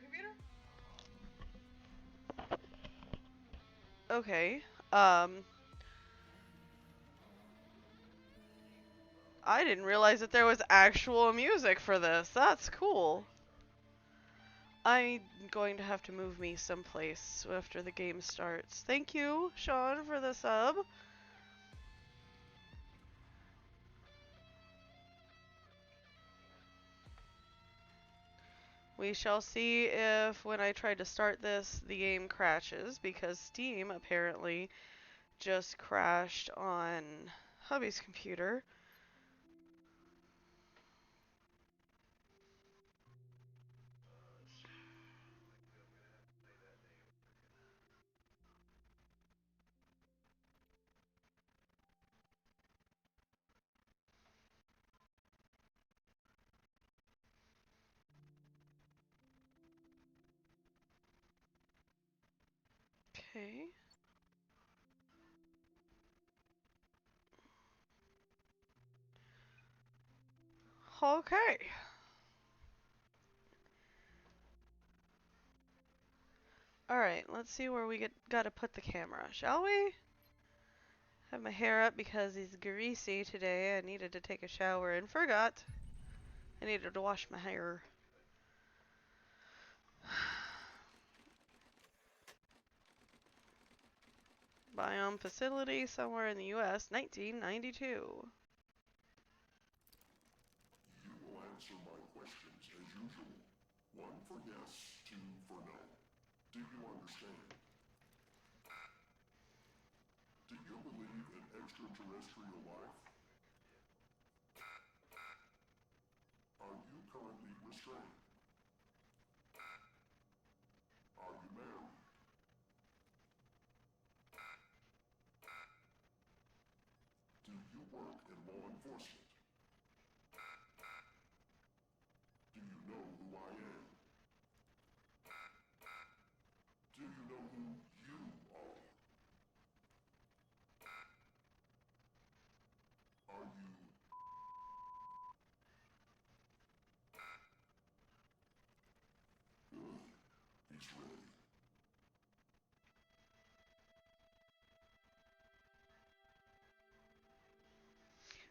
computer? Okay. Um, I didn't realize that there was actual music for this. That's cool. I'm going to have to move me someplace after the game starts. Thank you, Sean, for the sub. We shall see if when I try to start this, the game crashes, because Steam apparently just crashed on hubby's computer. Okay. Okay. Alright, let's see where we gotta put the camera, shall we? Have my hair up because it's greasy today. I needed to take a shower and forgot. I needed to wash my hair. Biome facility somewhere in the US, 1992. You will answer my questions as usual. One for yes, two for no. Do you understand? Do you believe in extraterrestrial life? Are you currently restrained? Are you married? Do you work in law enforcement? Do you know who I am? Do you know who you are? Are you good? He's ready.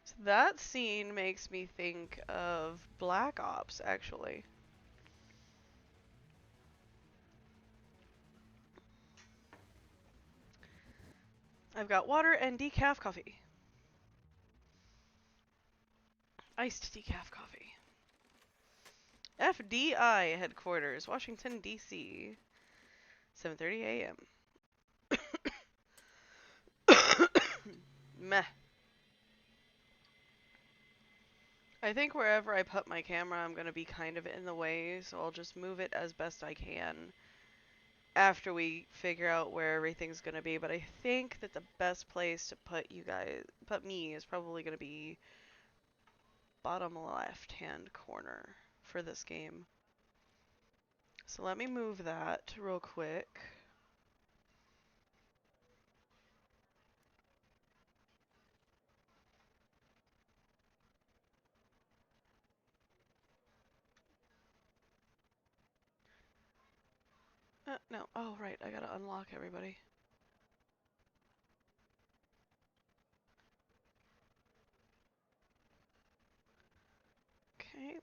So that scene makes me think of Black Ops, actually. I've got water and decaf coffee. Iced decaf coffee. FDI headquarters, Washington, D.C. 7:30 a.m. Meh. I think wherever I put my camera, I'm going to be kind of in the way, so I'll just move it as best I can after we figure out where everything's going to be. But I think that the best place to put me is probably going to be bottom left-hand corner for this game. So let me move that real quick. No. Oh, right. I gotta unlock everybody. Okay.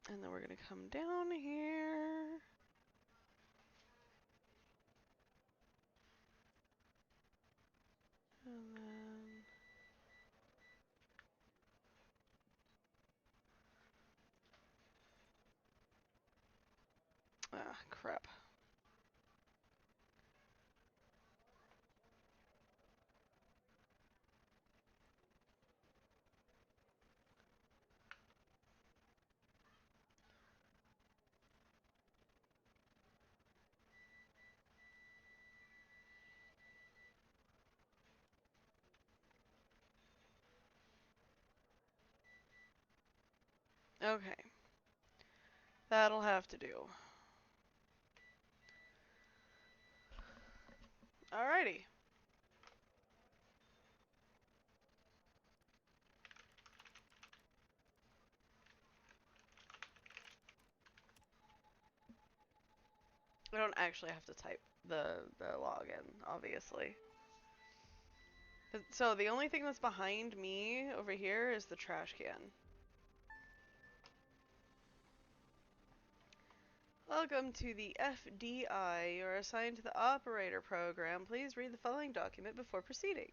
And then we're gonna come down here. And then... Ah, crap. Okay. That'll have to do. Alrighty. I don't actually have to type the login, obviously. So the only thing that's behind me over here is the trash can. Welcome to the FDI. You're assigned to the operator program. Please read the following document before proceeding.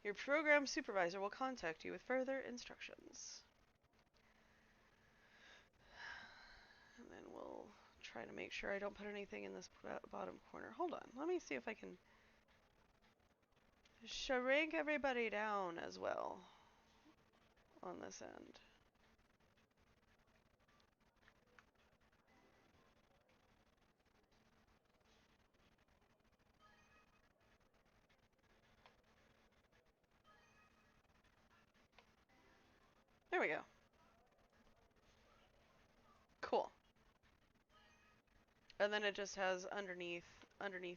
Your program supervisor will contact you with further instructions. And then we'll try to make sure I don't put anything in this bottom corner. Hold on. Let me see if I can shrink everybody down as well on this end. There we go. Cool. And then it just has underneath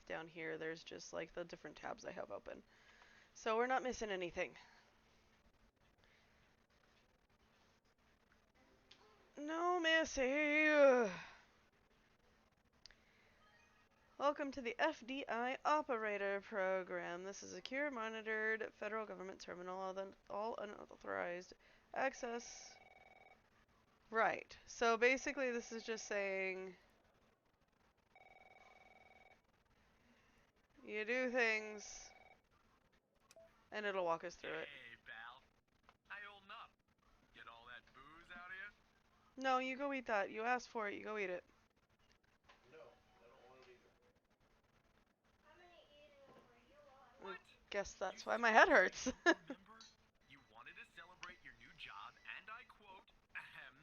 down here, there's just like the different tabs I have open. So we're not missing anything. No missing. Welcome to the FDI Operator Program. This is a secure, monitored federal government terminal. All unauthorized access. Right. So basically, this is just saying you do things, and it'll walk us through it. Hey, pal. How you holding up? Get all that booze out of you? No, you go eat that. You asked for it. You go eat it. No, I don't want it either. I What? guess You that's why my head seriously hurts. don't remember? You wanted to celebrate your new job, and I quote, ahem,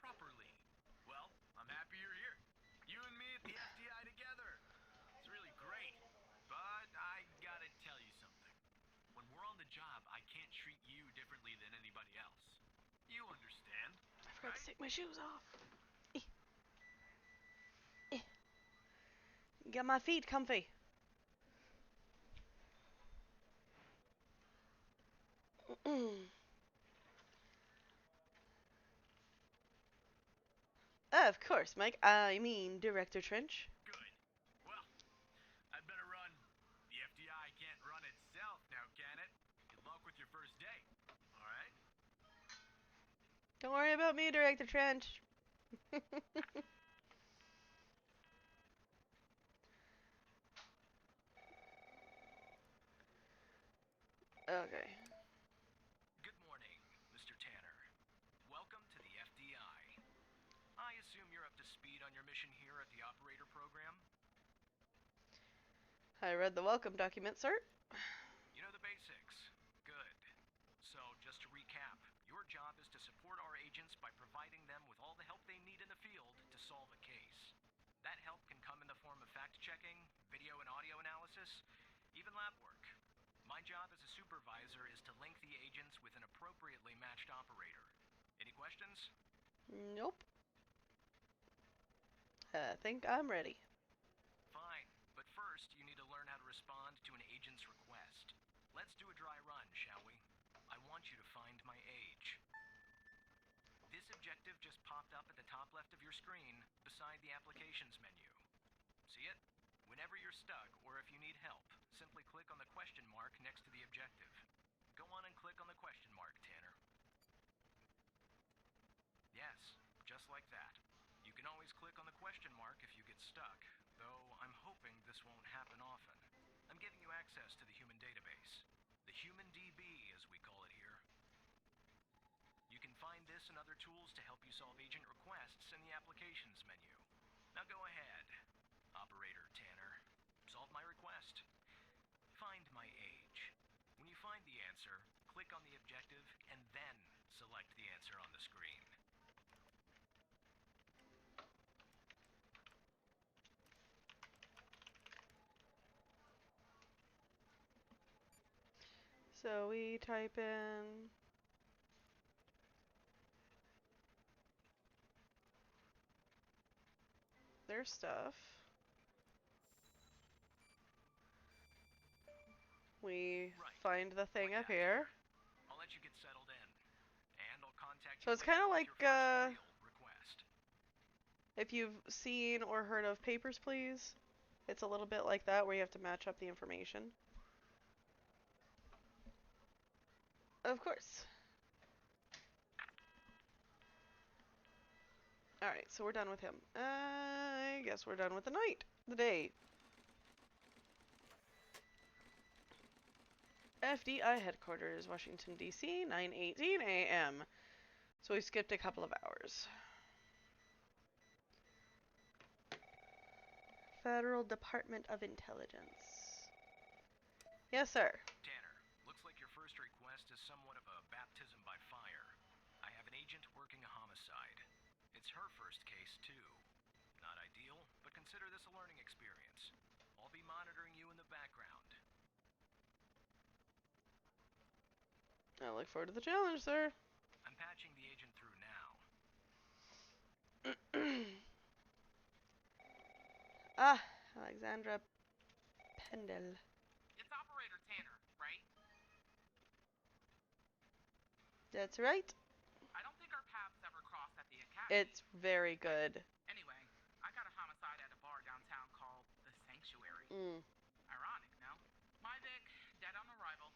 properly. Well, I'm happy you're here. You and me at the FDI together. It's really great. But I gotta tell you something. When we're on the job, I can't treat you differently than anybody else. You understand, I forgot to right? take my shoes off. Get my feet comfy. Of course, Mike. I mean, Director Trench. Good. Well, I'd better run. The FDI can't run itself now, can it? Good luck with your first day. All right? Don't worry about me, Director Trench. Okay. Good morning, Mr. Tanner. Welcome to the FDI. I assume you're up to speed on your mission here at the operator program? I read the welcome document, sir. You know the basics. Good. So, just to recap, your job is to support our agents by providing them with all the help they need in the field to solve a case. That help can come in the form of fact-checking, video and audio analysis, even lab work. My job as a supervisor is to link the agents with an appropriately matched operator. Any questions? Nope. I think I'm ready. Fine, but first you need to learn how to respond to an agent's request. Let's do a dry run, shall we? I want you to find my age. This objective just popped up at the top left of your screen, beside the applications menu. See it? Whenever you're stuck, or if you need help, simply click on the question mark next to the objective. Go on and click on the question mark, Tanner. Yes, just like that. You can always click on the question mark if you get stuck, though I'm hoping this won't happen often. I'm giving you access to the human database. The Human DB, as we call it here. You can find this and other tools to help you solve agent requests in the applications menu. Now go ahead, Operator Tanner. Solve my request. Find my age. When you find the answer, click on the objective and then select the answer on the screen. So we type in their stuff. We Right. find the thing Like up that, here. Tanner. I'll let you get settled in. And I'll contact So you it's later kind of with like your first real request. If you've seen or heard of Papers, Please, it's a little bit like that where you have to match up the information. Of course. Alright, so we're done with him. I guess we're done with the night. The day. FDI headquarters, Washington, D.C., 9:18 a.m. So we skipped a couple of hours. Federal Department of Intelligence. Yes, sir. Tanner, looks like your first request is somewhat of a baptism by fire. I have an agent working a homicide. It's her first case, too. Not ideal, but consider this a learning experience. I'll be monitoring you in the background. I look forward to the challenge, sir. I'm patching the agent through now. Alexandra Pendle. It's Operator Tanner, right? That's right. I don't think our paths ever crossed at the academy. It's very good. Anyway, I got a homicide at a bar downtown called The Sanctuary. Ironic, no? My Vic, dead on arrival.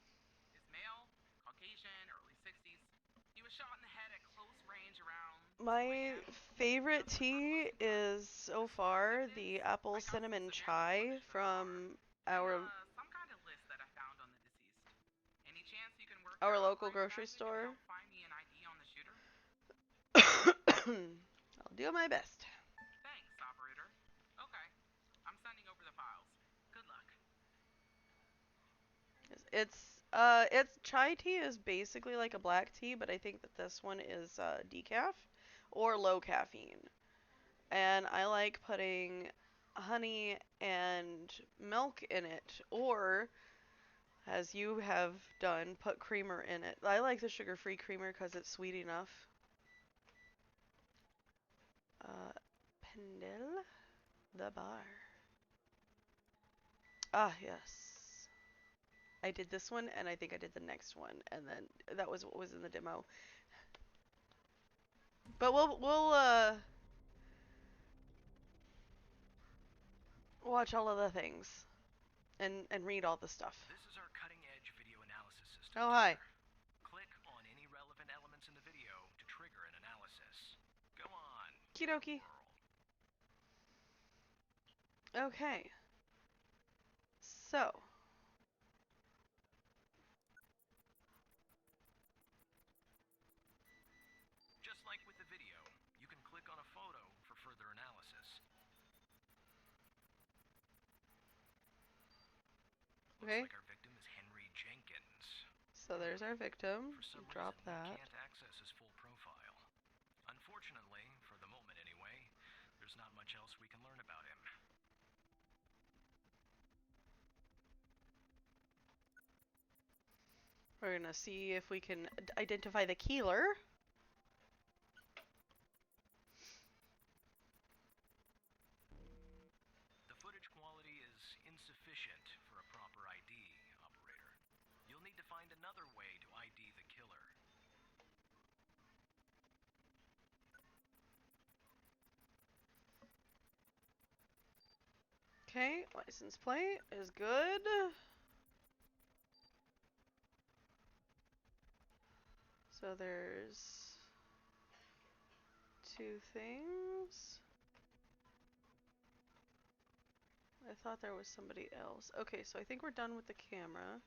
Is male, Caucasian, early 60s. He was shot in the head at close range around 2 My a.m. favorite tea is so far the apple cinnamon chai from our Some kind of list that I found on the deceased. Any chance you can work our your local operator grocery magic and store. help find me an ID on the shooter? I'll do my best. Thanks, operator. Okay. I'm sending over the files. Good luck. It's chai tea is basically like a black tea, but I think that this one is decaf or low caffeine. And I like putting honey and milk in it, or as you have done, put creamer in it. I like the sugar-free creamer because it's sweet enough. Pendle, the bar. Ah, yes. I did this one, and I think I did the next one, and then that was what was in the demo. But we'll watch all of the things and read all the stuff. This is our cutting-edge video analysis system. Oh, hi. Click on any relevant elements in the video to trigger an analysis. Go on. Kidoki. Okay. So. Just like with the video, you can click on a photo for further analysis. Okay. Looks like our victim is Henry Jenkins. So there's our victim. For some Drop reason, that. we can't access his full profile. Unfortunately, for the moment anyway, there's not much else we can learn about him. We're gonna see if we can identify the killer. The footage quality is insufficient for a proper ID, operator. You'll need to find another way to ID the killer. Okay, license plate is good. So there's two things. I thought there was somebody else. Okay, so I think we're done with the camera.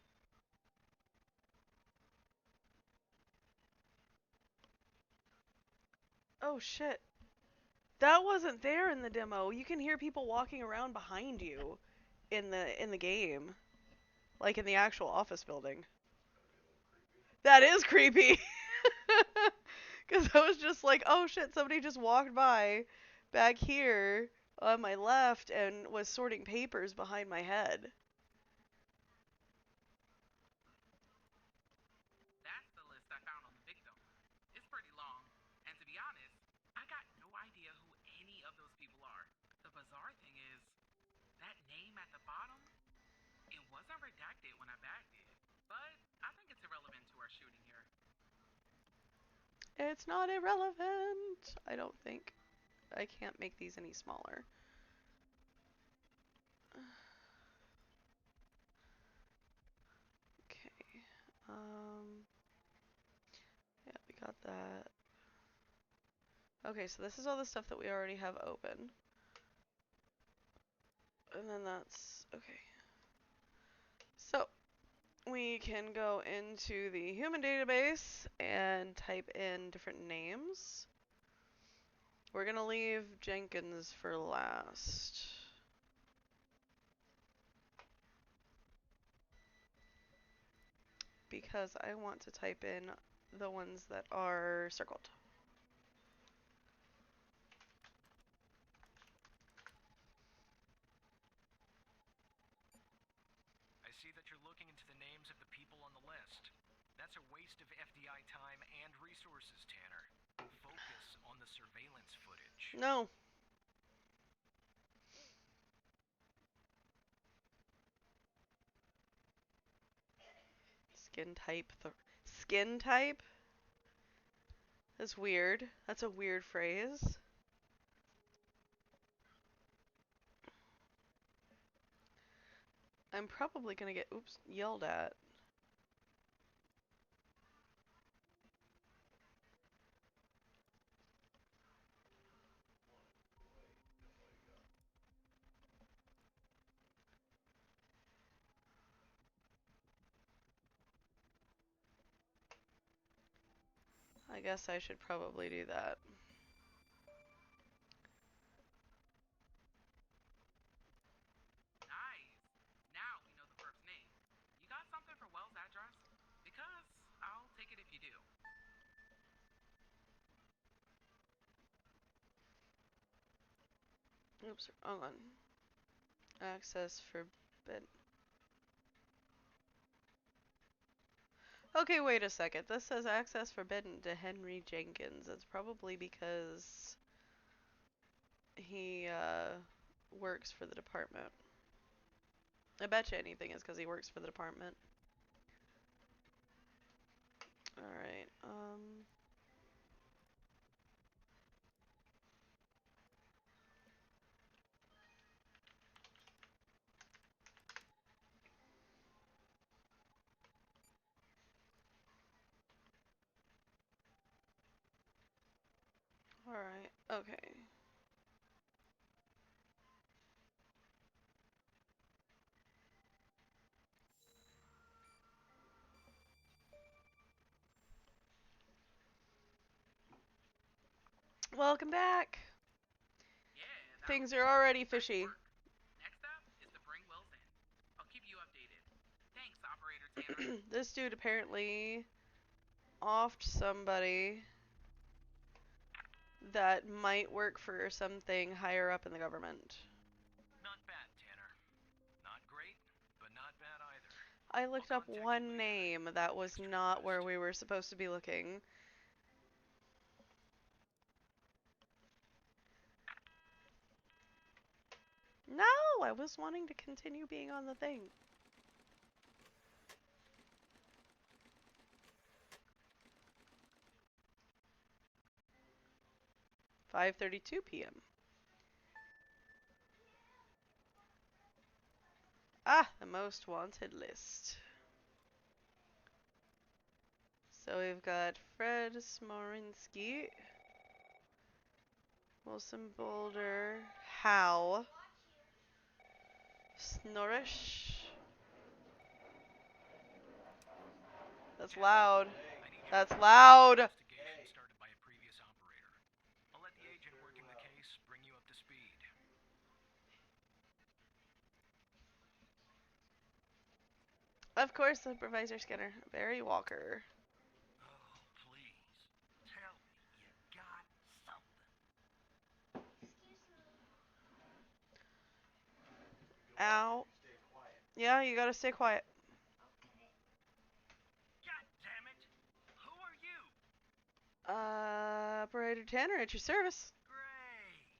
Oh shit. That wasn't there in the demo. You can hear people walking around behind you in the game. Like in the actual office building. That is creepy. Cuz I was just like, "Oh shit, somebody just walked by back here on my left and was sorting papers behind my head." That's the list I found on the victim. It's pretty long. And to be honest, I got no idea who any of those people are. The bizarre thing is, that name at the bottom, it wasn't redacted when I bagged it. But I think it's irrelevant to our shooting here. It's not irrelevant, I don't think. I can't make these any smaller. Okay. Yeah, we got that. Okay, so this is all the stuff that we already have open. And then that's okay. So we can go into the human database and type in different names. We're gonna leave Jenkins for last. Because I want to type in the ones that are circled. I see that you're looking into the names of the people on the list. That's a waste of FDI time and resources, Tanner. Focus on the surveillance footage. No. Skin type. Skin type? That's weird. That's a weird phrase. I'm probably gonna get, yelled at. I guess I should probably do that. Nice. Now we know the perp's name. You got something for Wells' address? Because I'll take it if you do. Oops, wrong one. Access forbidden. Okay, wait a second. This says access forbidden to Henry Jenkins. It's probably because he works for the department. I bet you anything is because he works for the department. Alright, alright, okay. Welcome back! Yeah, that Things was are it. already Nice fishy. work. Next up is to bring Wells in. I'll keep you updated. Thanks, Operator Tanner. This dude apparently offed somebody that might work for something higher up in the government. Not bad, Tanner. Not great, but not bad either. I I'll looked up contact you one later name with that the was next not where request. we were supposed to be looking. No, I was wanting to continue being on the thing. 5:32 p.m. Ah, the most wanted list. So we've got Fred Smorinsky, Wilson Boulder, Howe, Snorish. That's Captain, loud. I need your That's help loud. with an investigation started by a previous operator. I'll let the agent working the case bring you up to speed. Of course, Supervisor Skinner. Barry Walker. Oh, please. Tell me you got something. Ow. Yeah, you gotta stay quiet. God damn it! Who are you? Operator Tanner at your service. Great!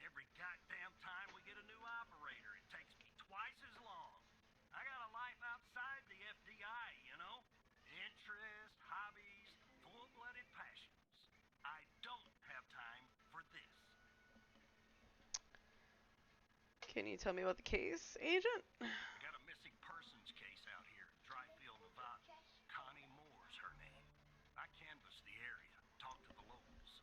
Every goddamn time we get a new operator, it takes me twice as long. I got a life outside the FDI, you know? Interests, hobbies, full-blooded passions. I don't have time for this. Can you tell me about the case, Agent? I got a missing persons case out here in Dryfield, Nevada. Connie Moore's her name. I canvassed the area, talked to the locals.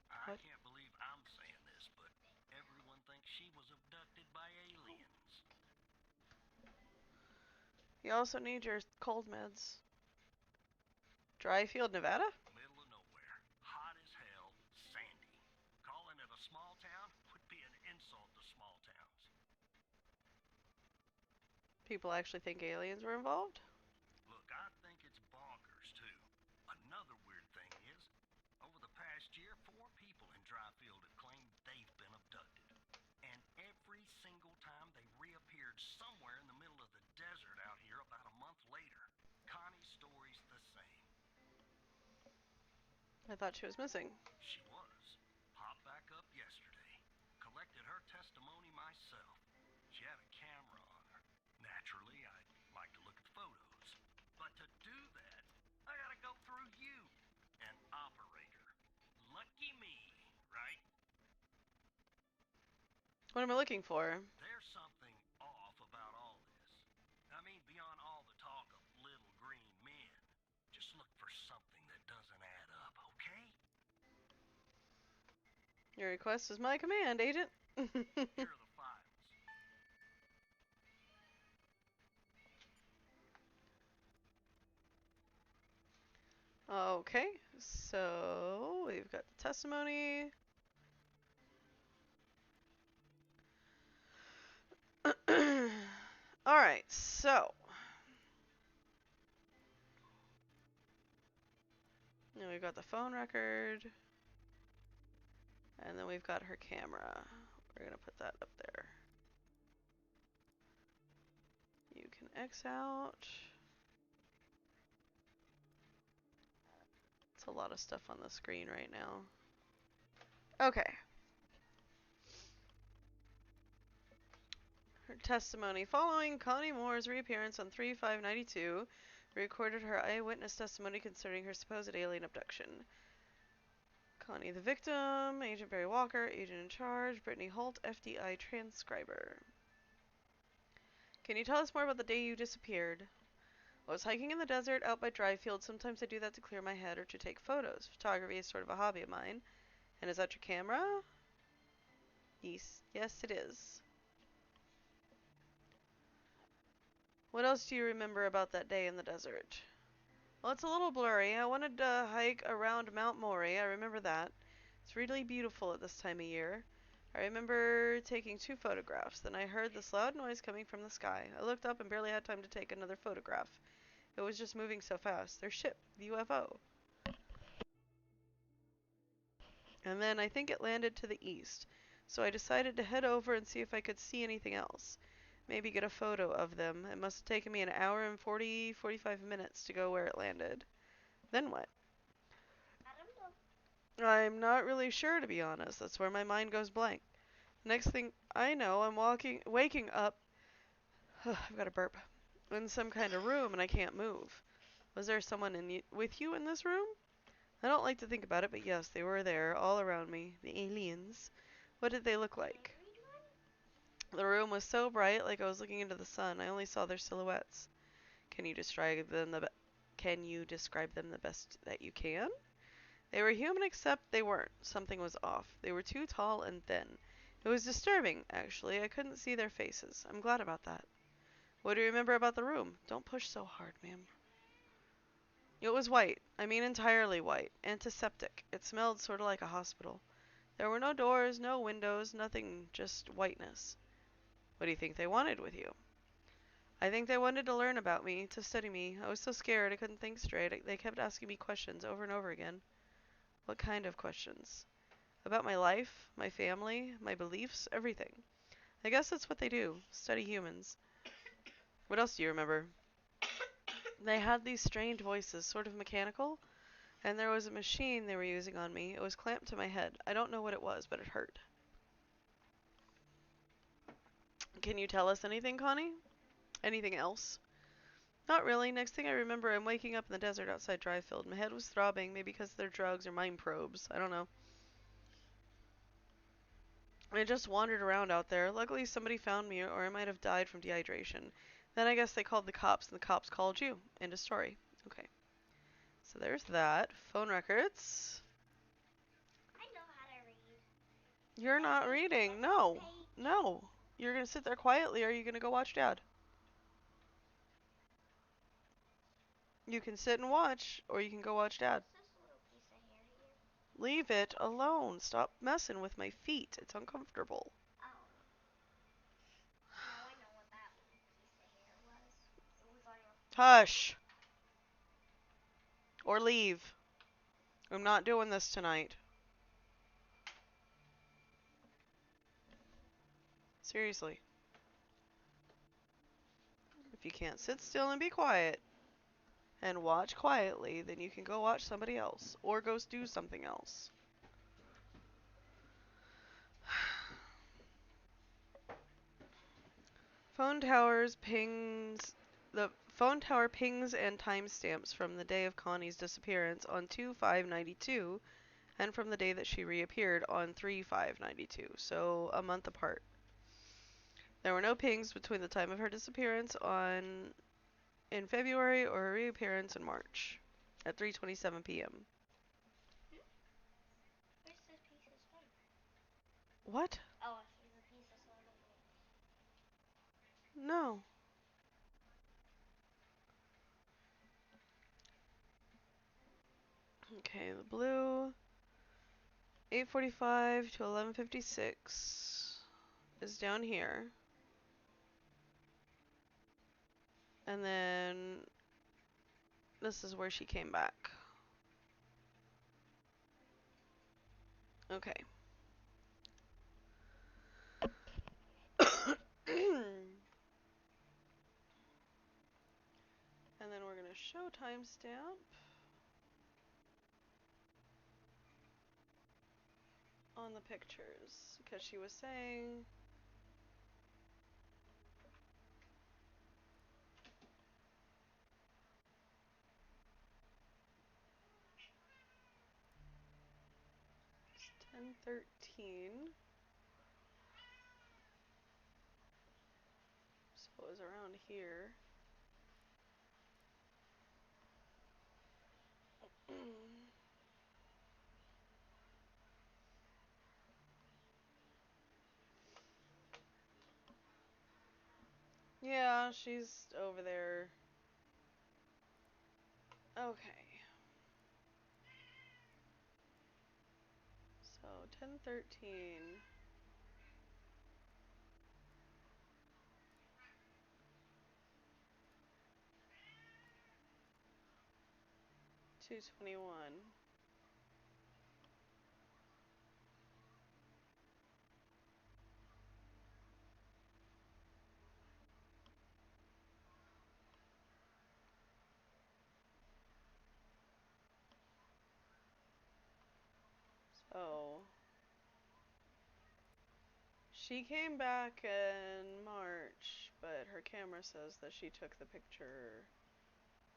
I What? can't believe I'm saying this, but everyone thinks she was abducted by aliens. You also need your cold meds. Dryfield, Nevada? Middle of nowhere. Hot as hell, sandy. Calling it a small town would be an insult to small towns. People actually think aliens were involved? Look, I think it's bonkers, too. Another weird thing is, over the past year, 4 people in Dryfield have claimed they've been abducted. And every single time they reappeared somewhere in the middle of the desert out here about a month later. Connie's story's the same. I thought she was missing. She was. Popped back up yesterday. Collected her testimony myself. She had a camera on her. Naturally, I'd like to look at the photos. But to do that, I gotta go through you, an operator. Lucky me, right? What am I looking for? There's something off about all this. I mean, beyond all the talk of little green men. Just look for something that doesn't add up, okay? Your request is my command, Agent. Here are the files. Okay, so we've got the testimony. Alright, so. Now we've got the phone record. And then we've got her camera. We're going to put that up there. You can X out. It's a lot of stuff on the screen right now. Okay. Her testimony. Following Connie Moore's reappearance on 3/5/92, recorded her eyewitness testimony concerning her supposed alien abduction. Connie the victim, Agent Barry Walker, agent in charge, Brittany Holt, FDI transcriber. Can you tell us more about the day you disappeared? I was hiking in the desert out by Dryfield. Sometimes I do that to clear my head or to take photos. Photography is sort of a hobby of mine. And is that your camera? Yes, yes it is. What else do you remember about that day in the desert? Well, it's a little blurry. I wanted to hike around Mount Maury. I remember that. It's really beautiful at this time of year. I remember taking 2 photographs. Then I heard this loud noise coming from the sky. I looked up and barely had time to take another photograph. It was just moving so fast. Their ship, the UFO. And then I think it landed to the east. So I decided to head over and see if I could see anything else. Maybe get a photo of them. It must have taken me an hour and 45 minutes to go where it landed. Then what? I'm not really sure, to be honest. That's where my mind goes blank. Next thing I know, I'm waking up. I've got a burp. In some kind of room, and I can't move. Was there someone with you in this room? I don't like to think about it, but yes, they were there, all around me. The aliens. What did they look like? The room was so bright, like I was looking into the sun. I only saw their silhouettes. Can you describe them the best that you can? They were human except they weren't. Something was off. They were too tall and thin. It was disturbing, actually. I couldn't see their faces. I'm glad about that. What do you remember about the room? Don't push so hard, ma'am. It was white. I mean entirely white. Antiseptic. It smelled sort of like a hospital. There were no doors, no windows, nothing, just whiteness. What do you think they wanted with you? I think they wanted to learn about me, to study me. I was so scared I couldn't think straight. They kept asking me questions over and over again. What kind of questions? About my life, my family, my beliefs, everything. I guess that's what they do, study humans. What else do you remember? They had these strange voices, sort of mechanical, and there was a machine they were using on me. It was clamped to my head. I don't know what it was, but it hurt. Can you tell us anything, Connie? Anything else? Not really. Next thing I remember, I'm waking up in the desert outside Dryfield. My head was throbbing, maybe because of their drugs or mind probes. I don't know. I just wandered around out there. Luckily, somebody found me, or I might have died from dehydration. Then I guess they called the cops, and the cops called you. End of story. Okay. So there's that. Phone records. I know how to read. You're not reading. No. No. You're going to sit there quietly, or are you going to go watch Dad? You can sit and watch, or you can go watch Dad. What's this little piece of hair here? Leave it alone. Stop messing with my feet. It's uncomfortable. Oh. Now I know what that little piece of hair was. It was on your foot. Hush. Or leave. I'm not doing this tonight. Seriously. If you can't sit still and be quiet and watch quietly, then you can go watch somebody else or go do something else. Phone towers pings the phone tower pings and timestamps from the day of Connie's disappearance on 2/5/92 and from the day that she reappeared on 3/5/92, so a month apart. There were no pings between the time of her disappearance in February or her reappearance in March at 3:27 p.m. Where's this piece of stone? What? Oh, there's a piece of stone underneath. No. Okay, the blue 8:45 to 11:56 is down here. And then this is where she came back. Okay. And then we're going to show timestamp on the pictures because she was saying it's 10:13. So it was around here. Yeah, she's over there. Okay. So 10:13. 2:21. So she came back in March, but her camera says that she took the picture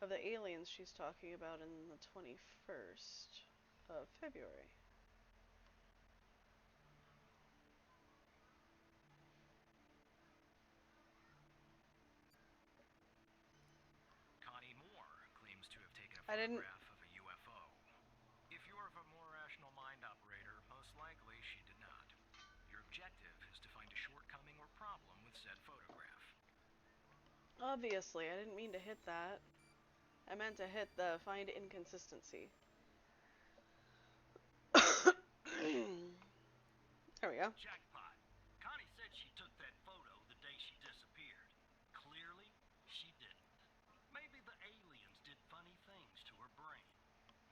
of the aliens she's talking about in the 21st of February. Connie Moore claims to have taken a I didn't. photograph of a UFO. If you're of a more rational mind operator, most likely she did not. Your objective is to find a shortcoming or problem with said photograph. Obviously, I didn't mean to hit that. I meant to hit the find inconsistency. There we go. Jackpot. Connie said she took that photo the day she disappeared. Clearly, she didn't. Maybe the aliens did funny things to her brain.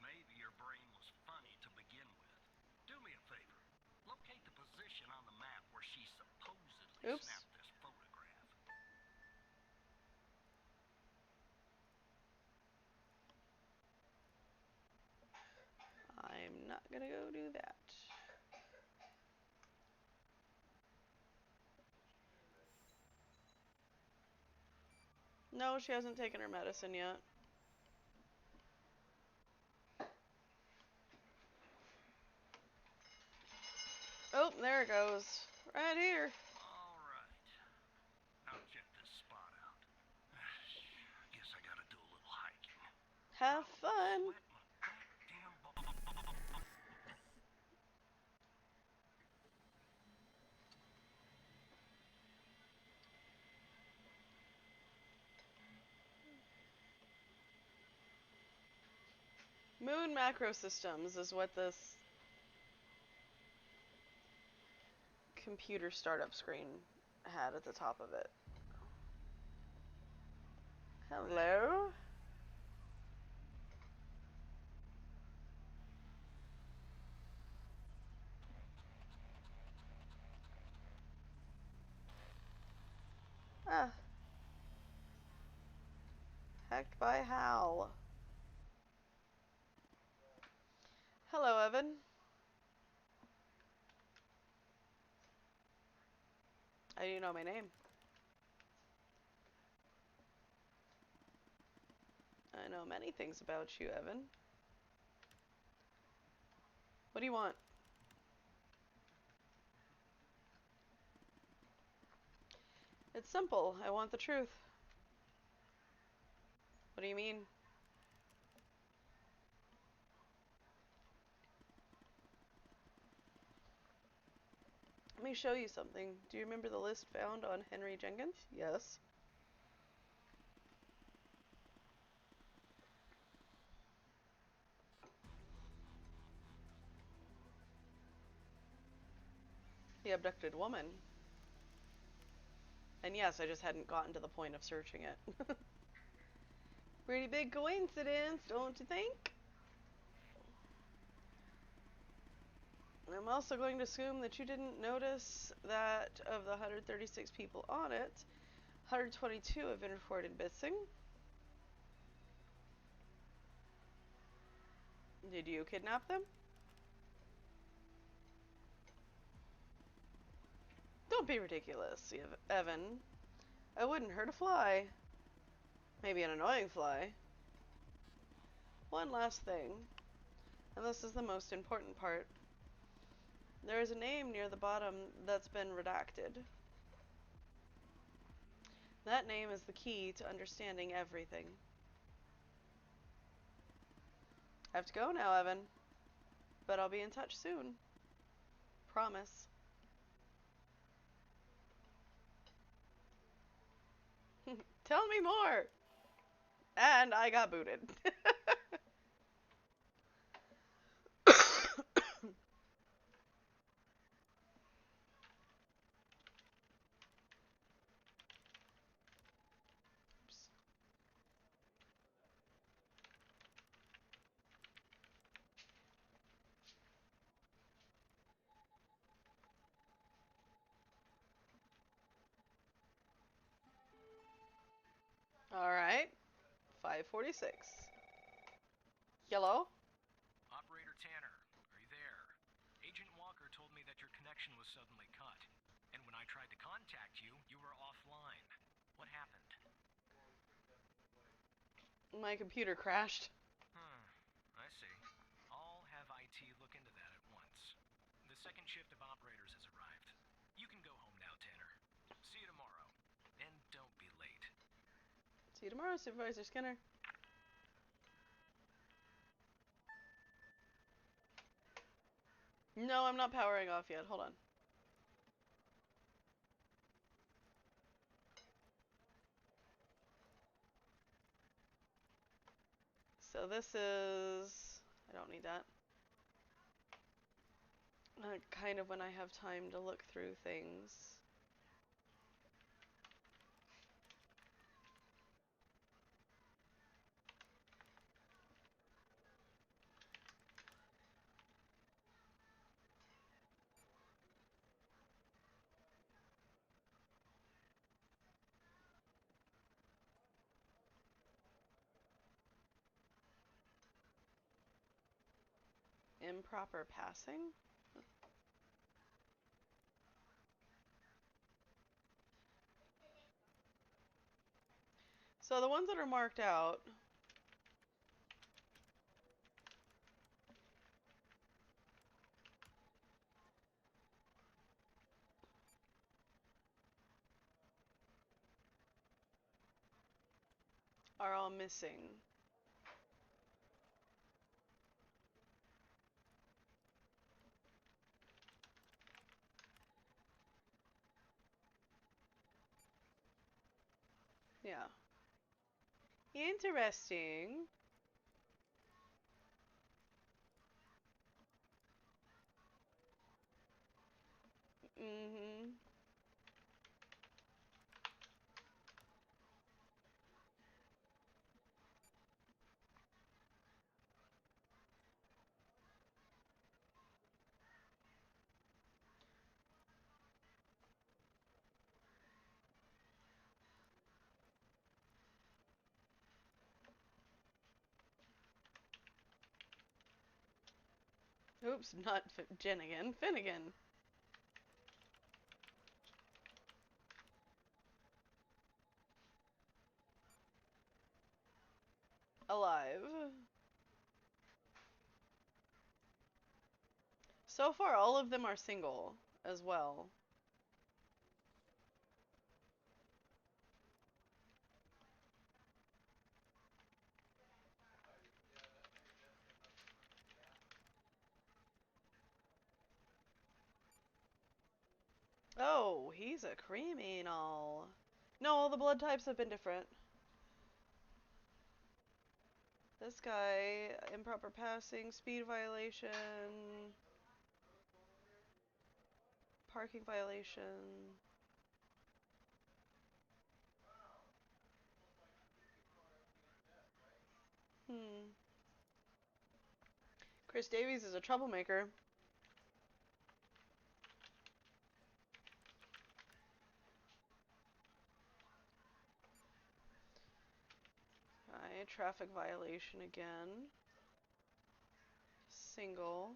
Maybe her brain was funny to begin with. Do me a favor. Locate the position on the map where she supposedly Oops. snapped this photograph. I'm not gonna go do that. No, she hasn't taken her medicine yet. Oh, there it goes. Right here. All right. I'll check this spot out. Guess I gotta do a little hiking. Have Probably fun. sweat my goddamn balls. Moon macro systems is what this computer startup screen had at the top of it. Hello? Ah, heck by Hal. Hello, Evan. I do know my name. I know many things about you, Evan. What do you want? It's simple. I want the truth. What do you mean? Let me show you something. Do you remember the list found on Henry Jenkins? Yes. The abducted woman. And yes, I just hadn't gotten to the point of searching it. Pretty big coincidence, don't you think? I'm also going to assume that you didn't notice that of the 136 people on it, 122 have been reported missing. Did you kidnap them? Don't be ridiculous, Evan. I wouldn't hurt a fly. Maybe an annoying fly. One last thing, and this is the most important part. There is a name near the bottom that's been redacted. That name is the key to understanding everything. I have to go now, Evan. But I'll be in touch soon. Promise. Tell me more! And I got booted. Alright. 546. Hello? Operator Tanner, are you there? Agent Walker told me that your connection was suddenly cut. And when I tried to contact you, you were offline. What happened? My computer crashed. I see. I'll have IT look into that at once. The second shift of operators has arrived. You can go home now, Tanner. See you tomorrow. And don't be late. See you tomorrow, Supervisor Skinner. No, I'm not powering off yet. Hold on. So this is... I don't need that. Kind of when I have time to look through things. Improper passing? So the ones that are marked out... are all missing. Yeah. Interesting. Mhm. Oops, not Jen again. Finnegan. Alive. So far, all of them are single as well. Oh, he's a criminal. No, all the blood types have been different. This guy, improper passing, speed violation, parking violation. Hmm. Chris Davies is a troublemaker. Alright, traffic violation again. Single.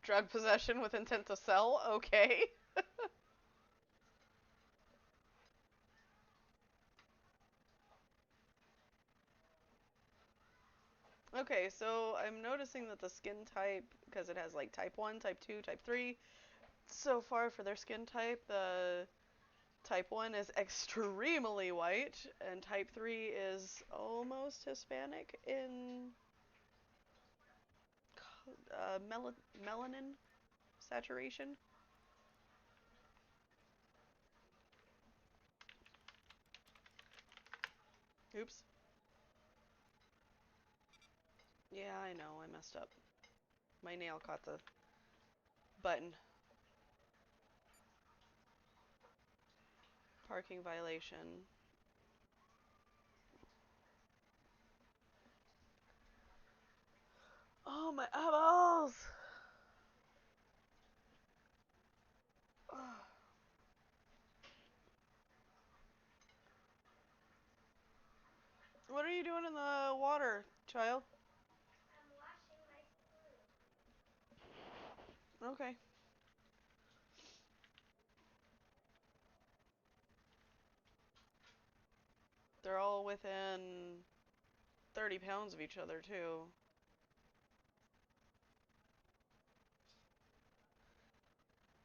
Drug possession with intent to sell? Okay. Okay, so I'm noticing that the skin type, because it has like type 1, type 2, type 3, so far for their skin type, the type 1 is extremely white, and type 3 is almost Hispanic in melanin saturation. Oops. Yeah, I know, I messed up. My nail caught the button. Parking violation. Oh, my eyeballs! What are you doing in the water, child? I'm washing my spoon. Okay. They're all within 30 pounds of each other, too.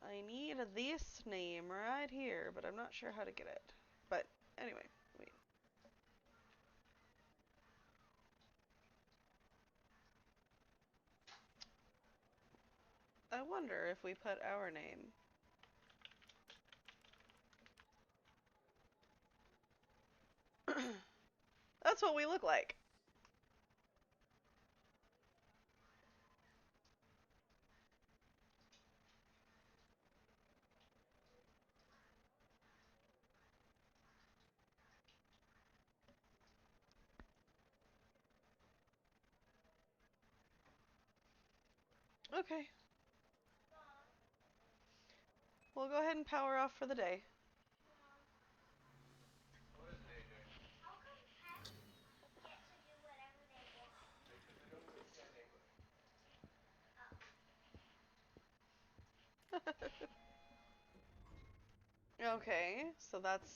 I need this name right here, but I'm not sure how to get it. But anyway, wait. I wonder if we put our name. That's what we look like. Okay, Mom, we'll go ahead and power off for the day. Mom, how come pets get to do whatever they want? Oh. Okay, so that's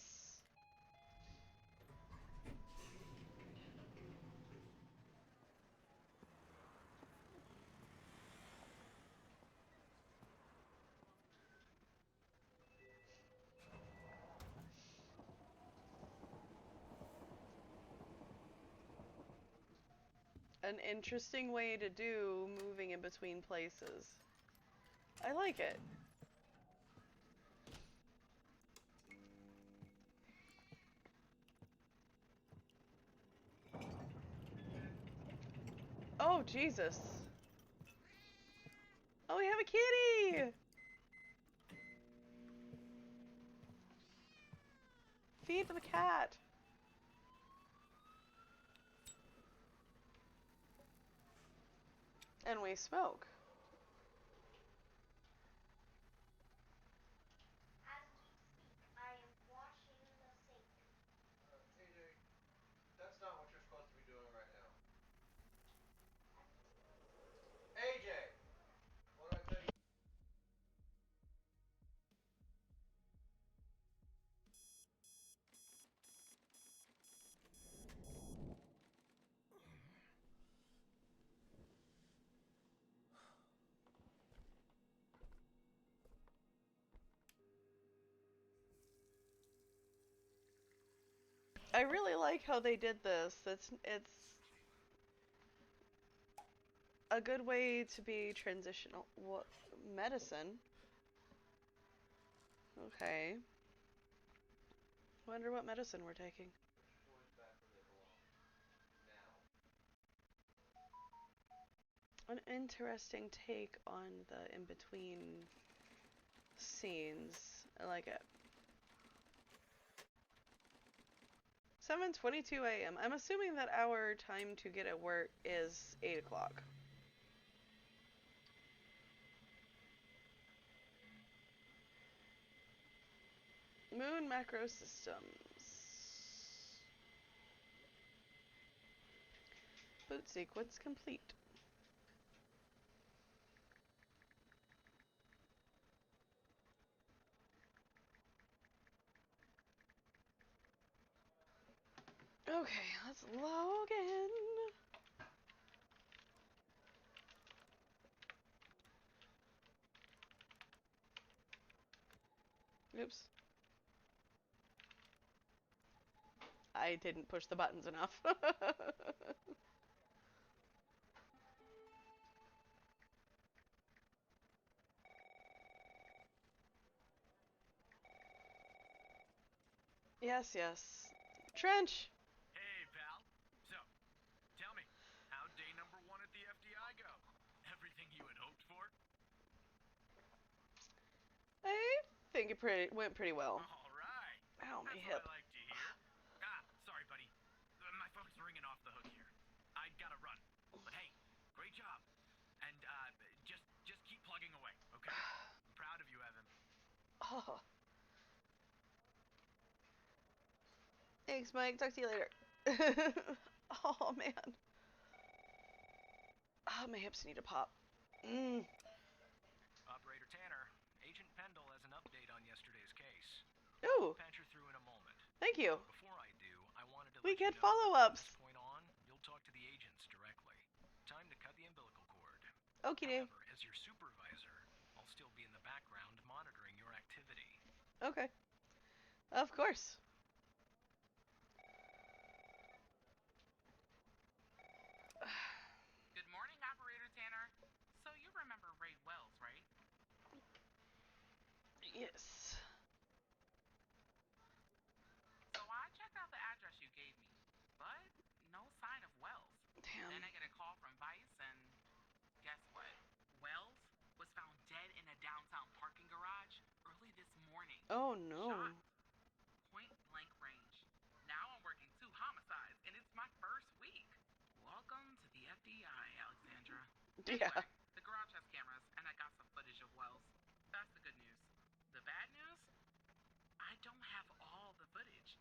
An interesting way to do moving in between places. I like it. Oh, Jesus. Oh, we have a kitty! Feed the cat. And we smoke. As we speak, I am washing the sink. AJ, that's not what you're supposed to be doing right now. AJ! What did I tell you? I really like how they did this. It's a good way to be transitional. What medicine? Okay. Wonder what medicine we're taking. Put your toys back where they belong. Now. An interesting take on the in-between scenes. I like it. 7:22 a.m. I'm assuming that our time to get at work is 8 o'clock. Moon macro systems. Boot sequence complete. Okay, let's log in. Oops. I didn't push the buttons enough. Yes, yes. Trench! Hey, pal. So, tell me, how'd day number 1 at the FDI go? Everything you had hoped for? I think it went pretty well. All right. Ow, my That's what hip. I like to hear. Sorry, buddy. My phone's ringing off the hook here. I gotta run. But hey, great job. And just keep plugging away, okay? I'm proud of you, Evan. Oh. Thanks, Mike. Talk to you later. Oh, man. Oh, my hips need to pop. Operator Tanner, Agent Pendle has an update on yesterday's case. Ooh, I'll patch her through in a moment. thank you. Before I do, I wanted to We let you get know that from follow-ups. this point on, you'll talk to the agents directly. Time to cut the umbilical cord. Okay. However, as your supervisor, I'll still be in the background monitoring your activity. Okay. Of course. Good morning, Operator Tanner. So you remember Ray Wells, right? Yes. So I checked out the address you gave me, but no sign of Wells. Damn. Then I get a call from Vice, and guess what? Wells was found dead in a downtown parking garage early this morning. Oh, no. Shot. Point blank range. Now I'm working 2 homicides, and it's my first week. Welcome to the FBI, Alexandra. Yeah. Anyway, the garage has cameras, and I got some footage of Wells. That's the good news. The bad news? I don't have all the footage.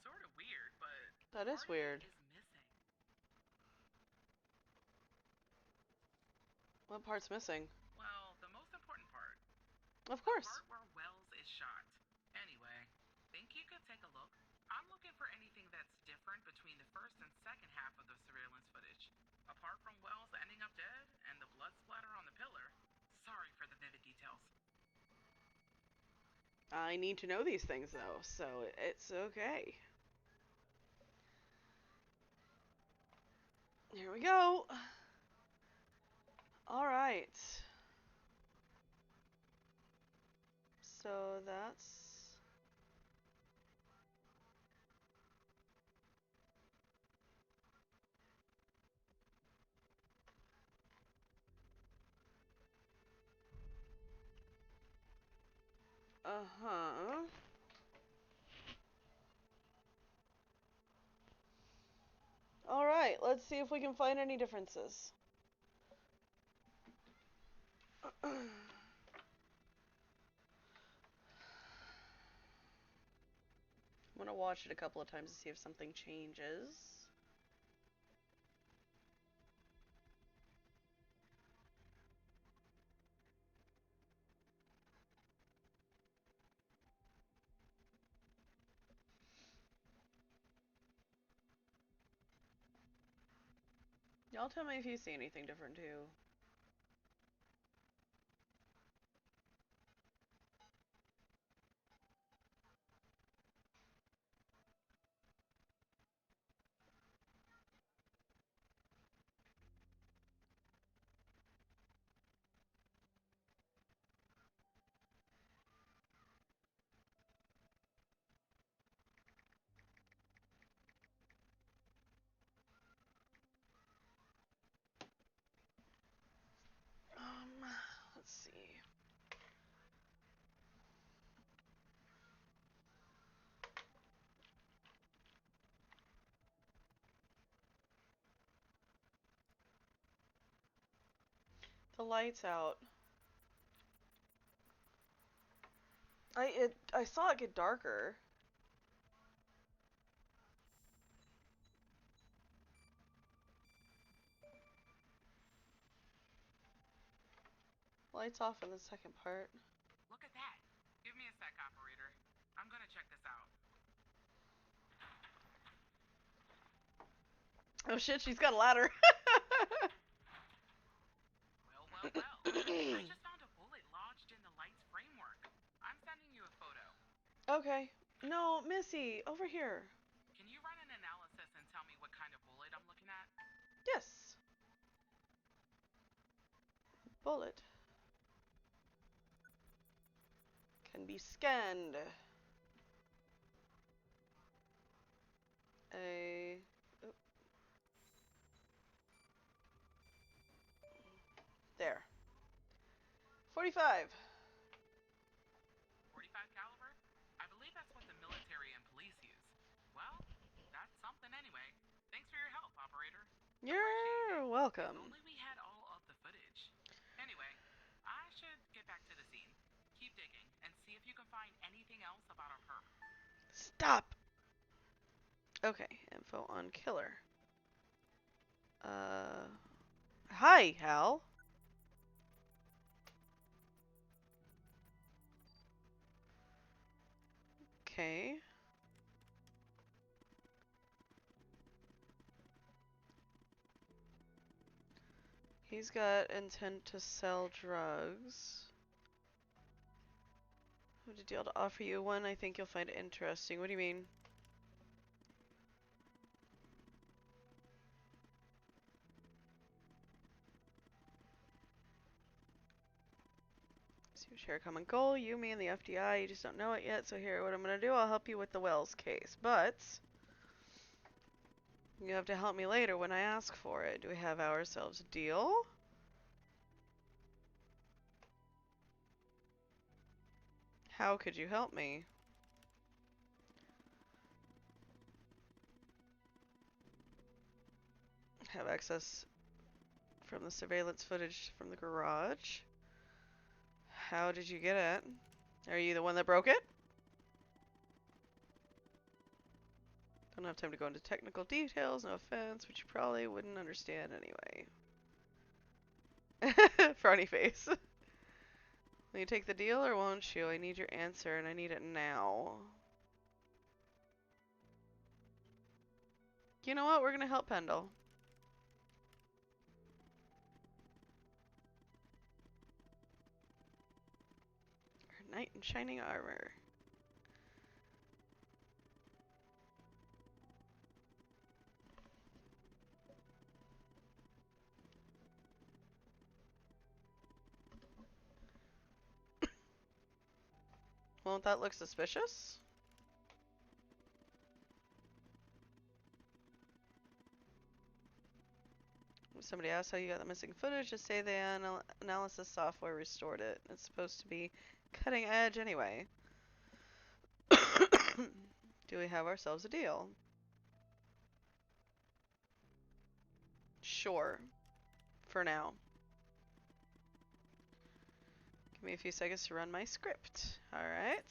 Sort of weird, but That is part of it weird. is missing. What part's missing? Well, the most important part. Of The course. part where Wells is shot. Anyway, think you could take a look? I'm looking for anything that's different between the first and second half of the surveillance footage. Apart from Wells ending up dead and the blood splatter on the pillar. Sorry for the vivid details. I need to know these things, though, so it's okay. Here we go. Alright. So that's... Uh-huh. Alright, let's see if we can find any differences. I'm gonna watch it a couple of times to see if something changes. Y'all tell me if you see anything different too. Let's see. The light's out. I saw it get darker. Lights off in the second part. Look at that. Give me a sec, operator. I'm gonna check this out. Oh shit, she's got a ladder. Well. I just found a bullet lodged in the light's framework. I'm sending you a photo. Okay. No, Missy, over here. Can you run an analysis and tell me what kind of bullet I'm looking at? Yes. Bullet. Can be scanned. There. 45. 45 caliber? I believe that's what the military and police use. Well, that's something anyway. Thanks for your help, operator. Appreciate You're it. If welcome. only we had all of the footage. Anyway, I should get back to the scene. Keep digging and see if you can find anything else about our perp. Stop. Okay, info on killer. Hi, Hal. Okay. He's got intent to sell drugs. I have a deal to offer you. One I think you'll find interesting. What do you mean? So you share a common goal, you, me, and the FDI. You just don't know it yet, so here, what I'm gonna do, I'll help you with the Wells case. But you have to help me later when I ask for it. Do we have ourselves a deal? How could you help me? Have access from the surveillance footage from the garage. How did you get it? Are you the one that broke it? Don't have time to go into technical details, no offense, but you probably wouldn't understand anyway. Frowny face. Will you take the deal or won't you? I need your answer and I need it now. You know what? We're gonna help Pendle. Her knight in shining armor. Won't that look suspicious? If somebody asks how you got the missing footage, just say the analysis software restored it. It's supposed to be cutting edge anyway. Do we have ourselves a deal? Sure. For now. Give me a few seconds to run my script. Alright.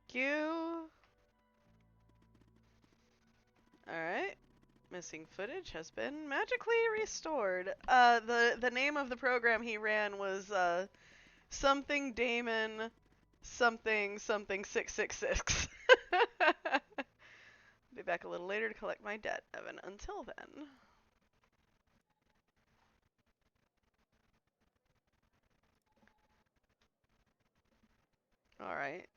Thank you. Alright. Missing footage has been magically restored. The name of the program he ran was something Damon something 666. Be back a little later to collect my debt, Evan. Until then. Alright.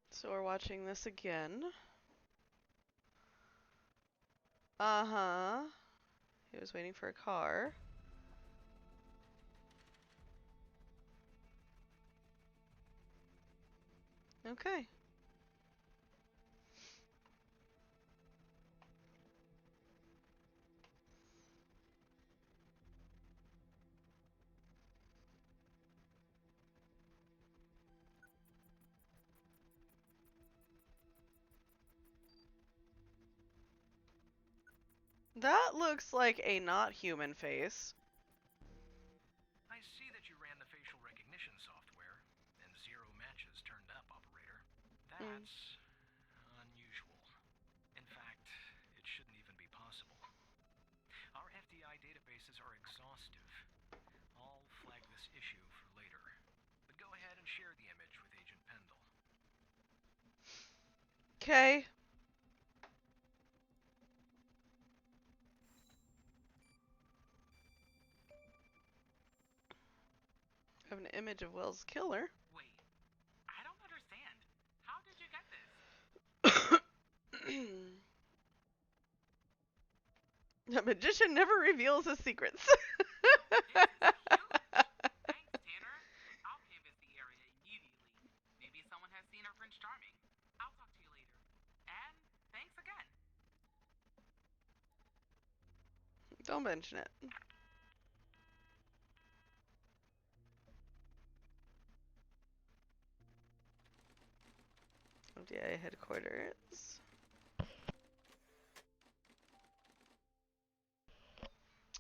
So we're watching this again. Uh-huh. He was waiting for a car. Okay. That looks like a not human face. I see that you ran the facial recognition software, and 0 matches turned up, operator. That's unusual. In fact, it shouldn't even be possible. Our FDI databases are exhaustive. I'll flag this issue for later. But go ahead and share the image with Agent Pendle. Okay. I have an image of Will's killer. Wait, I don't understand. How did you get this? The magician never reveals his secrets. This is huge. Thanks, Tanner. I'll canvass the area immediately. Maybe someone has seen our Prince Charming. I'll talk to you later. And thanks again. Don't mention it. FDI headquarters.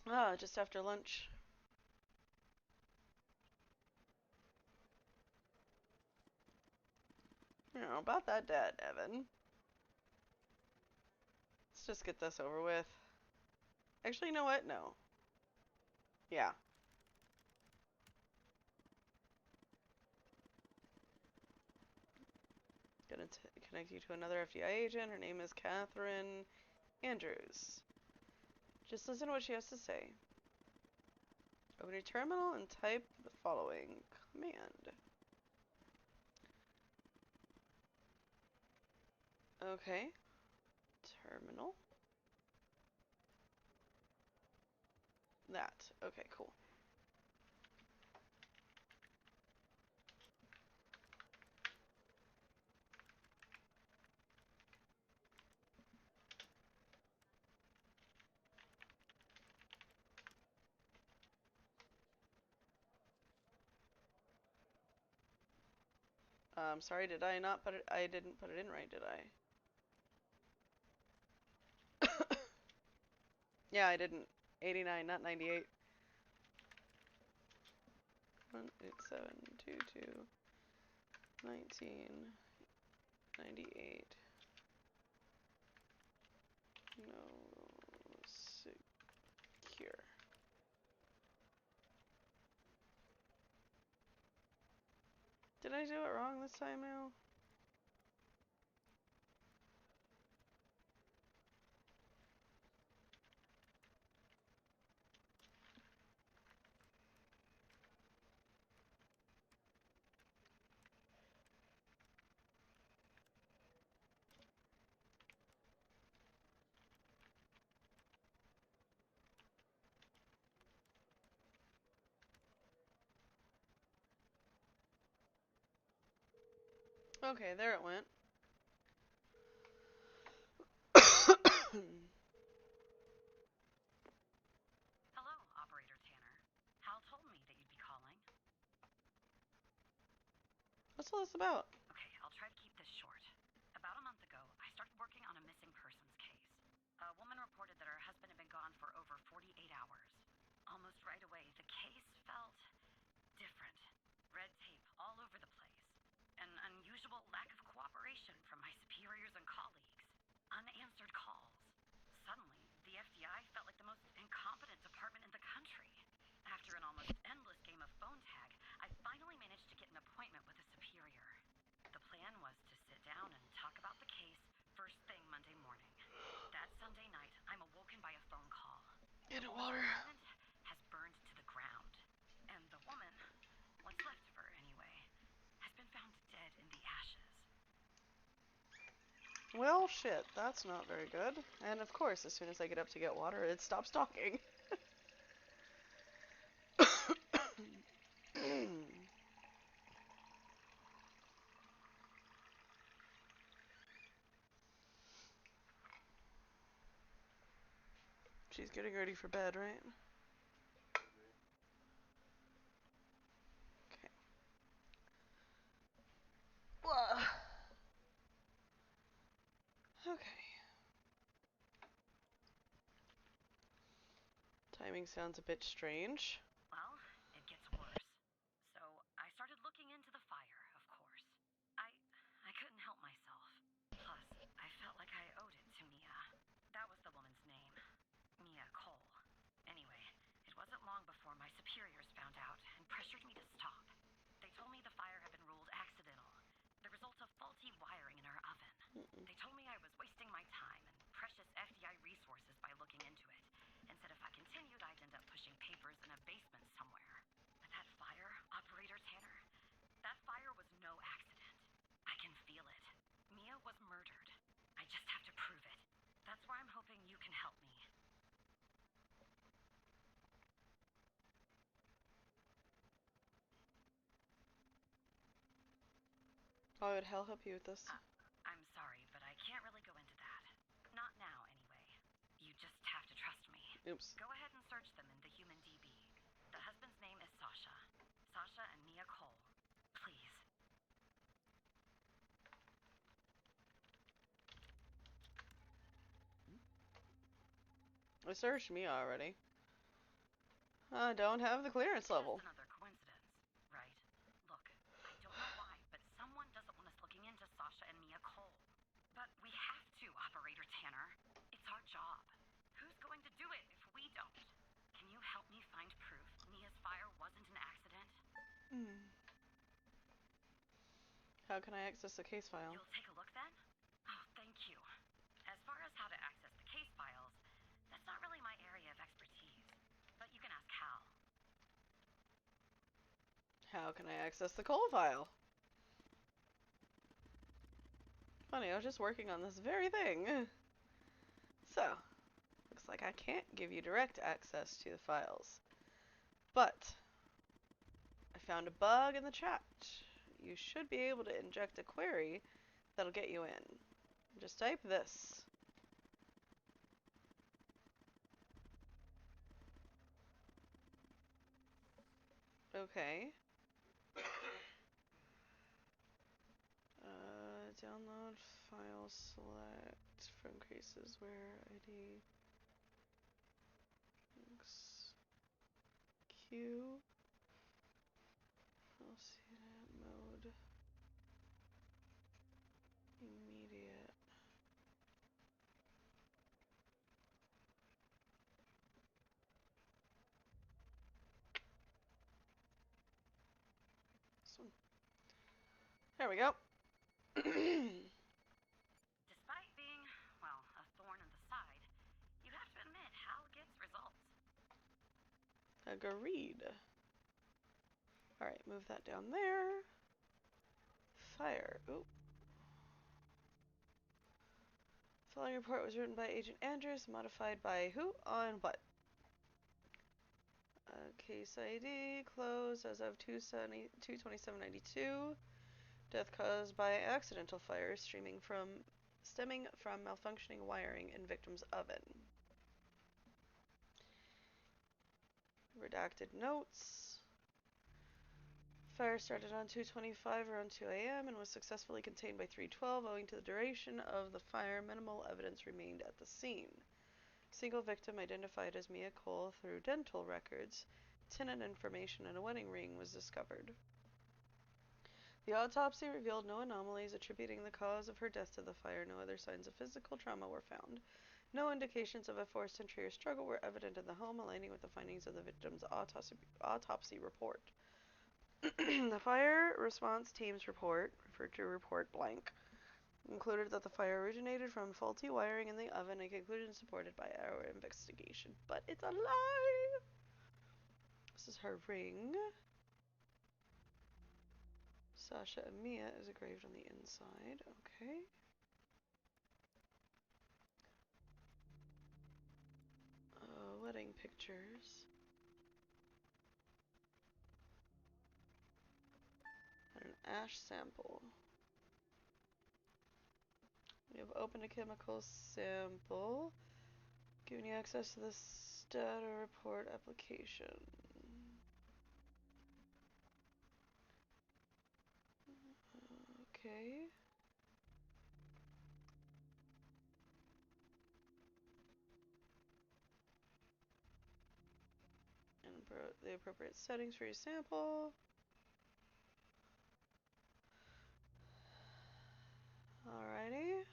Ah, just after lunch. You know, about that debt, Evan. Let's just get this over with. Actually, you know what? No. Yeah. Gonna connect you to another FDI agent. Her name is Catherine Andrews. Just listen to what she has to say. Open your terminal and type the following command. Okay. Terminal. That. Okay, cool. Sorry, did I not put it? I didn't put it in right, did I? Yeah, I didn't. 89, not 98. 18722 1998. No secure. Did I do it wrong this time now? Okay, there it went. Hello, Operator Tanner. Hal told me that you'd be calling. What's all this about? Okay, I'll try to keep this short. About a month ago, I started working on a missing persons case. A woman reported that her husband had been gone for over 48 hours. Almost right away, the case felt different. Red tape all over the place. An unusual lack of cooperation from my superiors and colleagues. Unanswered calls. Suddenly, the FBI felt like the most incompetent department in the country. After an almost endless game of phone tag, I finally managed to get an appointment with a superior. The plan was to sit down and talk about the case first thing Monday morning. That Sunday night, I'm awoken by a phone call. Get The water. apartment has burned to the ground. And the woman, what's left of her anyway, has been found dead in the ashes. Well, shit, that's not very good. And of course, as soon as I get up to get water, it stops talking. She's getting ready for bed, right? Okay. Okay. Timing sounds a bit strange. Well, it gets worse. So I started looking into the fire, of course. I couldn't help myself. Plus, I felt like I owed it to Mia. That was the woman's name. Mia Cole. Anyway, it wasn't long before my superiors found out and pressured me to stop. They told me the fire had been ruled accidental, the result of faulty wiring in her oven. They told me I was wasting my time and precious FBI resources by looking into it, and said if I continued, I'd end up pushing papers in a basement somewhere. But that fire, Operator Tanner, that fire was no accident. I can feel it. Mia was murdered. I just have to prove it. That's where I'm hoping you can help me. Why would hell help you with this? I'm sorry, but I can't really go into that. Not now, anyway. You just have to trust me. Oops. Go ahead and search them in the human DB. The husband's name is Sasha. Sasha and Mia Cole. Please. I searched Mia already. I don't have the clearance level. Just another coincidence, right? Look, I don't know why, but someone doesn't want us looking into Sasha and Mia Cole. But we have to, Operator Tanner. It's our job. Who's going to do it if we don't? Can you help me find proof Mia's fire wasn't an accident? How can I access the case file? You'll take a look then? Oh, thank you. As far as how to access the case files, that's not really my area of expertise. But you can ask Hal. How can I access the Cole file? Funny, I was just working on this very thing. So, looks like I can't give you direct access to the files. But, I found a bug in the chat. You should be able to inject a query that'll get you in. Just type this. Okay. Download file select from cases where ID X Q. I'll see that mode. Immediate. This one. There we go. Despite being, well, a thorn in the side, you have to admit Hal gets results. Agreed. Alright, move that down there. Fire. Oh. Following report was written by Agent Andrews, modified by who? On what? Case ID closed as of 2/27/92. Death caused by accidental fire stemming from malfunctioning wiring in victim's oven. Redacted notes. Fire started on 2:25 around 2 a.m. and was successfully contained by 3:12. Owing to the duration of the fire, minimal evidence remained at the scene. Single victim identified as Mia Cole through dental records, tenant information, and a wedding ring was discovered. The autopsy revealed no anomalies attributing the cause of her death to the fire. No other signs of physical trauma were found. No indications of a forced entry or struggle were evident in the home, aligning with the findings of the victim's autopsy report. The fire response team's report, referred to report blank, concluded that the fire originated from faulty wiring in the oven, a conclusion supported by our investigation. But it's a lie! This is her ring. Sasha and Mia is engraved on the inside. Okay. Wedding pictures. And an ash sample. We have opened a chemical sample, giving you access to this data report application. Okay. And the appropriate settings for your sample. Alrighty.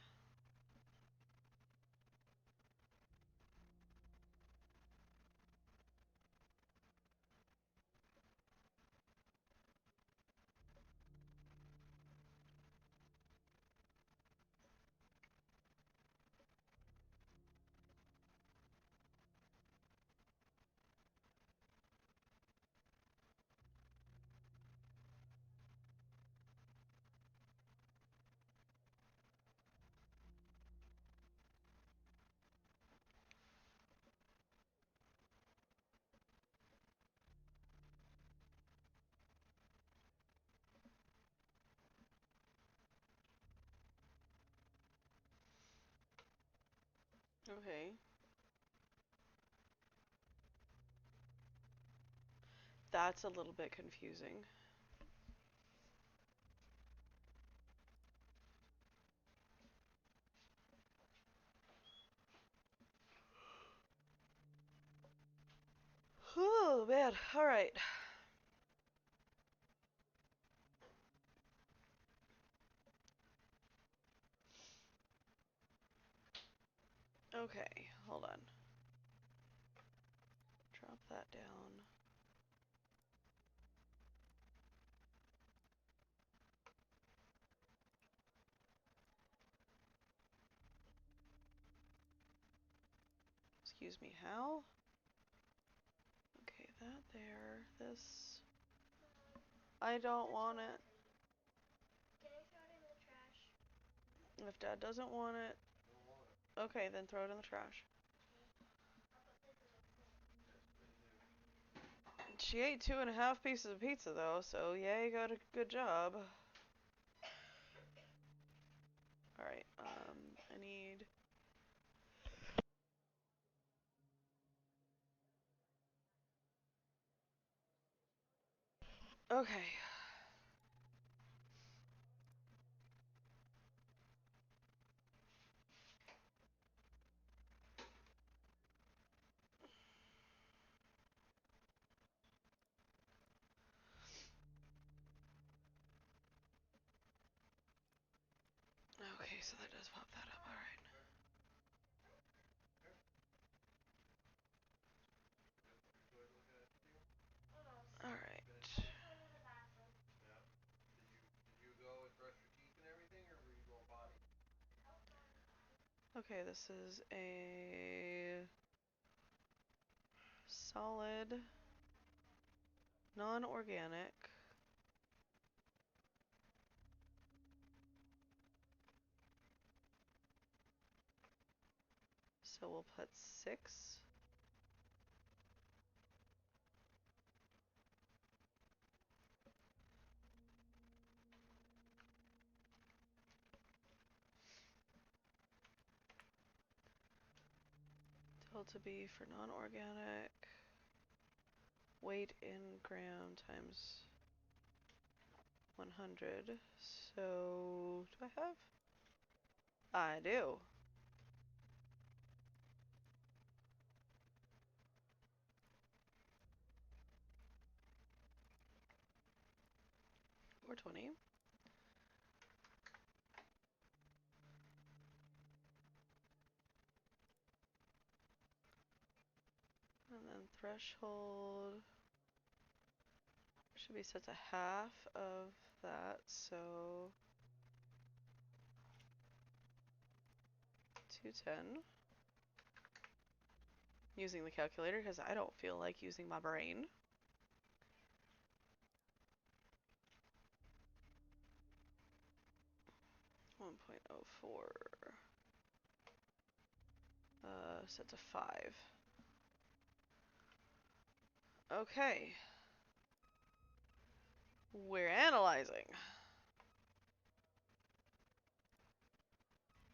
Okay. That's a little bit confusing. Oh, man. Alright. Okay, hold on. Drop that down. Excuse me, how? Okay, that there. This. I don't want it. Can I throw it in the trash? If Dad doesn't want it. Don't want it. Okay, then throw it in the trash. I'll put this in the sink. That's pretty new. She ate 2.5 pieces of pizza though, so yay, got a good job. Alright, I need... Okay. Okay, so that does pop that up, alright. Okay. Just go ahead and look at it, Steven. Almost. Alright. I'm going to the bathroom. Yeah. Did you go and brush your teeth and everything, or were you going potty? I was going potty. Okay, this is a solid, non-organic. So we'll put 6. Threshold to be for non-organic. Weight in gram times 100. So, do I have? I do. Or 20. And then threshold should be set to half of that, so 210. Using the calculator because I don't feel like using my brain. 1.04. Set to 5. Okay. We're analyzing.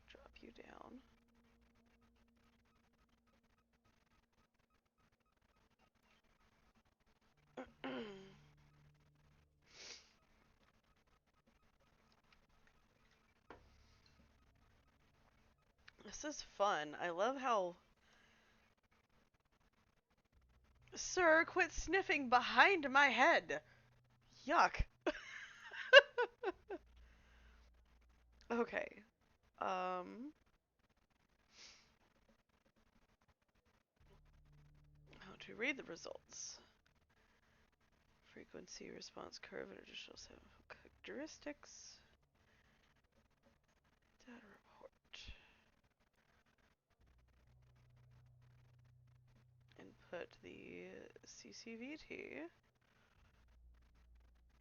Drop you down. This is fun. I love how... Sir, quit sniffing behind my head. Yuck. Okay. How to read the results. Frequency, response curve, and additional characteristics. Data report. Input the CCVT,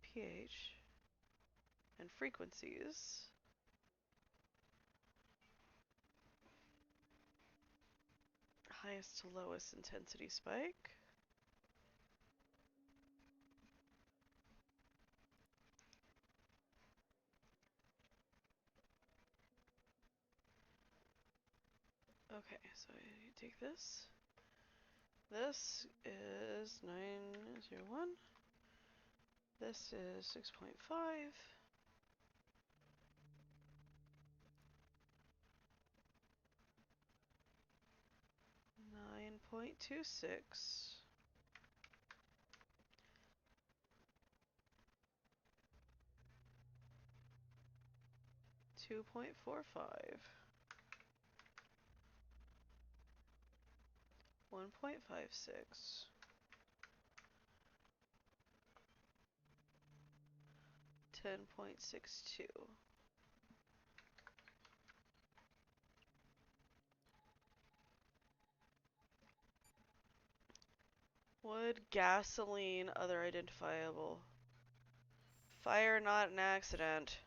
pH, and frequencies. Highest to lowest intensity spike. Okay, so you take this. This is 901. This is 6.5. 9.26. 2.45. 1.56. 10.62. Wood, gasoline, other identifiable. Fire not an accident.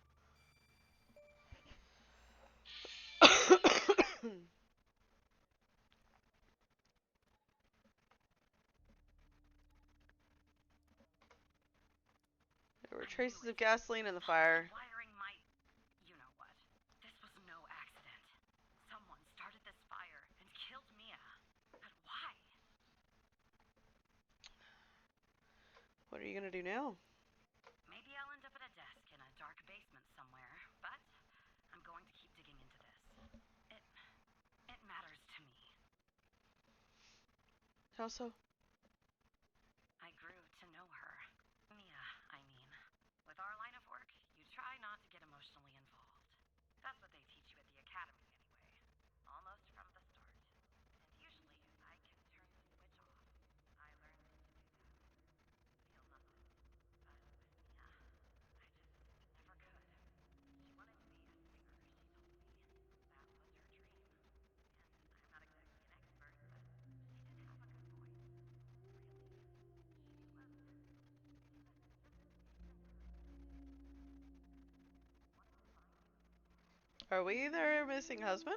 There were traces of gasoline in the fire. Wiring my... You know what? This was no accident. Someone started this fire and killed Mia. But why? What are you gonna do now? Maybe I'll end up at a desk in a dark basement somewhere, but I'm going to keep digging into this. It matters to me. How so? I grew to know her. Mia, I mean. With our line of work, you try not to get emotionally involved. That's what they teach you at the academy, anyway. Almost from the start. And usually, I can turn the switch off. I learned to do that. Feel nothing. But with Mia, I just never could. She wanted to be a singer, she told me. That was her dream. And I'm not exactly an expert, but she did have a good voice. Really. She was Are we their missing husband?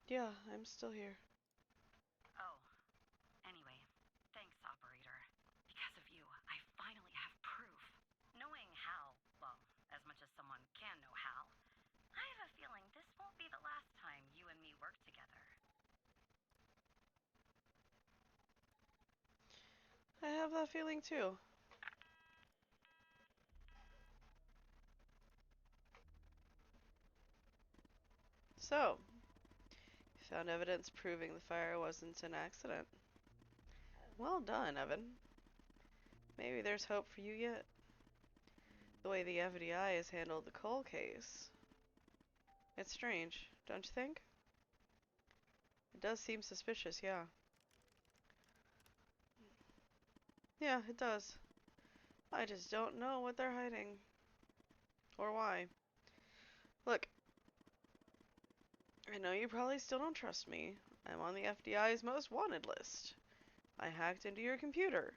Yeah, I'm still here. Oh, anyway, thanks, operator. Because of you, I finally have proof. Knowing Hal, well, as much as someone can know Hal, I have a feeling this won't be the last time you and me work together. I have that feeling too. So, found evidence proving the fire wasn't an accident. Well done, Evan. Maybe there's hope for you yet. The way the FDI has handled the Cole case. It's strange, don't you think? It does seem suspicious, yeah. Yeah, it does. I just don't know what they're hiding. Or why. Look, I know you probably still don't trust me. I'm on the FDI's most wanted list. I hacked into your computer.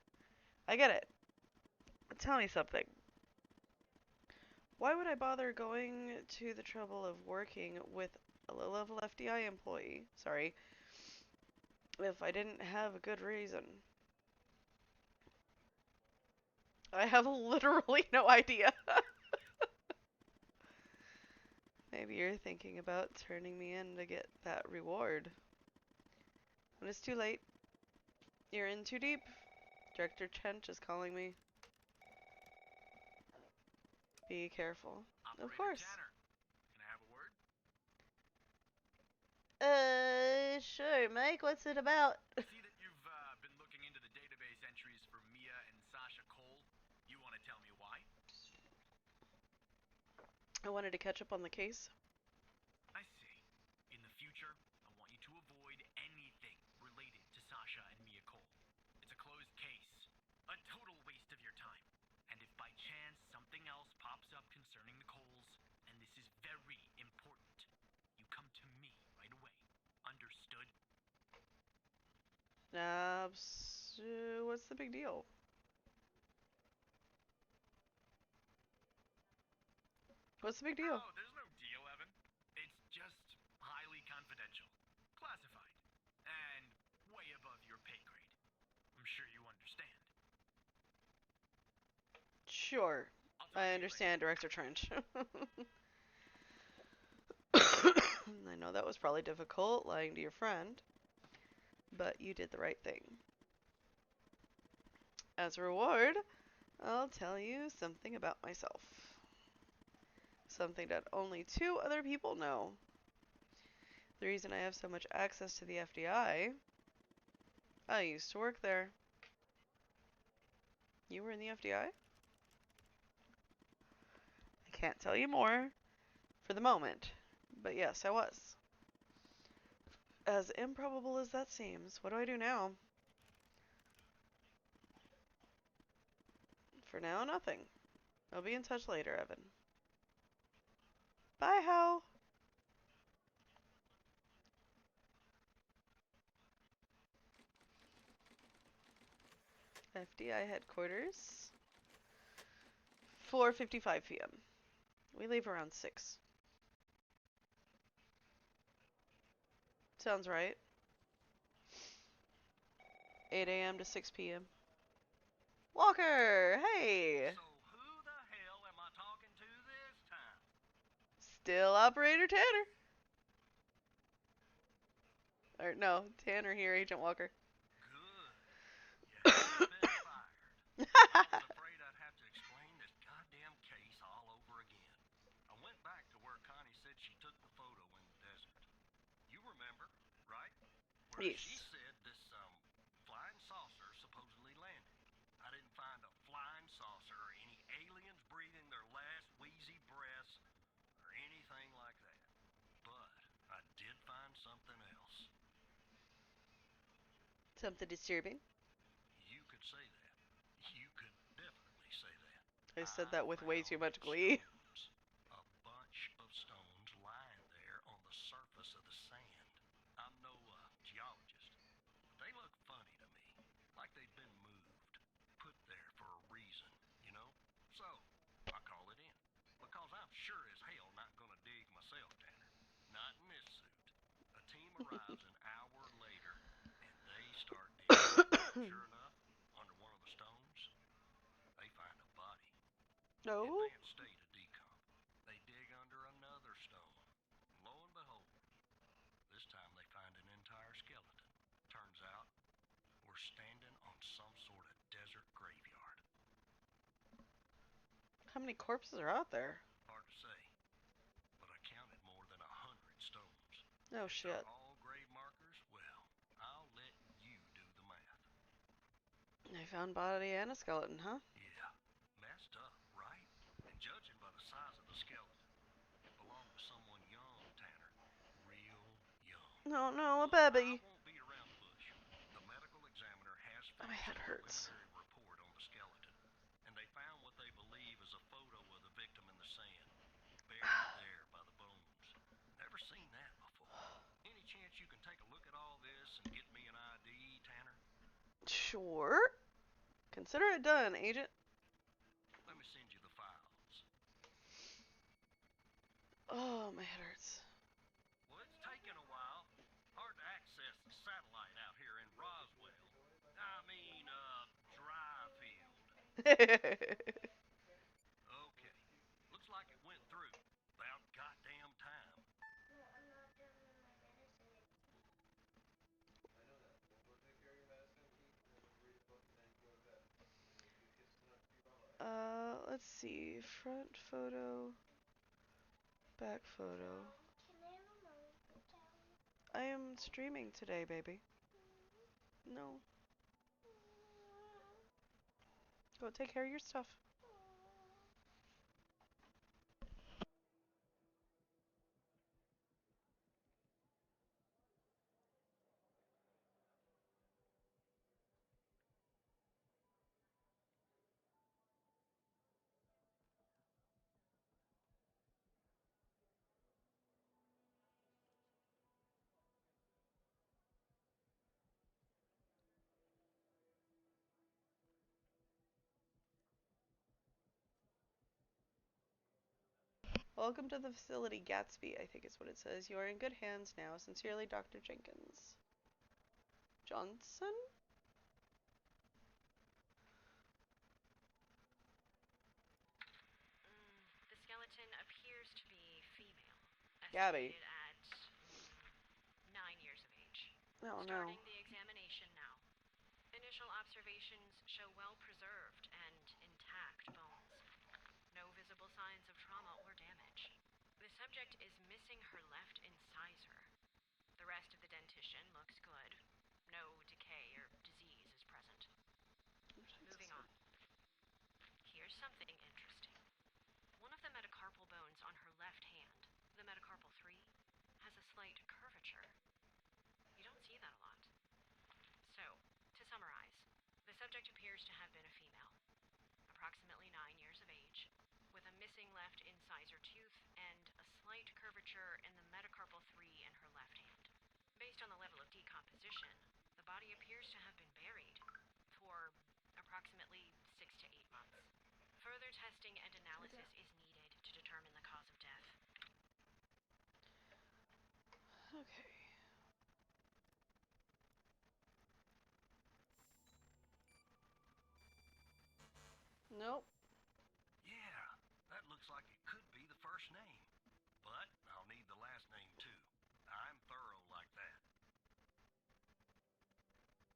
I get it. But tell me something. Why would I bother going to the trouble of working with a low-level FDI employee, if I didn't have a good reason? I have literally no idea. Maybe you're thinking about turning me in to get that reward. When it's too late. You're in too deep. Director Trench is calling me. Be careful. Of Operator course. Tanner, can I have a word? Sure, Mike. What's it about? I see that you've been looking into the database entries for Mia and Sasha Cole. You want to tell me why? I wanted to catch up on the case. I see. In the future, I want you to avoid anything related to Sasha and Mia Cole. It's a closed case. A total waste of your time. And if by chance something else pops up concerning the Coles, and this is very important, you come to me right away. Understood? What's the big deal? What's the big deal? Oh, there's no deal, Evan. It's just highly confidential. Classified. And way above your pay grade. I'm sure you understand. Sure. I'll talk I to you understand, later. Director Trench. I know that was probably difficult, lying to your friend, but you did the right thing. As a reward, I'll tell you something about myself. Something that only 2 other people know. The reason I have so much access to the FDI, I used to work there. You were in the FDI? I can't tell you more for the moment, but yes, I was. As improbable as that seems, what do I do now? For now, nothing. I'll be in touch later, Evan. Bye, Hal. FDI headquarters. 4:55 p.m. We leave around 6. Sounds right. 8 a.m. to 6 p.m. Walker, hey! So who the hell am I talking to this time? Still Operator Tanner. Or no, Tanner here, Agent Walker. Good. You haven't been fired. I was afraid I'd have to explain this goddamn case all over again. I went back to where Connie said she took the photo in the desert. You remember, right? Where she Yes. said this, flying saucer supposedly landed. I didn't find a flying saucer or any aliens breathing their last wheezy breaths or anything like that. But I did find something else. Something disturbing. You could say that. You could definitely say that. I said I that with way found too much glee. stones. A bunch of stones lying there on the surface of the sand. I'm no geologist, but they look funny to me. Like they've been moved. Put there for a reason, you know? So, I call it in. Because I'm sure as hell not gonna dig myself, Tanner. Not in this suit. A team arrives an hour later, and they start digging. Sure enough, under one of the stones, they find a body. No. Advanced state of decomp. They dig under another stone. Lo and behold, this time they find an entire skeleton. Turns out, we're standing on some sort of desert graveyard. How many corpses are out there? Hard to say, but I counted more than 100 stones. Oh If shit. they're all grave markers, well, I'll let you do the math. They found body and a skeleton, huh? Yeah, messed up, right? And judging by the size of the skeleton, belonged to someone young, Tanner. Real young. No, no, a Look, I baby. won't beat around the bush. The medical examiner has My finished head a hurts. preliminary report on the skeleton, and they found what they believe is a photo of the victim in the sand, buried there by the bones. Never seen that before. Any chance you can take a look at all this and get me an ID, Tanner? Sure. Consider it done, Agent. Let me send you the files. Oh, my head hurts. Well, it's taken a while. Hard to access the satellite out here in Roswell. I mean, Dryfield. Okay. Looks like it went through. About goddamn time. No, I'm not done with my medicine. I know that. Well, go take care of your medicine, eat, and then read a book, and then go to bed. And give you a kiss tonight for your bye-bye. Let's see. Front photo, back photo. Can I have a Monica towel? I am streaming today, baby. No. Go take care of your stuff. Welcome to the facility, Gatsby, I think is what it says. You are in good hands now. Sincerely, Dr. Jenkins. Johnson? The skeleton appears to be female, Gabby. estimated at 9 years of age. Oh no. Starting the examination now. Initial observations show well-preserved and intact bones. No visible signs of trauma or damage. The subject is missing her left incisor. The rest of the dentition looks good. No decay or disease is present. Moving on. Here's something interesting. One of the metacarpal bones on her left hand, the metacarpal 3, has a slight curvature. You don't see that a lot. So, to summarize, the subject appears to have been a female, approximately 9 years of age, with a missing left incisor tooth and a slight curvature in the metacarpal 3 in her left hand. Based on the level of decomposition, the body appears to have been buried for approximately 6 to 8 months. Further testing and analysis is needed to determine the cause of death. Okay. Nope. Yeah, that looks like it could be the first name. But I'll need the last name too. I'm thorough like that.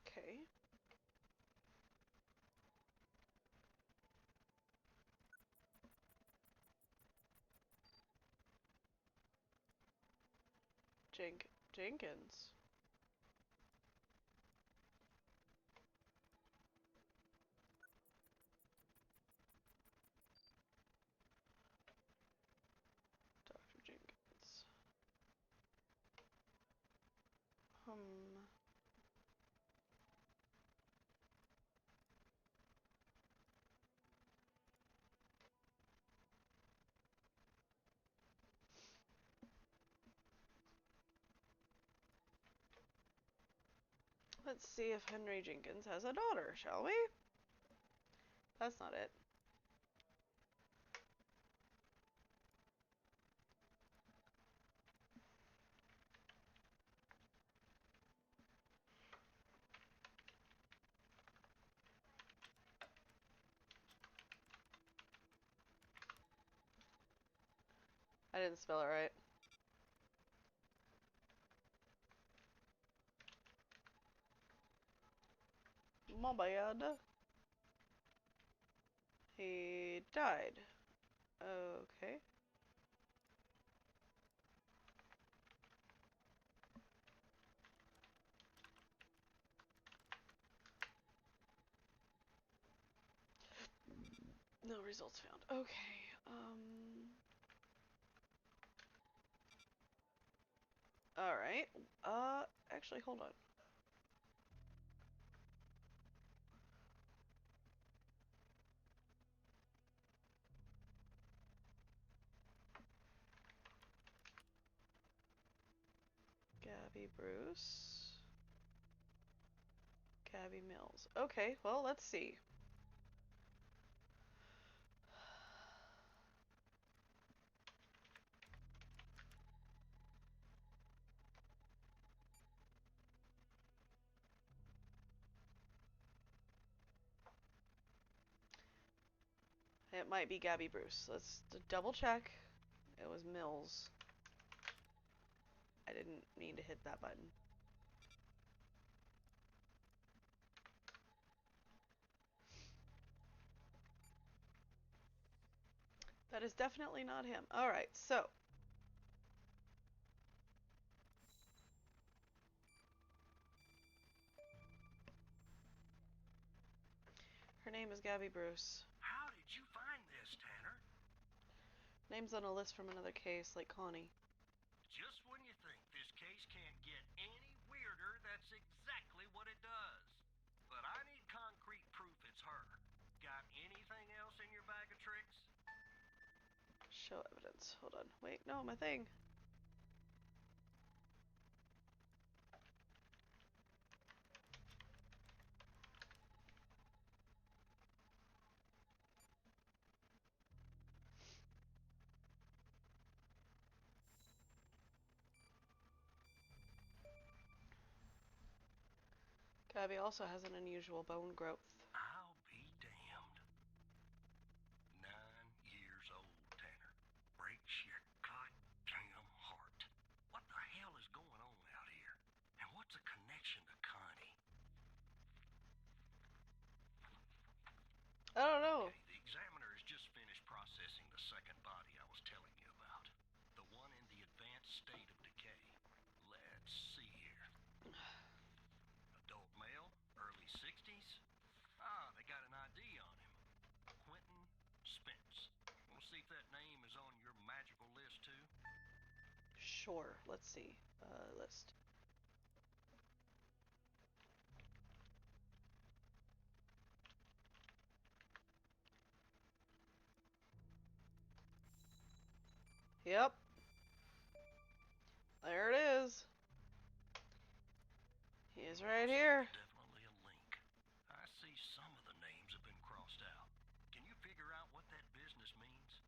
Okay. Jenkins. Dr. Jenkins. Let's see if Henry Jenkins has a daughter, shall we? That's not it. didn't spell it right. My bad. He died. Okay. No results found. Okay. Alright. Actually, hold on. Gabby Bruce. Gabby Mills. Okay, well, let's see. It might be Gabby Bruce. Let's double check. It was Mills. I didn't mean to hit that button. That is definitely not him. Alright, so. Her name is Gabby Bruce. How did you find this, Tanner? Name's on a list from another case, like Connie. Just when you think this case can't get any weirder, that's exactly what it does. But I need concrete proof it's her. Got anything else in your bag of tricks? Show evidence. Hold on. Wait, no, my thing. Gabby also has an unusual bone growth. I'll be damned. 9 years old, Tanner. Breaks your goddamn heart. What the hell is going on out here? And what's a connection to Connie? I don't know. Okay, the examiner has just finished processing the second body I was telling you about. The one in the advanced state of decay. Let's see here. Adult male, early 60s. Ah, they got an ID on him. Quentin Spence. Want to see if that name is on your magical list too? Sure. Let's see. List. Yep. There it is. He is right here. Definitely a link. I see some of the names have been crossed out. Can you figure out what that business means?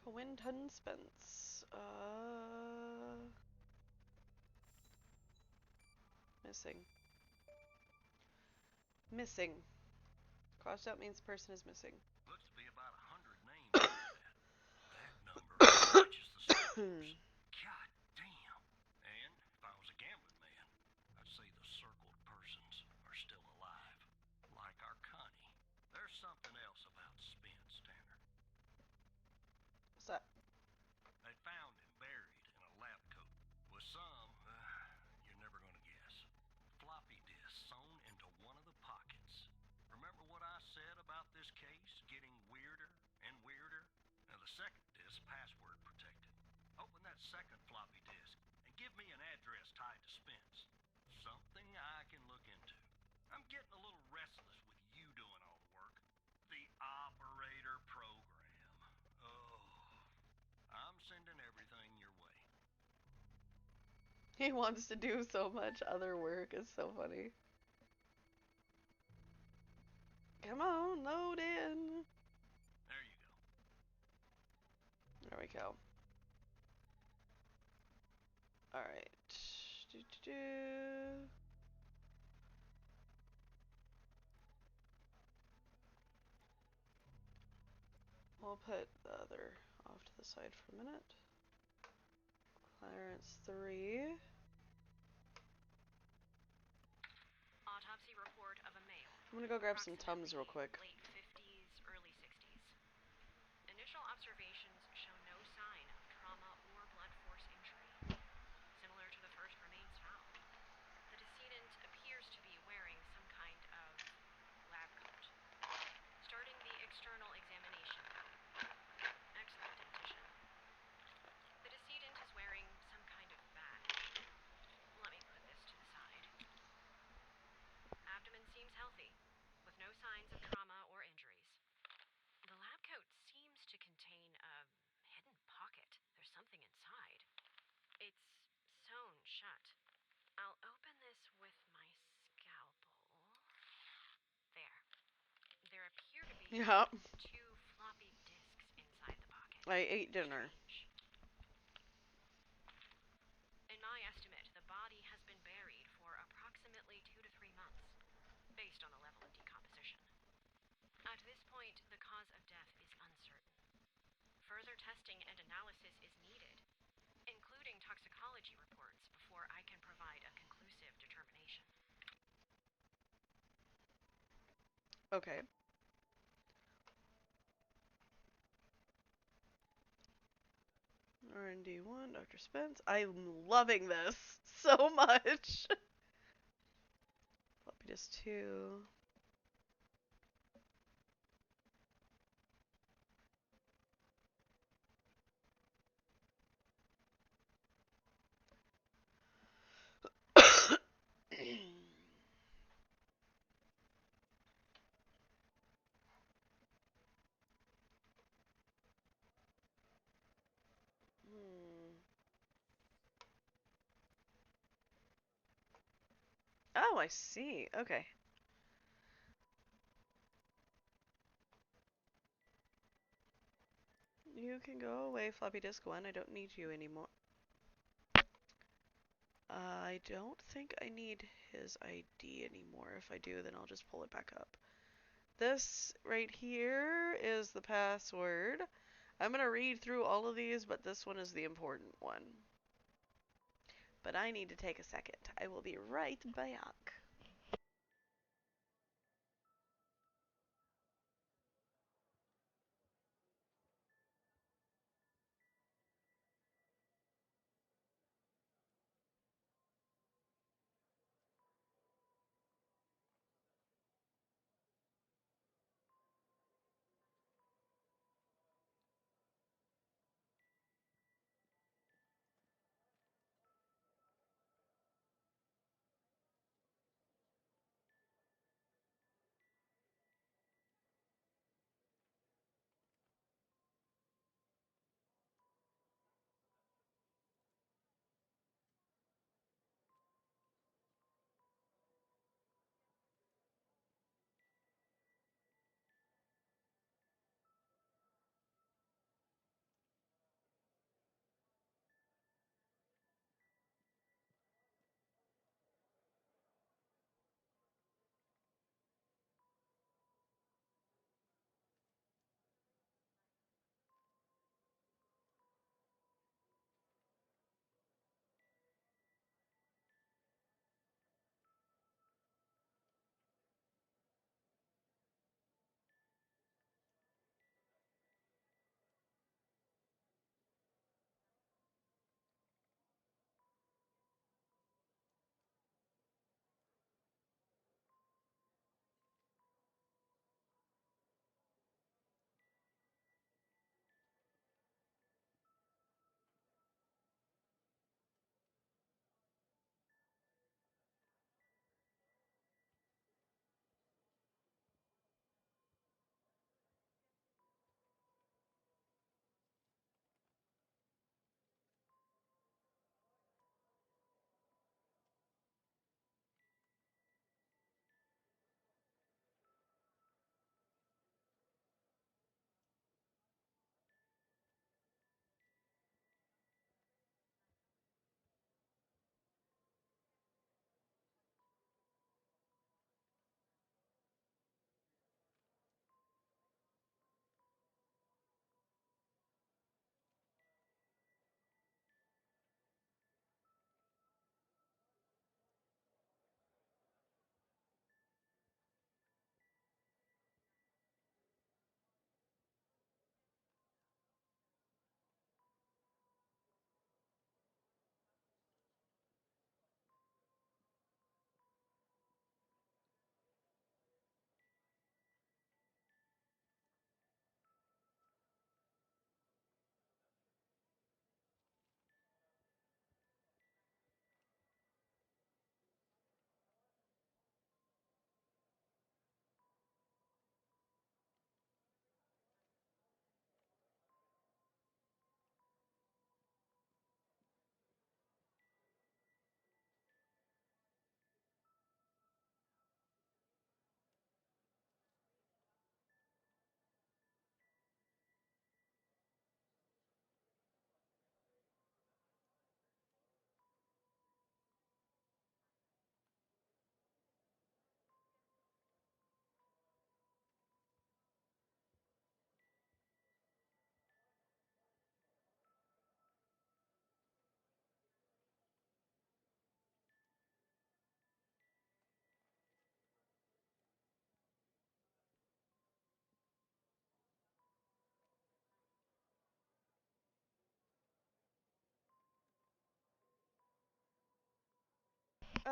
Quentin Spence. Missing. Missing. Crossed out means person is missing. Looks to be about 100 names like that. That number matches the stars. God damn. And if I was a gambling man, I'd say the circled persons are still alive. Like our Connie. There's something else about Spence, Tanner. What's that? They found him buried in a lab coat with some, you're never gonna guess. Floppy disk sewn into one of the pockets. Remember what I said about this case getting weirder and weirder? Now the second disk password protected. Open that second floppy disk and give me an address tied to Spence. Something I can look into. I'm getting a little restless with you doing all the work. The operator program. Oh, I'm sending everything your way. He wants to do so much other work. It's so funny. Come on, load in. There you go. There we go. Alright. We'll put the other off to the side for a minute. Clarence 3. Autopsy report of a male. I'm gonna go grab some Tums real quick. Late 50s, early 60s. Initial observations show no sign of trauma or blood force injury. Similar to the first remains found. The decedent appears to be wearing some kind of lab coat. Starting the external examination now. Excellent dentition. The decedent is wearing some kind of badge. Let me put this to the side. Abdomen seems healthy, with no signs of trauma or injuries. The lab coat seems to contain a hidden pocket. There's something inside. It's sewn shut. I'll open this with my scalpel. There. There appear to be Yep. 2 floppy disks inside the pocket. I ate dinner. Strange. In my estimate, the body has been buried for approximately 2 to 3 months, based on the level of decomposition. At this point, the cause of death is uncertain. Further testing and analysis is needed, including toxicology reports, before I can provide a conclusive determination. Okay. R&D 1, Dr. Spence. I'm loving this so much. Floppy disk 2. Oh, I see. Okay. You can go away, floppy disk 1. I don't need you anymore. I don't think I need his ID anymore. If I do, then I'll just pull it back up. This right here is the password. I'm going to read through all of these, but this one is the important one. But I need to take a second. I will be right back.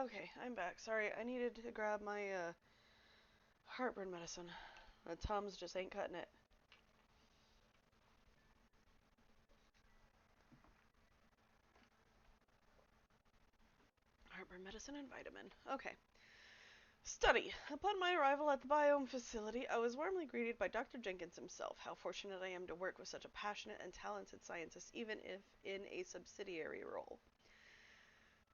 Okay, I'm back. Sorry, I needed to grab my heartburn medicine. Tums just ain't cutting it. Heartburn medicine and vitamin. Okay. Study. Upon my arrival at the biome facility, I was warmly greeted by Dr. Jenkins himself. How fortunate I am to work with such a passionate and talented scientist, even if in a subsidiary role.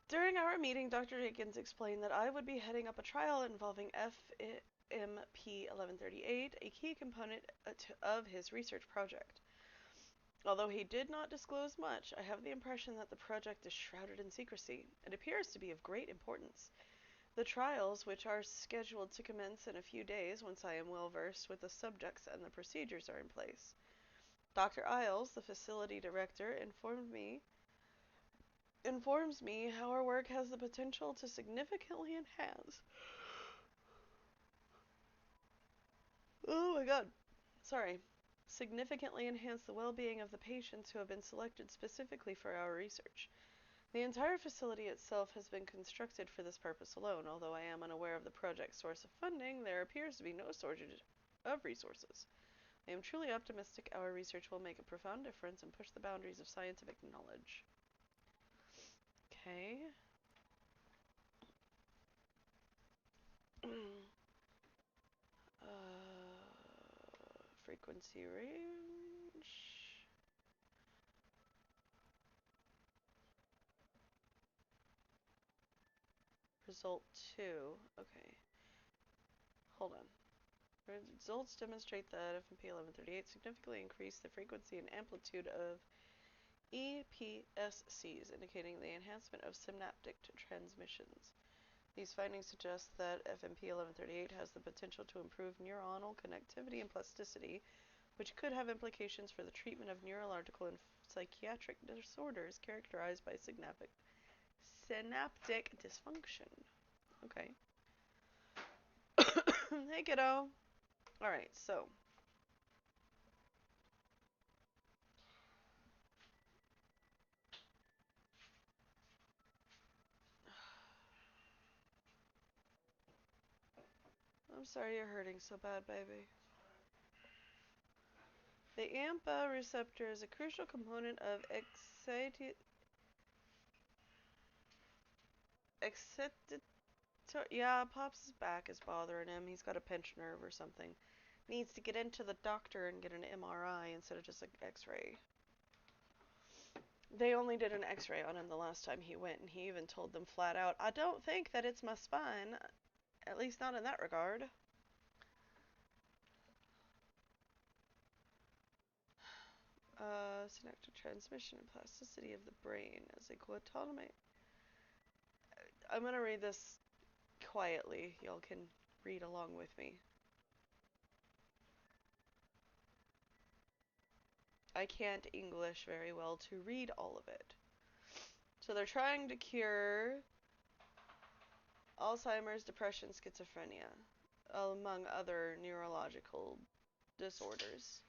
During our meeting, Dr. Jenkins explained that I would be heading up a trial involving FMP 1138, a key component of his research project. Although he did not disclose much, I have the impression that the project is shrouded in secrecy. It appears to be of great importance. The trials, which are scheduled to commence in a few days once I am well versed with the subjects and the procedures are in place. Dr. Isles, the facility director, informs me how our work has the potential to significantly enhance. Oh my god. Sorry. Significantly enhance the well-being of the patients who have been selected specifically for our research. The entire facility itself has been constructed for this purpose alone. Although I am unaware of the project's source of funding, there appears to be no shortage of resources. I am truly optimistic our research will make a profound difference and push the boundaries of scientific knowledge. Okay. Frequency range. Result 2. Okay. Hold on. Results demonstrate that FMP 1138 significantly increased the frequency and amplitude of EPSCs, indicating the enhancement of synaptic transmissions. These findings suggest that FMP 1138 has the potential to improve neuronal connectivity and plasticity, which could have implications for the treatment of neurological and psychiatric disorders characterized by synaptic dysfunction. Okay. Hey, kiddo. Alright, so. I'm sorry you're hurting so bad, baby. The AMPA receptor is a crucial component of yeah, Pop's back is bothering him. He's got a pinched nerve or something. Needs to get into the doctor and get an MRI instead of just an X-ray. They only did an X-ray on him the last time he went, and he even told them flat out, I don't think that it's my spine. At least not in that regard. Synaptic transmission and plasticity of the brain as a coautonomy. I'm going to read this quietly. Y'all can read along with me. I can't English very well to read all of it. So they're trying to cure Alzheimer's, depression, schizophrenia, among other neurological disorders.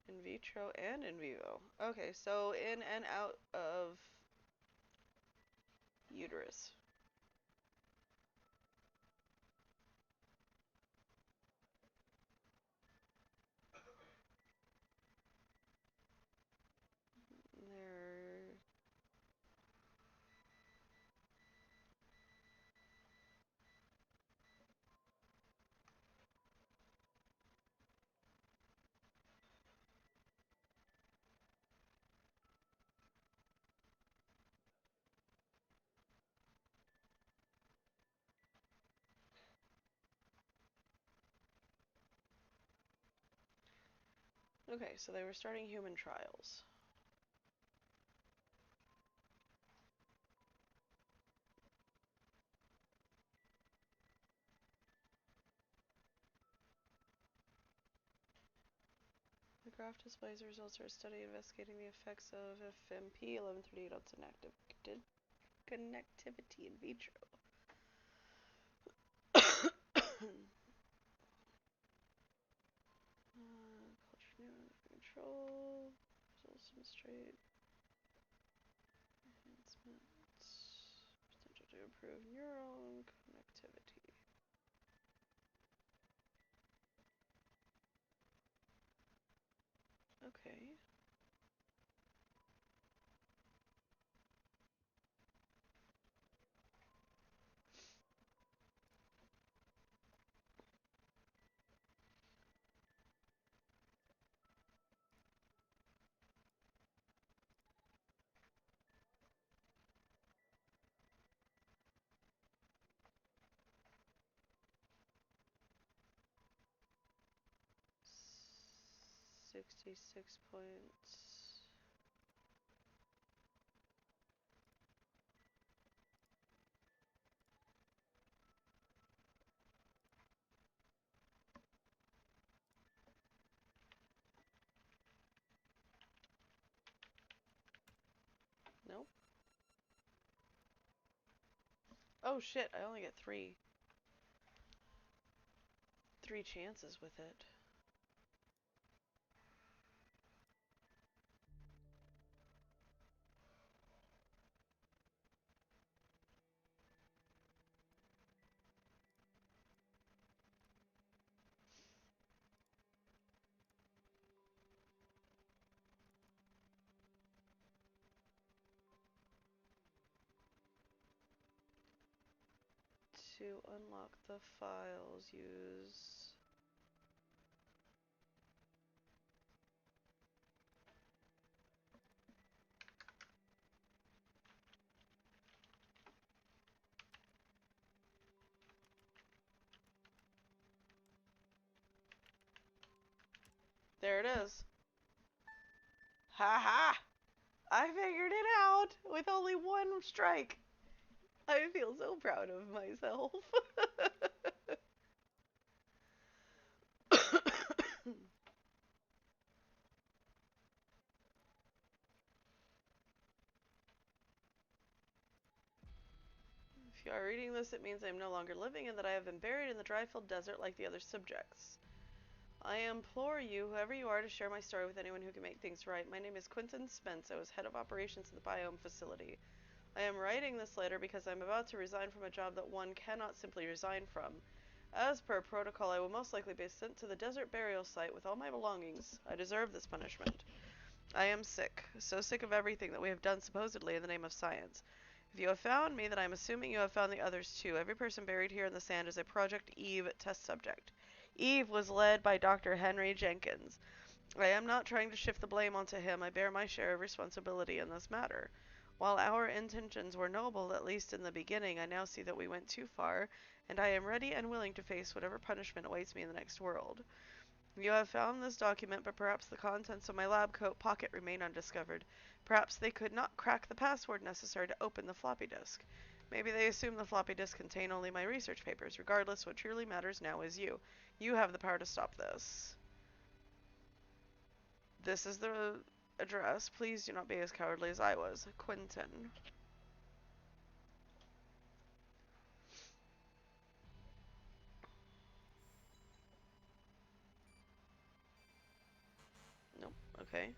In vitro and in vivo. Okay, so in and out of uterus. There. Okay, so they were starting human trials. graph displays the results of a study investigating the effects of FMP 1138 on connectivity in vitro. Culture control. Results demonstrate enhancement. Potential to improve neural connectivity. Okay. $66. Nope. Oh shit, I only get three chances with it. To unlock the files, use... There it is. Ha ha! I figured it out with only one strike. I feel so proud of myself. If you are reading this, it means I am no longer living and that I have been buried in the dry-filled desert like the other subjects. I implore you, whoever you are, to share my story with anyone who can make things right. My name is Quentin Spence. I was head of operations at the biome facility. I am writing this letter because I am about to resign from a job that one cannot simply resign from. As per protocol, I will most likely be sent to the desert burial site with all my belongings. I deserve this punishment. I am sick. So sick of everything that we have done supposedly in the name of science. If you have found me, then I am assuming you have found the others too. Every person buried here in the sand is a Project Eve test subject. Eve was led by Dr. Henry Jenkins. I am not trying to shift the blame onto him. I bear my share of responsibility in this matter. While our intentions were noble, at least in the beginning, I now see that we went too far, and I am ready and willing to face whatever punishment awaits me in the next world. You have found this document, but perhaps the contents of my lab coat pocket remain undiscovered. Perhaps they could not crack the password necessary to open the floppy disk. Maybe they assume the floppy disk contain only my research papers. Regardless, what truly matters now is you. You have the power to stop this. This is the address. Please do not be as cowardly as I was. Quentin. Nope. Okay.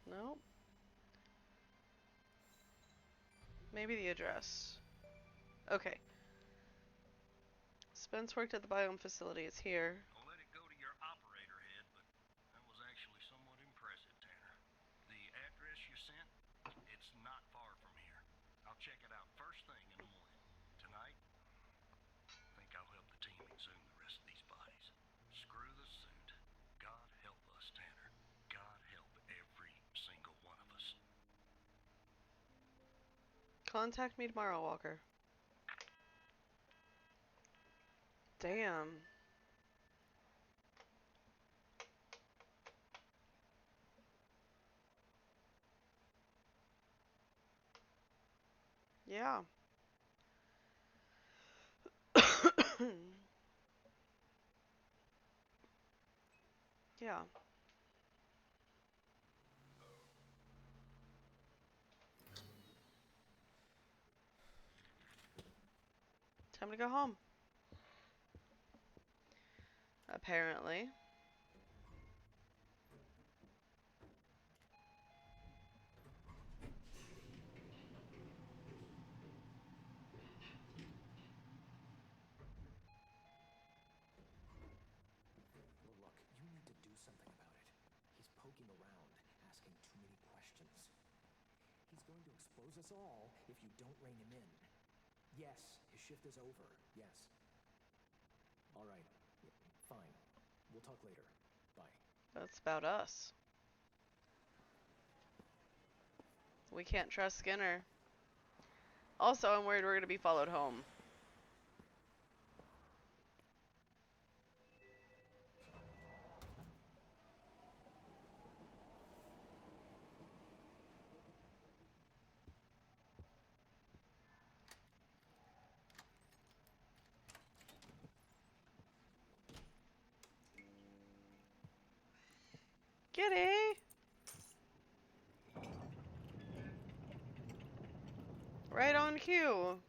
Nope. Maybe the address. Okay. Spence worked at the biome facility. It's here. I'll let it go to your operator head, but that was actually somewhat impressive, Tanner. The first thing in the morning. Tonight, I think I'll help the team exhume the rest of these bodies. Screw the suit. God help us, Tanner. God help every single one of us. Contact me tomorrow, Walker. Damn. Yeah. Yeah. Time to go home. Apparently. Look, you need to do something about it. He's poking around, asking too many questions. He's going to expose us all if you don't rein him in. Yes, his shift is over. Yes. All right. Fine. We'll talk later. Bye. That's about us. We can't trust Skinner. Also, I'm worried we're going to be followed home. Kitty! Right on cue.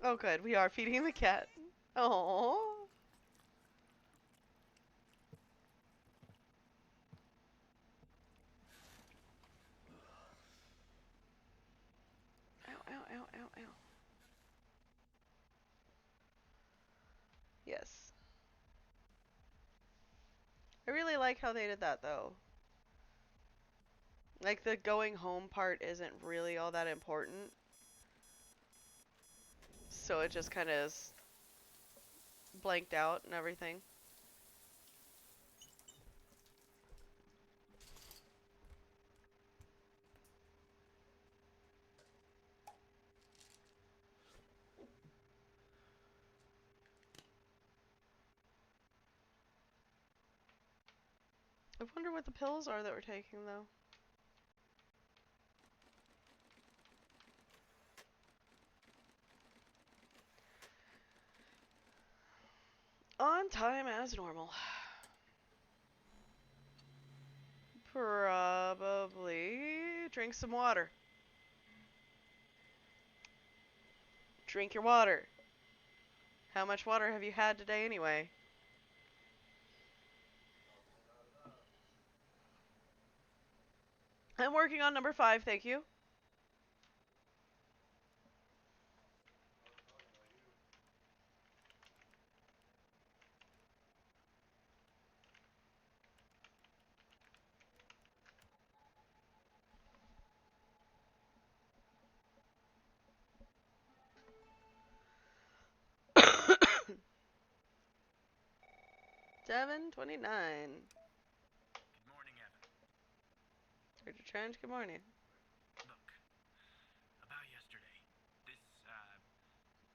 Oh, good. We are feeding the cat. Oh. Ow, ow, ow, ow, ow. Yes. I really like how they did that, though. Like, the going home part isn't really all that important. So it just kind of is blanked out and everything. I wonder what the pills are that we're taking, though. On time as normal. Probably drink some water. Drink your water. How much water have you had today anyway? I'm working on number 5, thank you. $7.29. Good morning, Evan. Richard Trench, good morning. Look, about yesterday.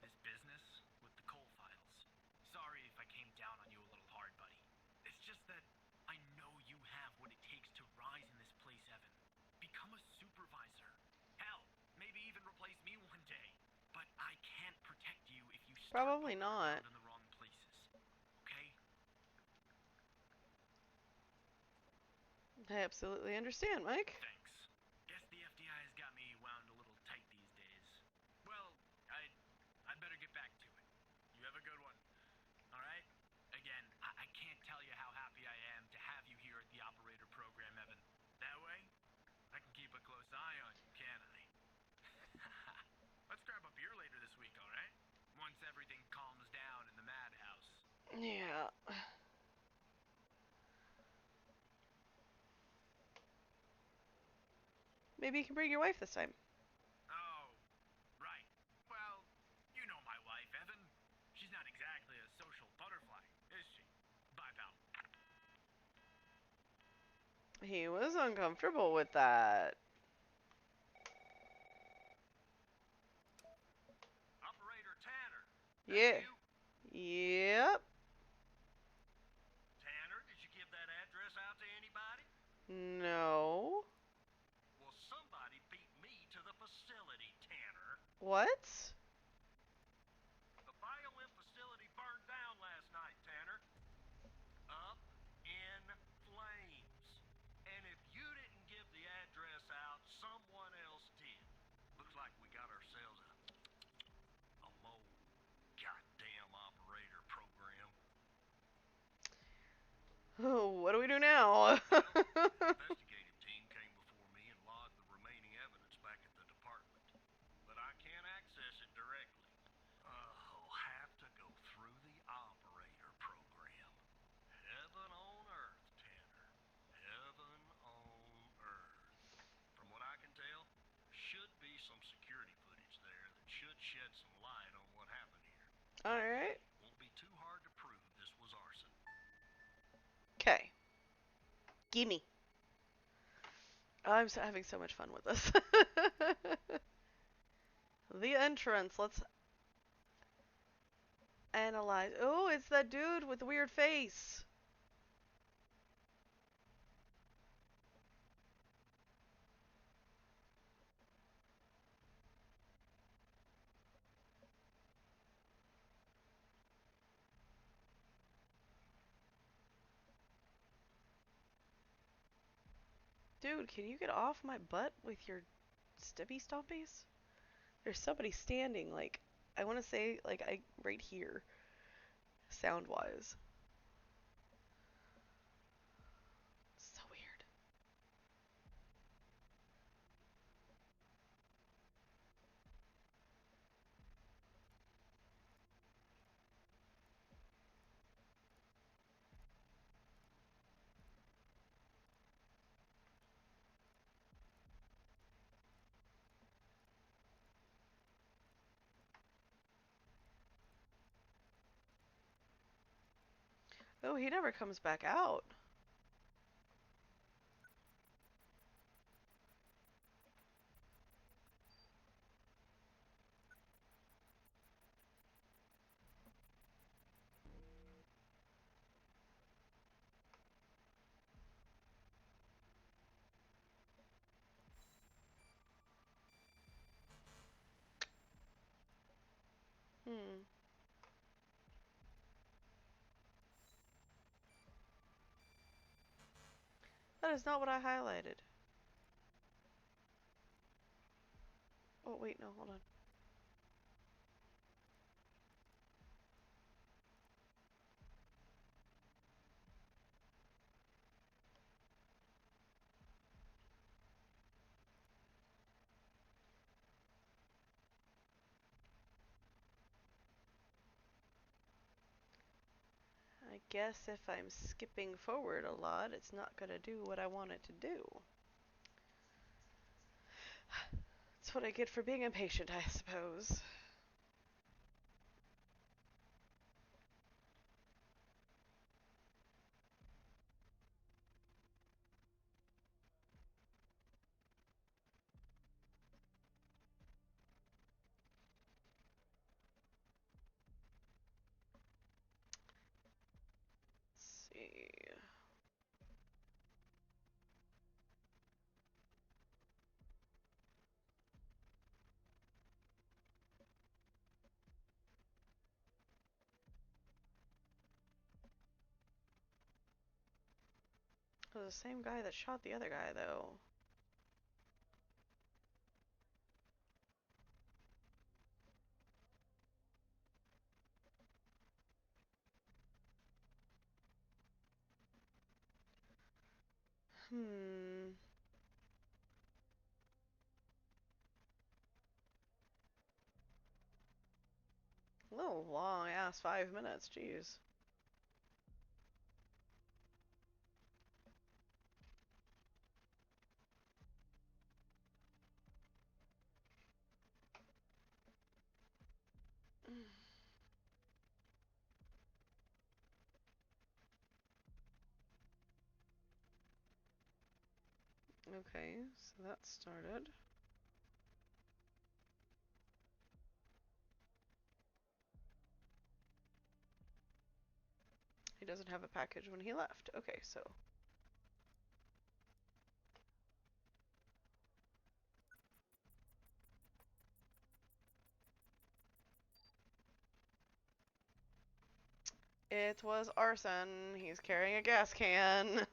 This business with the coal files. Sorry if I came down on you a little hard, buddy. It's just that I know you have what it takes to rise in this place, Evan. Become a supervisor. Hell, maybe even replace me one day. But I can't protect you if you start Probably poking not. around in the wrong places. Okay? I absolutely understand, Mike. Thanks. Guess the FDI's got me wound a little tight these days. Well, I'd better get back to it. You have a good one. All right? Again, I can't tell you how happy I am to have you here at the operator program, Evan. That way, I can keep a close eye on you, can't I? Let's grab a beer later this week, all right? Once everything calms down in the madhouse. Yeah. Maybe you can bring your wife this time. Oh, right. Well, you know my wife, Evan. She's not exactly a social butterfly, is she? Bye, pal. He was uncomfortable with that. Operator Tanner. That Yeah. you? Yep. Tanner, did you give that address out to anybody? No. Well, somebody beat me to the facility, Tanner. What? The BioM facility burned down last night, Tanner. Up in flames. And if you didn't give the address out, someone else did. Looks like we got ourselves a low goddamn operator program. Oh, what do we do now? The investigative team came before me and logged the remaining evidence back at the department. But I can't access it directly. I'll have to go through the operator program. Heaven on earth, Tanner. Heaven on earth. From what I can tell, there should be some security footage there that should shed some light on what happened here. Alright. Won't be too hard to prove this was arson. Okay. Gimme. I'm having so much fun with this. The entrance. Let's analyze. Oh, it's that dude with the weird face. Dude, can you get off my butt with your stubby stompies? There's somebody standing, like, I want to say, like, right here, sound wise. So weird. Oh, he never comes back out. Hmm. That is not what I highlighted. Oh, wait, no, hold on. I guess if I'm skipping forward a lot, it's not gonna do what I want it to do. That's what I get for being impatient, I suppose. Let's see. It was the same guy that shot the other guy, though. Hmm. A little long ass 5 minutes, jeez. Okay, so that started. He doesn't have a package when he left. Okay, so. It was arson. He's carrying a gas can.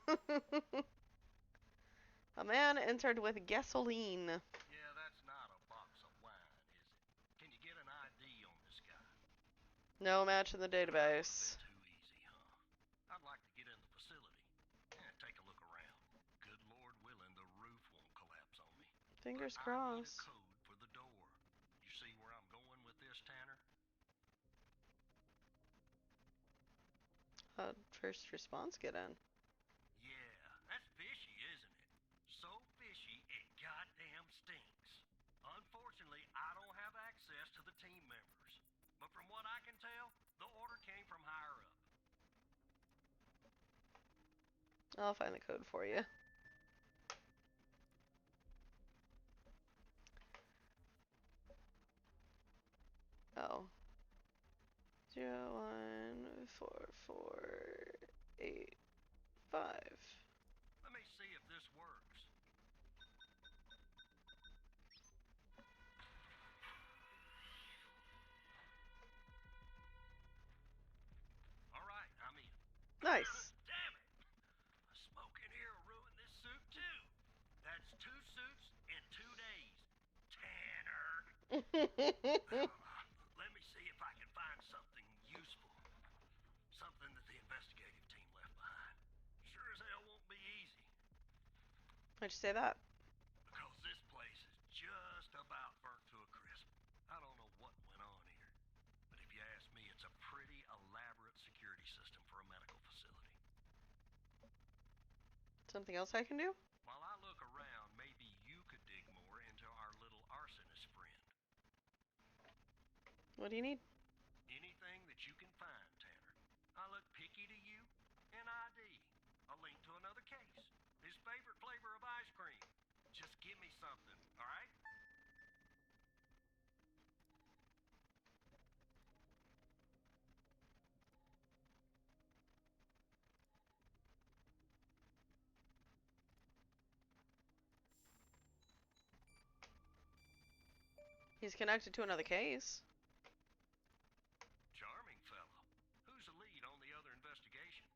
A man entered with gasoline. Yeah, that's not a box of wine, is it? Can you get an ID on this guy? No match in the That was a database. bit too easy, huh? I'd like to get in the facility. Take a look around. Good Lord willing, the roof won't collapse on me. Fingers But I need a crossed. code for the door. You see where I'm going with this, Tanner? How'd first response get in? Yeah, that's fishy, isn't it? So fishy, it goddamn stinks. Unfortunately, I don't have access to the team members. But from what I can tell, the order came from higher up. I'll find the code for you. Oh. 014485. Let me see if this works. All right, I'm in. Nice. Damn it! A smoke in here will ruin this suit too. That's 2 suits in 2 days. Tanner. Let me see if I can find something useful. Something that the investigative team left behind. Sure as hell won't be easy. Why'd you say that? Because this place is just about burnt to a crisp. I don't know what went on here. But if you ask me, it's a pretty elaborate security system for a medical facility. Something else I can do? While I look around, maybe you could dig more into our little arsonist friend. What do you need? Anything that you can find, Tanner. I look picky to you. An ID. A link to another case. His favorite flavor of ice cream. Just give me something, alright? He's connected to another case. Charming fellow. Who's the lead on the other investigation?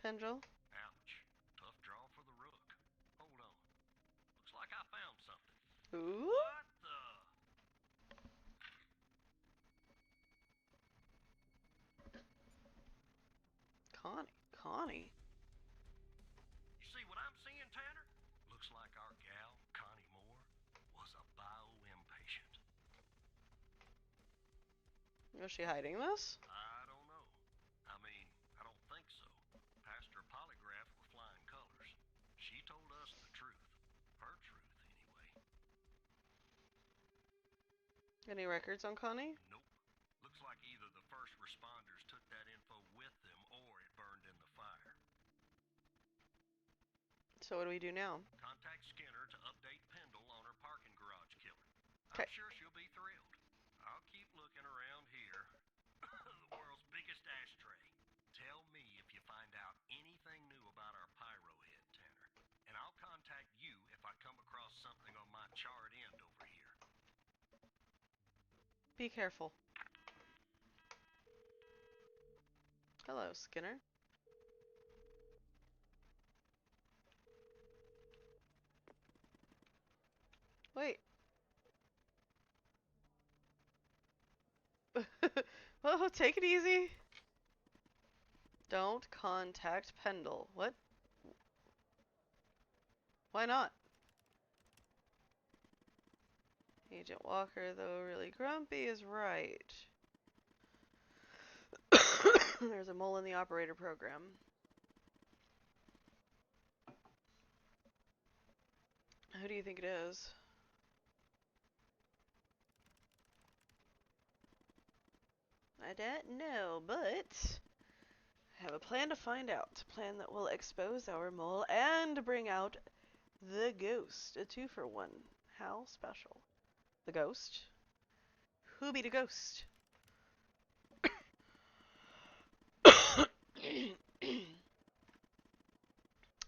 Pendrell. Ouch. Tough draw for the rook. Hold on. Looks like I found something. Ooh. What the? Connie. You see what I'm seeing, Tanner? Looks like our gal, Connie Moore, was a bio-impatient. Was she hiding this? I don't know. I mean, I don't think so. Passed her polygraph with flying colors. She told us the truth. Her truth, anyway. Any records on Connie? Nope. Looks like either the first responders took that info with them or it burned in the fire. So what do we do now? Contact Skinner to update Pendle on her parking garage killer. Okay. I'm sure she'll be thrilled. I'll keep looking around here. The world's biggest ashtray. Tell me if you find out anything new about our pyro head, Tanner. And I'll contact you if I come across something on my charred end over here. Be careful. Hello, Skinner. Wait. Oh, take it easy. Don't contact Pendle. What? Why not? Agent Walker, though really grumpy, is right. There's a mole in the operator program. Who do you think it is? I don't know, but I have a plan to find out. A plan that will expose our mole and bring out The Ghost, a 2-for-1. How special. The Ghost? Who be the ghost?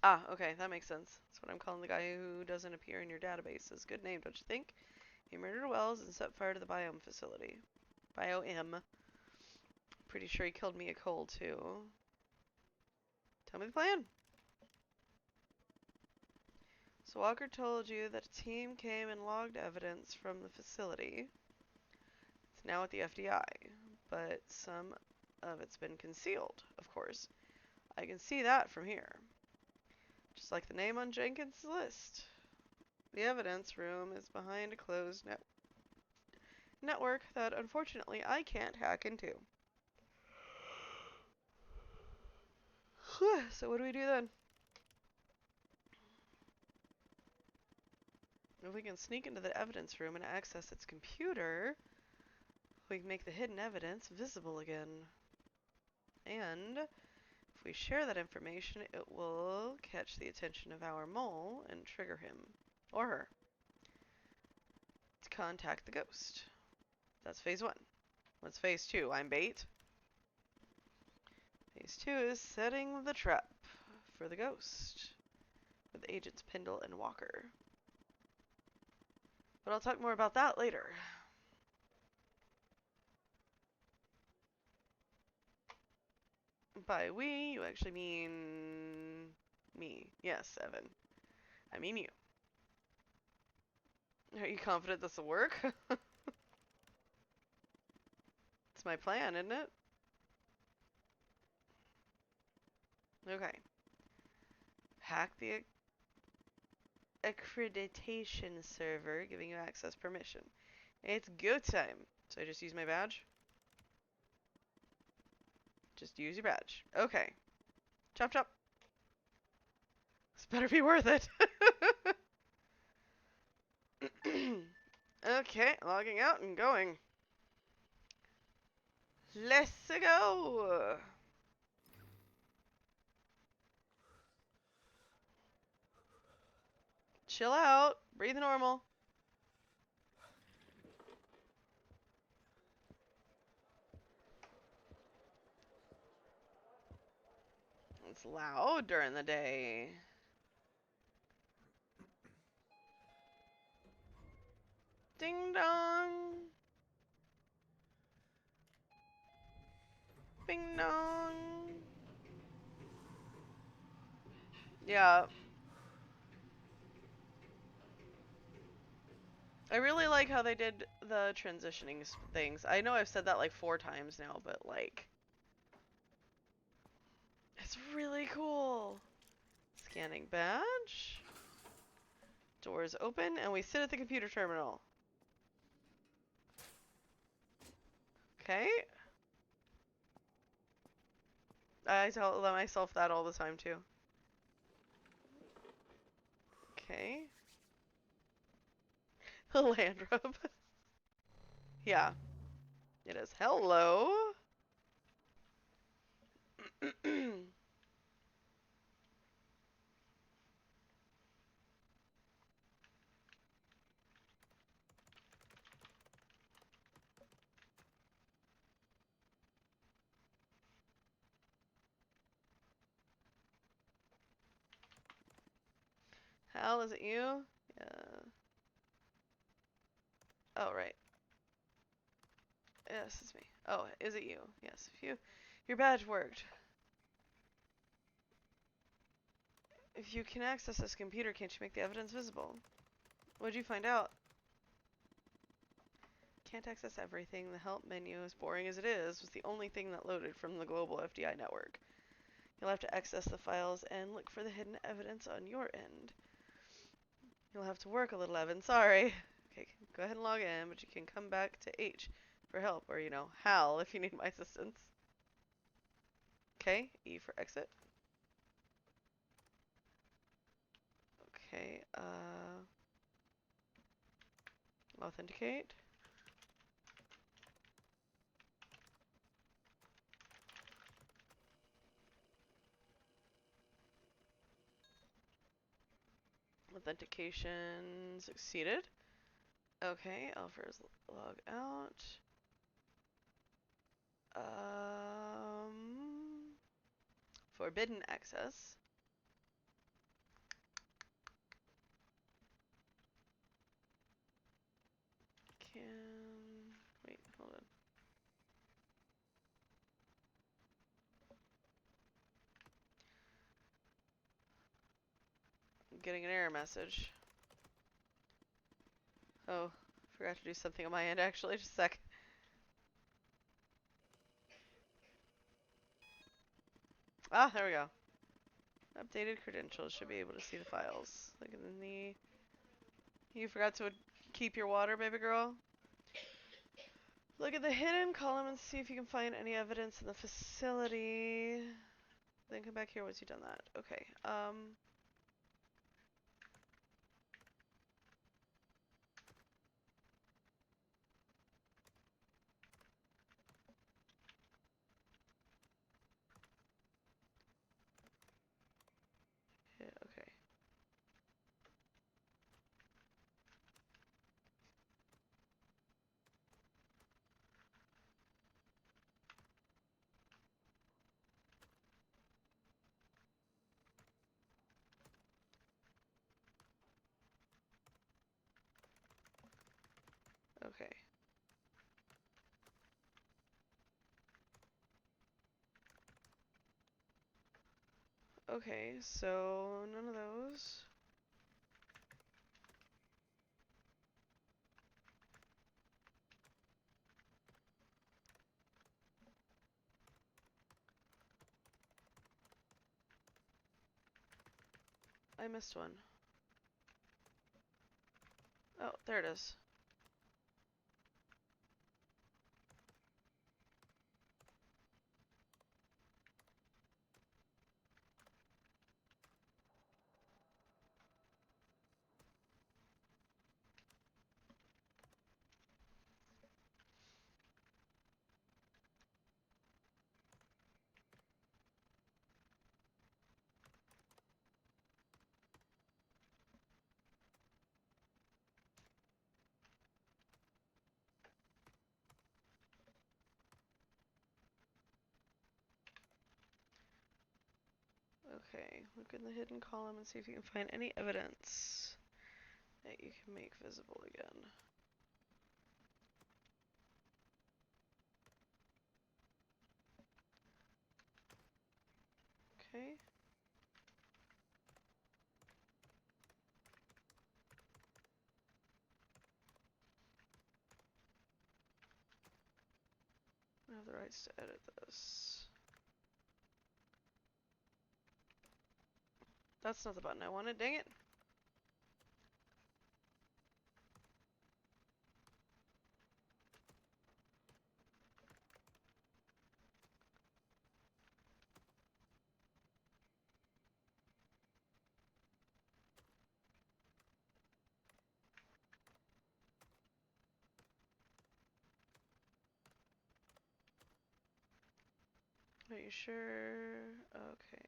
Ah, okay, that makes sense. That's what I'm calling the guy who doesn't appear in your databases. Good name, don't you think? He murdered Wells and set fire to the biome facility. Bio-M. Pretty sure he killed Mia Cole, too. Tell me the plan. So Walker told you that a team came and logged evidence from the facility. It's now at the FDI, but some of it's been concealed, of course. I can see that from here. Just like the name on Jenkins' list. The evidence room is behind a closed network that unfortunately I can't hack into. So what do we do then? If we can sneak into the evidence room and access its computer, we can make the hidden evidence visible again. And if we share that information, it will catch the attention of our mole and trigger him, or her, to contact the ghost. That's phase 1. What's phase 2? I'm bait. Phase 2 is setting the trap for the ghost with agents Pendle and Walker. But I'll talk more about that later. By we, you actually mean me. Yes, Evan. I mean you. Are you confident this will work? It's my plan, isn't it? Okay. Hack the accreditation server, giving you access permission. It's go time. So I just use my badge? Just use your badge. Okay. Chop chop. This better be worth it. Okay, logging out and going. Let's go. Chill out. Breathe normal. It's loud during the day. Ding dong. Bing dong. Yeah. I really like how they did the transitioning things. I know I've said that like 4 times now, but like, it's really cool. Scanning badge. Doors open, and we sit at the computer terminal. Okay. I tell myself that all the time too. Okay. The land rub. Yeah, it is. Hello. Hal, is it you? Yeah. Oh, right. Yes, it's me. Oh, is it you? Yes. Your badge worked. If you can access this computer, can't you make the evidence visible? What'd you find out? Can't access everything. The help menu, as boring as it is, was the only thing that loaded from the global FDI network. You'll have to access the files and look for the hidden evidence on your end. You'll have to work a little, Evan. Sorry. Okay, go ahead and log in, but you can come back to H for help, or, Hal if you need my assistance. Okay, E for exit. Okay, authenticate. Authentication succeeded. Okay, Alfred's log out. Forbidden access. Wait, hold on. I'm getting an error message. Oh, forgot to do something on my end actually, just a sec. Ah, there we go. Updated credentials, should be able to see the files. Look in the... You forgot to keep your water, baby girl? Look at the hidden column and see if you can find any evidence in the facility. Then come back here once you've done that. Okay, yeah, okay. Okay. Okay, so none of those. I missed one. Oh, there it is. Okay, look in the hidden column and see if you can find any evidence that you can make visible again. Okay. I have the rights to edit this. That's not the button I wanted, dang it. Are you sure? Okay,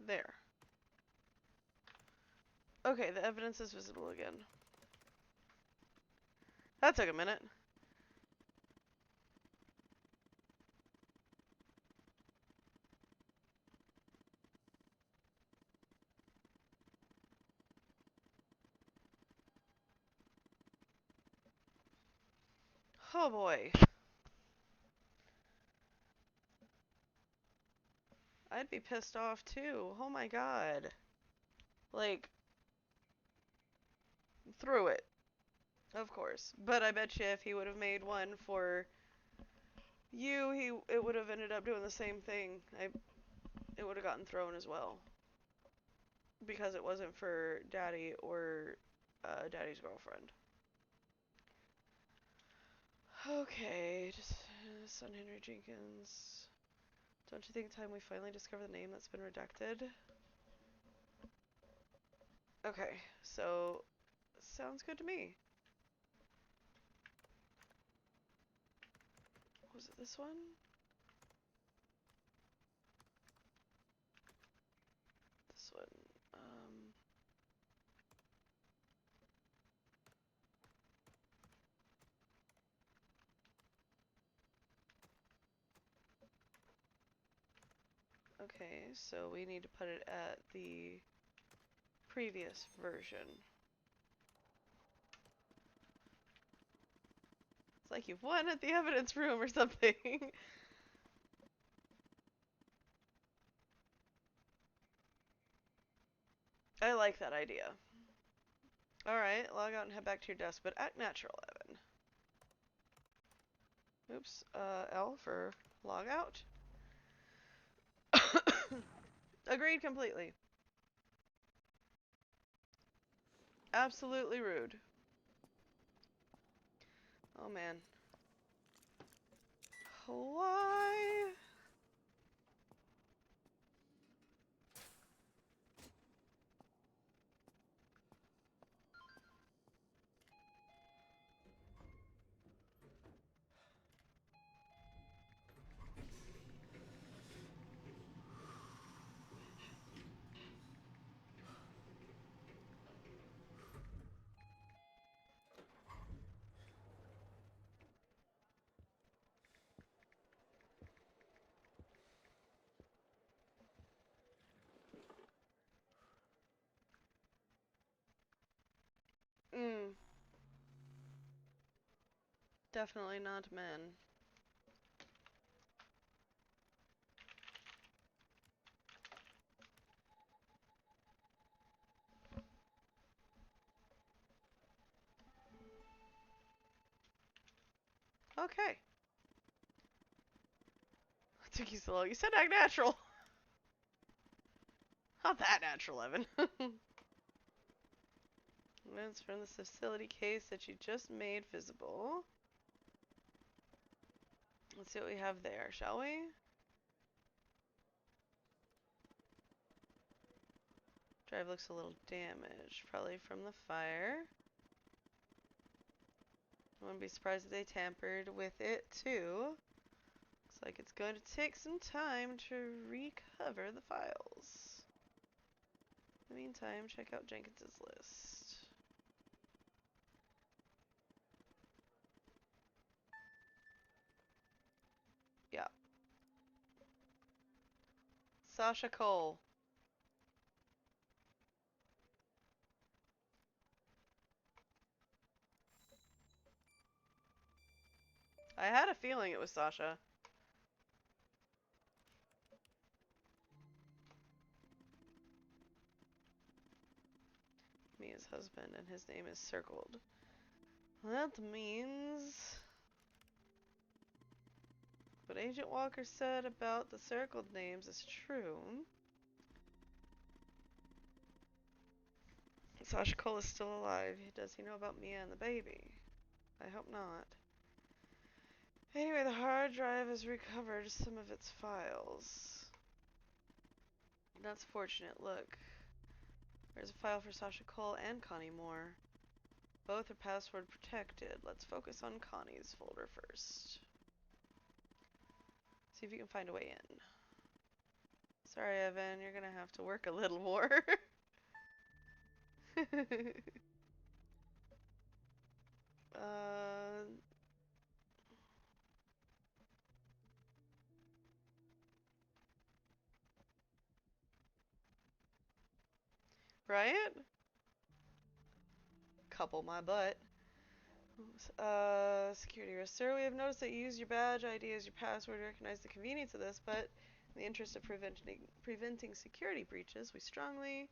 there. Okay, the evidence is visible again. That took a minute. Oh boy. I'd be pissed off too. Oh my god. Like, through it. Of course. But I bet you if he would have made one for you, it would have ended up doing the same thing. It would have gotten thrown as well. Because it wasn't for Daddy or Daddy's girlfriend. Okay, just son Henry Jenkins. Don't you think time we finally discover the name that's been redacted? Okay, so sounds good to me. Was it this one? one. Okay, so we need to put it at the previous version. It's like you've won at the evidence room or something. I like that idea. Alright, log out and head back to your desk, but act natural, Evan. Oops, L for log out. Agreed completely. Absolutely rude. Oh man. Why? Mm, definitely not men. Okay. It took you so long. You said act natural. Not that natural, Evan. It's from the facility case that you just made visible. Let's see what we have there, shall we? Drive looks a little damaged, probably from the fire. I wouldn't be surprised if they tampered with it too. Looks like it's going to take some time to recover the files. In the meantime, check out Jenkins's list. Yeah. Sasha Cole. I had a feeling it was Sasha. Mia's husband, and his name is circled. That means what Agent Walker said about the circled names is true. Sasha Cole is still alive. Does he know about Mia and the baby? I hope not. Anyway, the hard drive has recovered some of its files. That's fortunate. Look. There's a file for Sasha Cole and Connie Moore. Both are password protected. Let's focus on Connie's folder first. See if you can find a way in. Sorry, Evan, you're gonna have to work a little more. uh, right? Couple my butt. Security risk. Sir, we have noticed that you use your badge ID as your password. We recognize the convenience of this, but in the interest of preventing security breaches, we strongly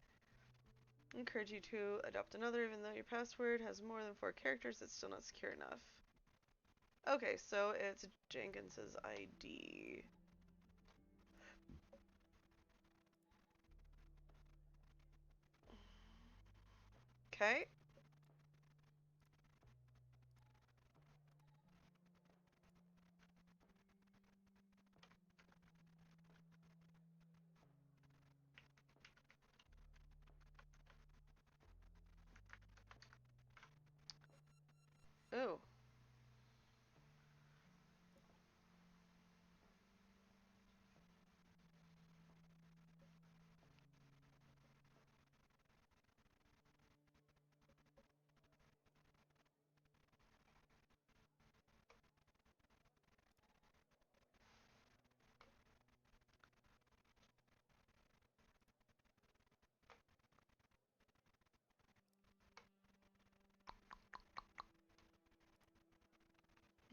encourage you to adopt another. Even though your password has more than 4 characters, it's still not secure enough. Okay, so it's Jenkins's ID. Okay. Ooh.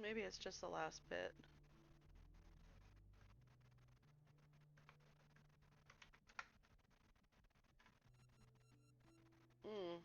Maybe it's just the last bit. Hmm.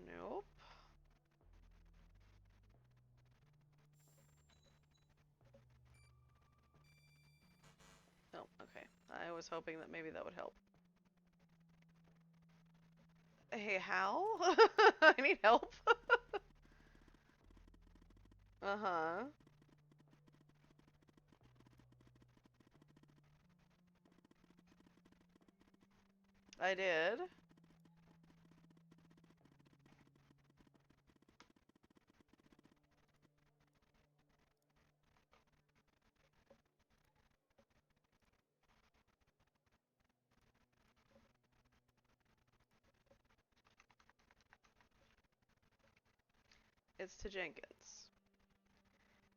Nope. Oh, okay. I was hoping that maybe that would help. Hey, how? I need help. Uh-huh. I did. It's to Jenkins.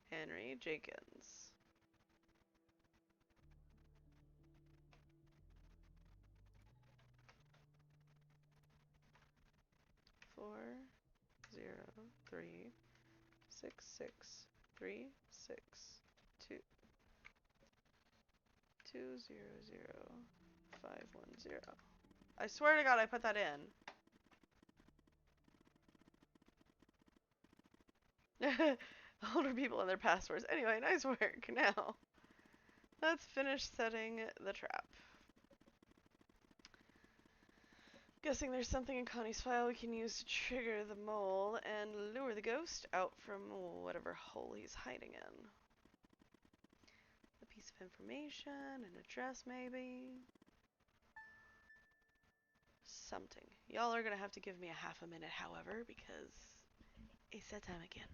Henry Jenkins. 403-663-200-510. I swear to God I put that in. Older people and their passwords. Anyway, nice work. Now, let's finish setting the trap. Guessing there's something in Connie's file we can use to trigger the mole and lure the ghost out from whatever hole he's hiding in. A piece of information, an address maybe. Something. Y'all are gonna have to give me a half a minute, however, because it's that time again.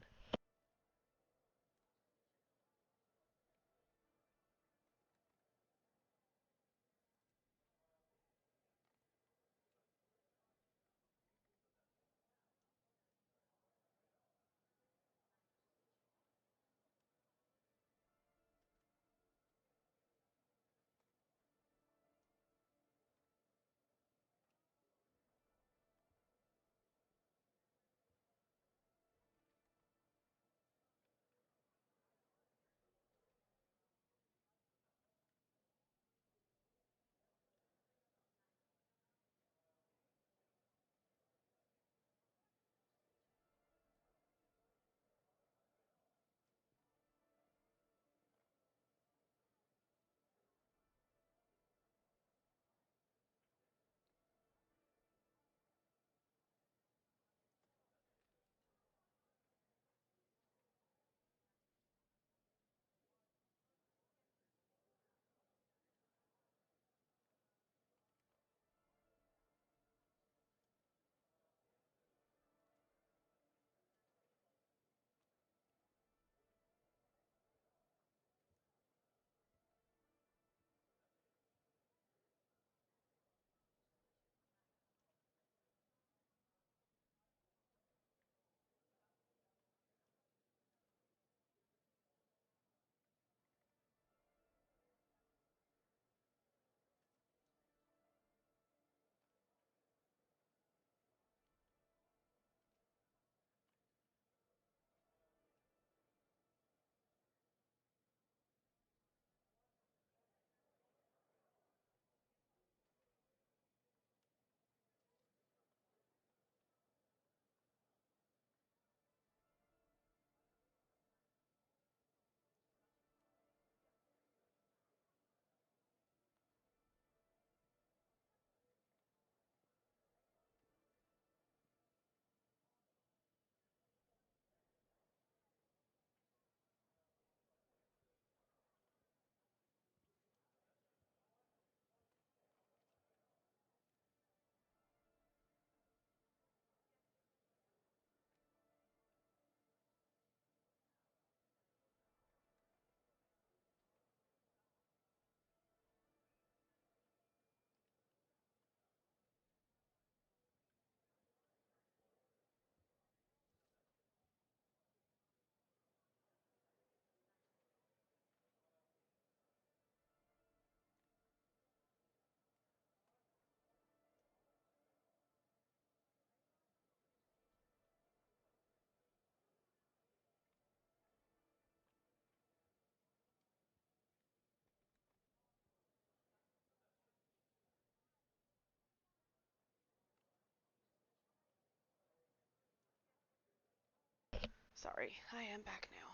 Sorry, I am back now.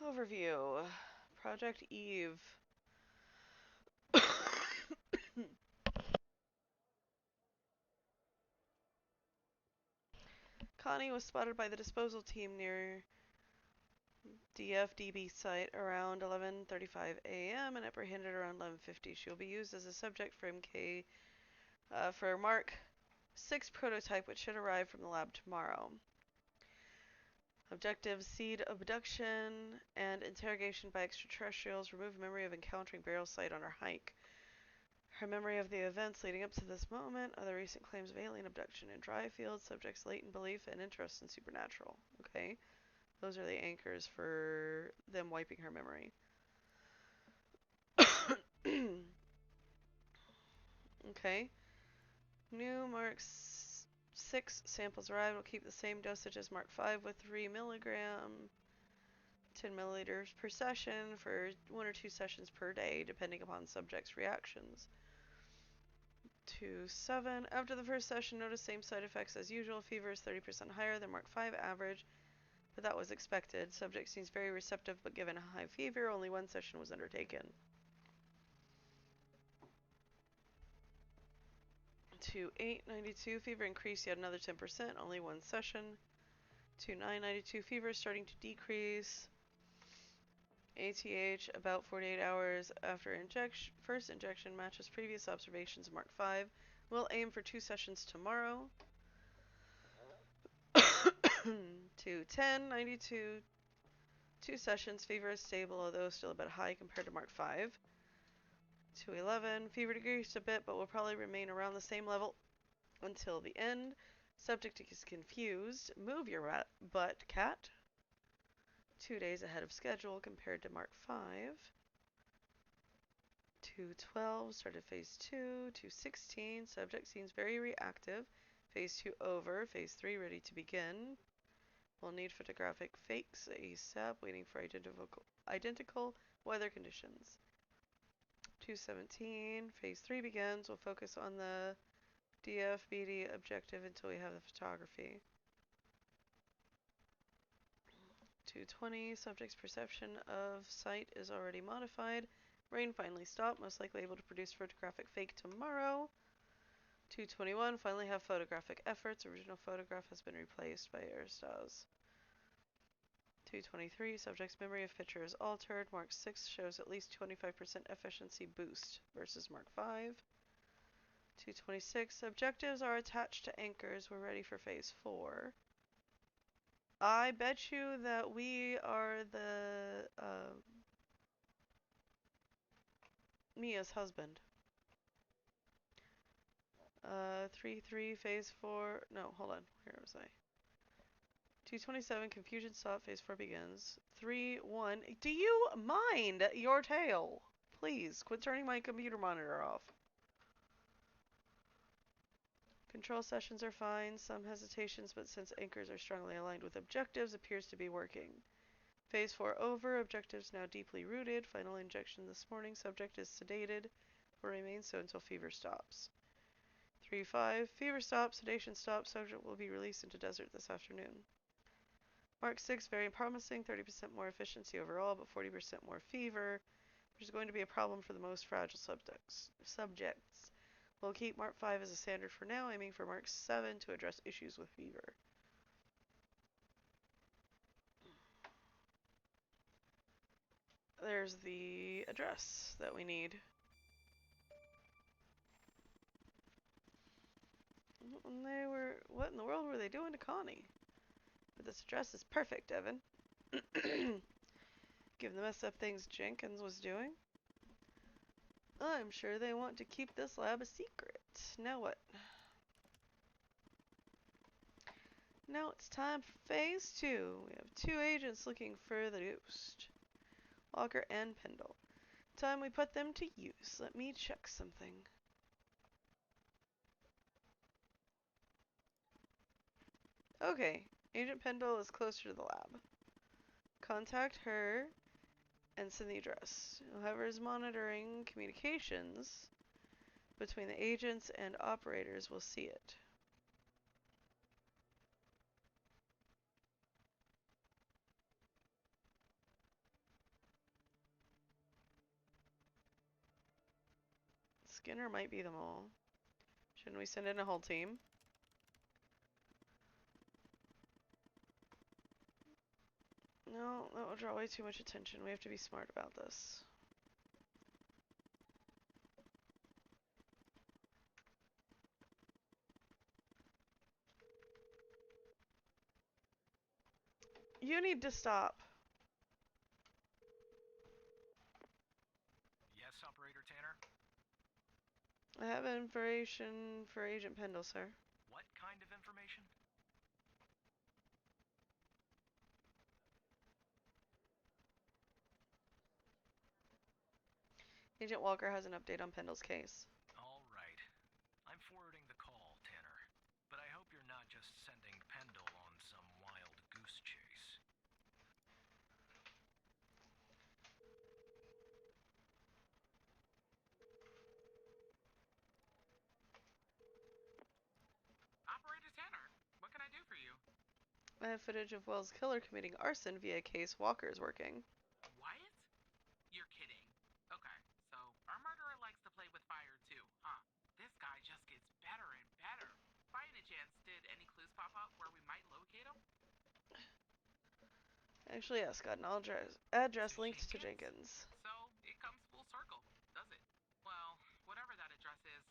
Overview. Project Eve. Connie was spotted by the disposal team near DFDB site around 11:35 a.m. and apprehended around 11:50. She will be used as a subject for MK for Mark 6 prototype, which should arrive from the lab tomorrow. Objectives: seed abduction and interrogation by extraterrestrials. Remove memory of encountering burial site on her hike. Her memory of the events leading up to this moment, other recent claims of alien abduction in dry fields, subjects' latent belief and interest in supernatural. Okay. Those are the anchors for them wiping her memory. Okay. New Mark 6 samples arrived. Will keep the same dosage as Mark 5 with 3 milligram, 10 milliliters per session for 1 or 2 sessions per day, depending upon subjects' reactions. 2-7. After the first session, notice same side effects as usual. Fever is 30% higher than Mark 5 average, but that was expected. Subject seems very receptive, but given a high fever, only 1 session was undertaken. 2-8-92. Fever increased yet another 10%, only 1 session. 2-9-92. Fever is starting to decrease. ATH about 48 hours after first injection matches previous observations Mark 5. We'll aim for 2 sessions tomorrow. 2-10-92. 2 sessions. Fever is stable, although still a bit high compared to Mark 5. 2-11. Fever decreased a bit, but will probably remain around the same level until the end. Subject is confused. Move your butt, cat. 2 days ahead of schedule compared to Mark 5. 2-12, started phase 2. 2-16, subject seems very reactive. Phase 2 over. Phase 3 ready to begin. We'll need photographic fakes ASAP, waiting for identical weather conditions. 2-17, phase 3 begins. We'll focus on the DFBD objective until we have the photography. 2-20, subject's perception of sight is already modified. Rain finally stopped, most likely able to produce photographic fake tomorrow. 2-21, finally have photographic efforts. Original photograph has been replaced by Airstars. 2-23, subject's memory of picture is altered. Mark 6 shows at least 25% efficiency boost versus Mark 5. 2-26, objectives are attached to anchors. We're ready for phase 4. I bet you that we are the Mia's husband. 3-3, phase 4. No, hold on. Where was I? 2-27, confusion stop, phase 4 begins. 3-1. Do you mind your tail? Please, quit turning my computer monitor off. Control sessions are fine, some hesitations, but since anchors are strongly aligned with objectives, appears to be working. Phase 4 over, objectives now deeply rooted. Final injection this morning, subject is sedated, will remain so until fever stops. 3-5, fever stops, sedation stops, subject will be released into desert this afternoon. Mark 6, very promising, 30% more efficiency overall, but 40% more fever, which is going to be a problem for the most fragile subjects. We'll keep Mark 5 as a standard for now, aiming for Mark 7 to address issues with fever. There's the address that we need. And they were, what in the world were they doing to Connie? But this address is perfect, Evan. Given the messed up things Jenkins was doing. I'm sure they want to keep this lab a secret. Now what? Now it's time for phase 2. We have 2 agents looking for the ghost. Walker and Pendle. Time we put them to use. Let me check something. Okay, Agent Pendle is closer to the lab. Contact her and send the address. Whoever is monitoring communications between the agents and operators will see it. Skinner might be the mole. Shouldn't we send in a whole team? No, that would draw way too much attention. We have to be smart about this. You need to stop. Yes, Operator Tanner? I have information for Agent Pendle, sir. What kind of information? Agent Walker has an update on Pendle's case. All right. I'm forwarding the call, Tanner. But I hope you're not just sending Pendle on some wild goose chase. Operator Tanner, what can I do for you? I have footage of Wells' killer committing arson via a case Walker's working. What? You're kidding. Okay, so our murderer likes to play with fire too, huh? This guy just gets better and better. By any chance, did any clues pop up where we might locate him? Actually, yes, got an address To linked to Jenkins? Jenkins. So it comes full circle, does it? Well, whatever that address is,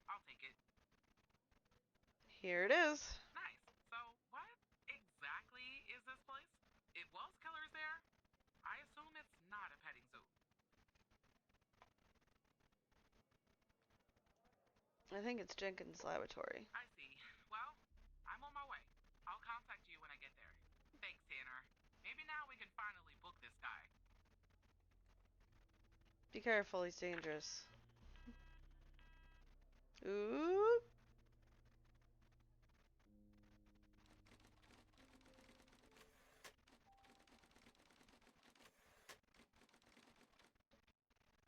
I'll take it. Here it is. Nice. So what exactly is this place? If Wells Killer's there, I assume it's not a petting zoo. I think it's Jenkins' laboratory. I see. Well, I'm on my way. I'll contact you when I get there. Thanks, Tanner. Maybe now we can finally book this guy. Be careful, he's dangerous. Ooh.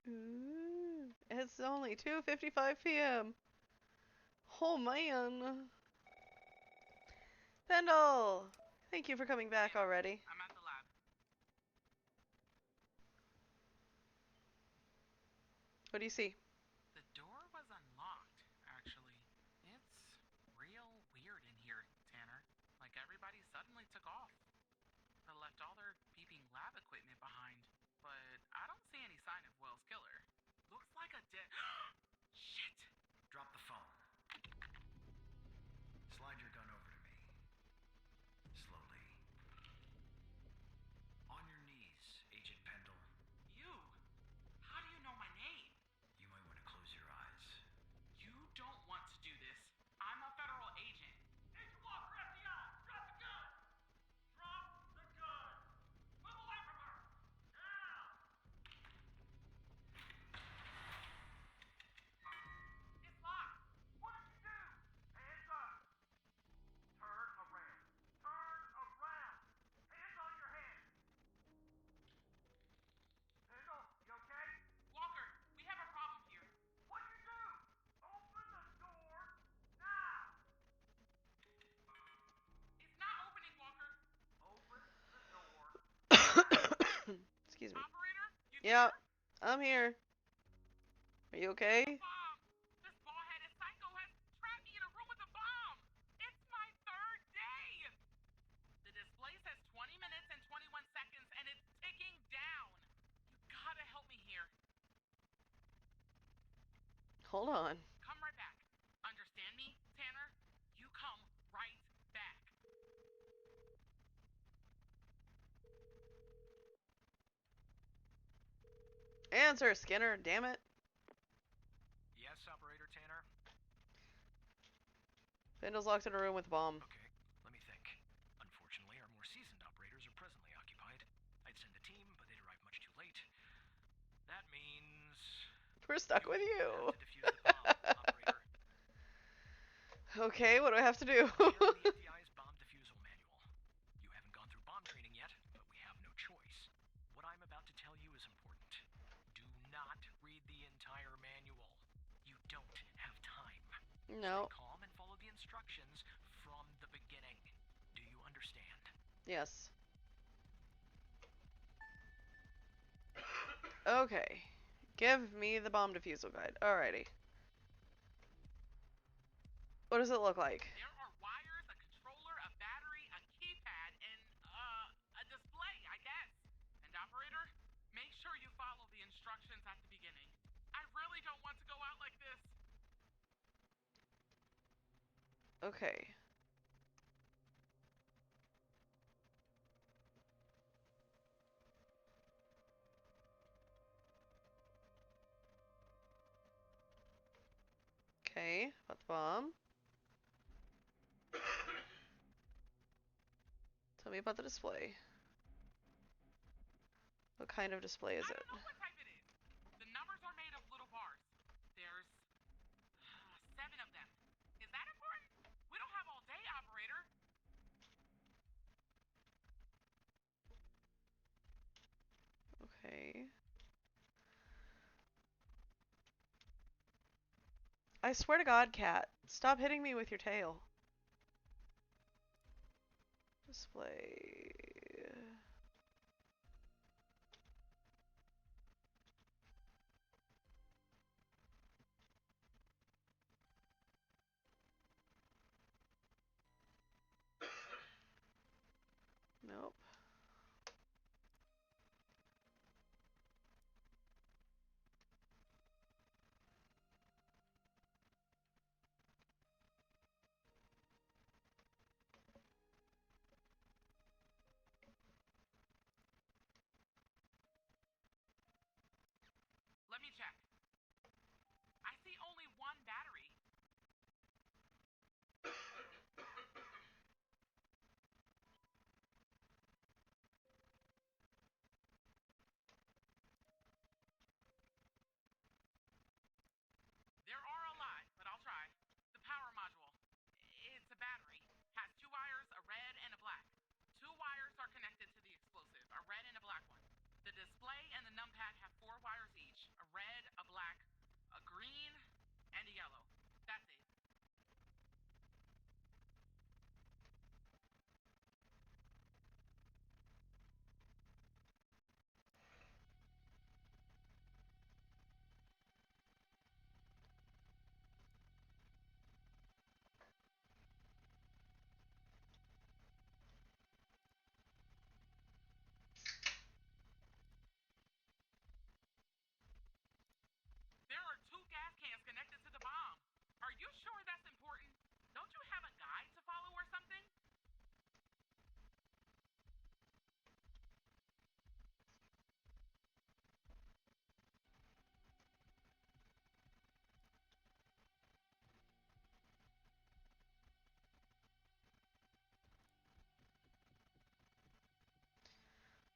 Ooh. It's only 2:55 p.m. Oh man. Pendle! Thank you for coming back already. I'm at the lab. What do you see? The door was unlocked, actually. It's real weird in here, Tanner. Like everybody suddenly took off. They left all their beeping lab equipment behind. But I don't see any sign of Wells' killer. Looks like a dead... Shit! Drop the phone. Slide your gun over to me. Slowly. On your knees, Agent Pendle. You! How do you know my name? You might want to close your eyes. You don't want to do this. I'm a federal agent. Agent Walker, FBI! Drop the gun! Drop the gun! Move away from her! Now! It's locked! What did you do? Hands up! Turn around! Turn around! Hands on your head! Pendle, you okay? Walker, we have a problem here. What'd you do? Open the door now! It's not opening, Walker. Open the door. Excuse me. Operator, you Yeah, there? I'm here. Are you okay? Bomb! This bald-headed psycho has trapped me in a room with a bomb! It's my third day! The display says 20 minutes and 21 seconds, and it's ticking down! You gotta help me here. Hold on. Come right back. Understand me, Tanner? You come right back. Answer, Skinner, damn it. Yes, Operator Tanner? Pendle's locked in a room with a bomb. Okay, let me think. Unfortunately, our more seasoned operators are presently occupied. I'd send a team, but they'd arrive much too late. That means... We're stuck with you. have to defuse the bomb, Operator. Okay, what do I have to do? I'm sharing the FBI's bomb defusal manual. You haven't gone through bomb training yet, but we have no choice. What I'm about to tell you is important. Do not read the entire manual. You don't have time. No. Stay calm and follow the instructions from the beginning. Do you understand? Yes. Okay. Give me the bomb defusal guide. Alrighty. What does it look like? There are wires, a controller, a battery, a keypad, and a display, I guess. And operator, make sure you follow the instructions at the beginning. I really don't want to go out like this. Okay. Okay, about the bomb. Tell me about the display. What kind of display is I it? don't know what type it is. The numbers are made of little bars. There's 7 of them. Is that important? We don't have all day, operator. Okay. I swear to God, cat. Stop hitting me with your tail. Display. Nope. Let me check. I see only one battery. There are a lot, but I'll try. The power module. It's a battery. Has 2 wires, a red and a black. 2 wires are connected to the explosive, a red and a black one. The display and the numpad have 4 wires each, a red, a black, a green, and a yellow. That's it. There are 2 gas cans connected to the bomb. Are you sure that's important? Don't you have a guide to follow or something?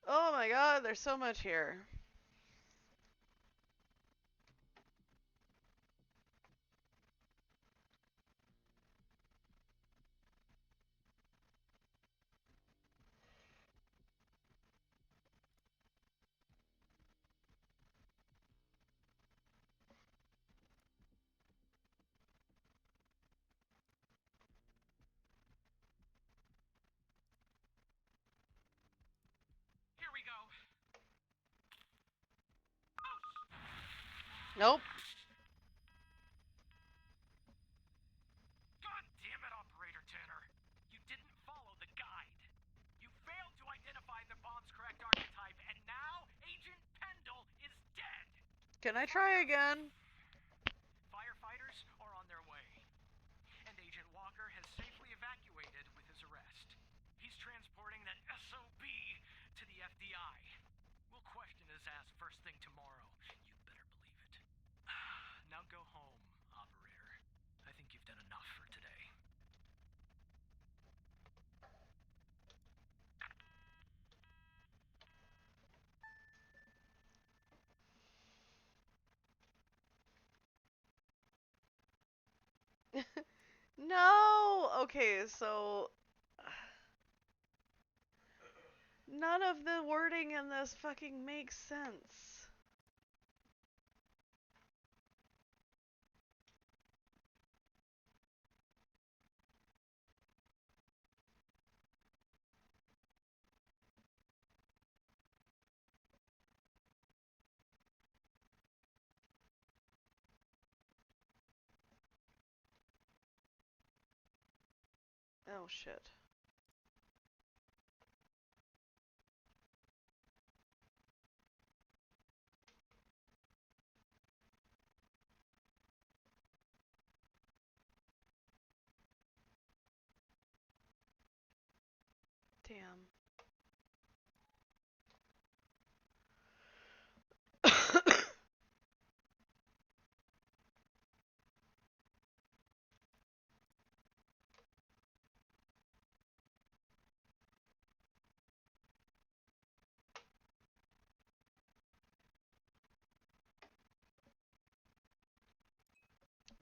Oh my God, there's so much here. Here we go. Nope. God damn it, Operator Tanner. You didn't follow the guide. You failed to identify the bomb's correct archetype, and now Agent Pendle is dead. Can I try again? Firefighters are on their way, and Agent Walker has safely evacuated with his arrest. He's transporting that SOB to the FBI. We'll question his ass first thing tomorrow. You better believe it. Now go home, Operator. I think you've done enough for today. No! Okay, so none of the wording in this fucking makes sense. Oh shit. Damn.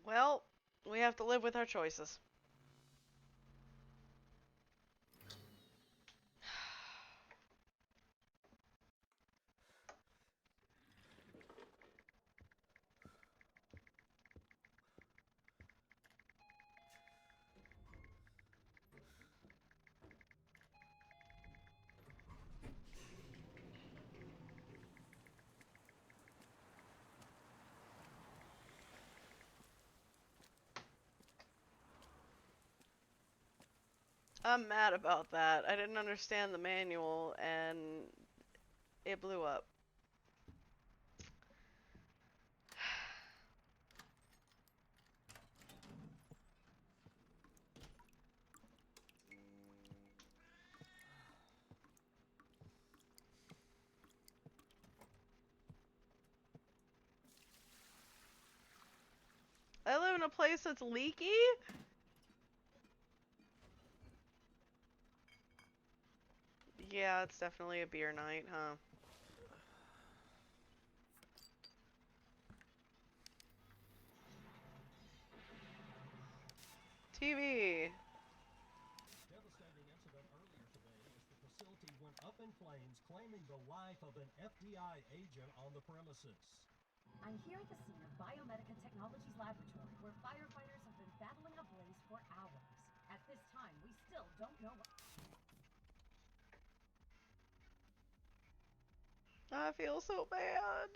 Well, we have to live with our choices. I'm mad about that. I didn't understand the manual and it blew up. I live in a place that's leaky? Yeah, it's definitely a beer night, huh? TV. Devastating incident earlier today as the facility went up in flames, claiming the life of an FBI agent on the premises. I'm here at the scene of Biomedica Technologies Laboratory, where firefighters have been battling a blaze for hours. At this time, we still don't know what... I feel so bad.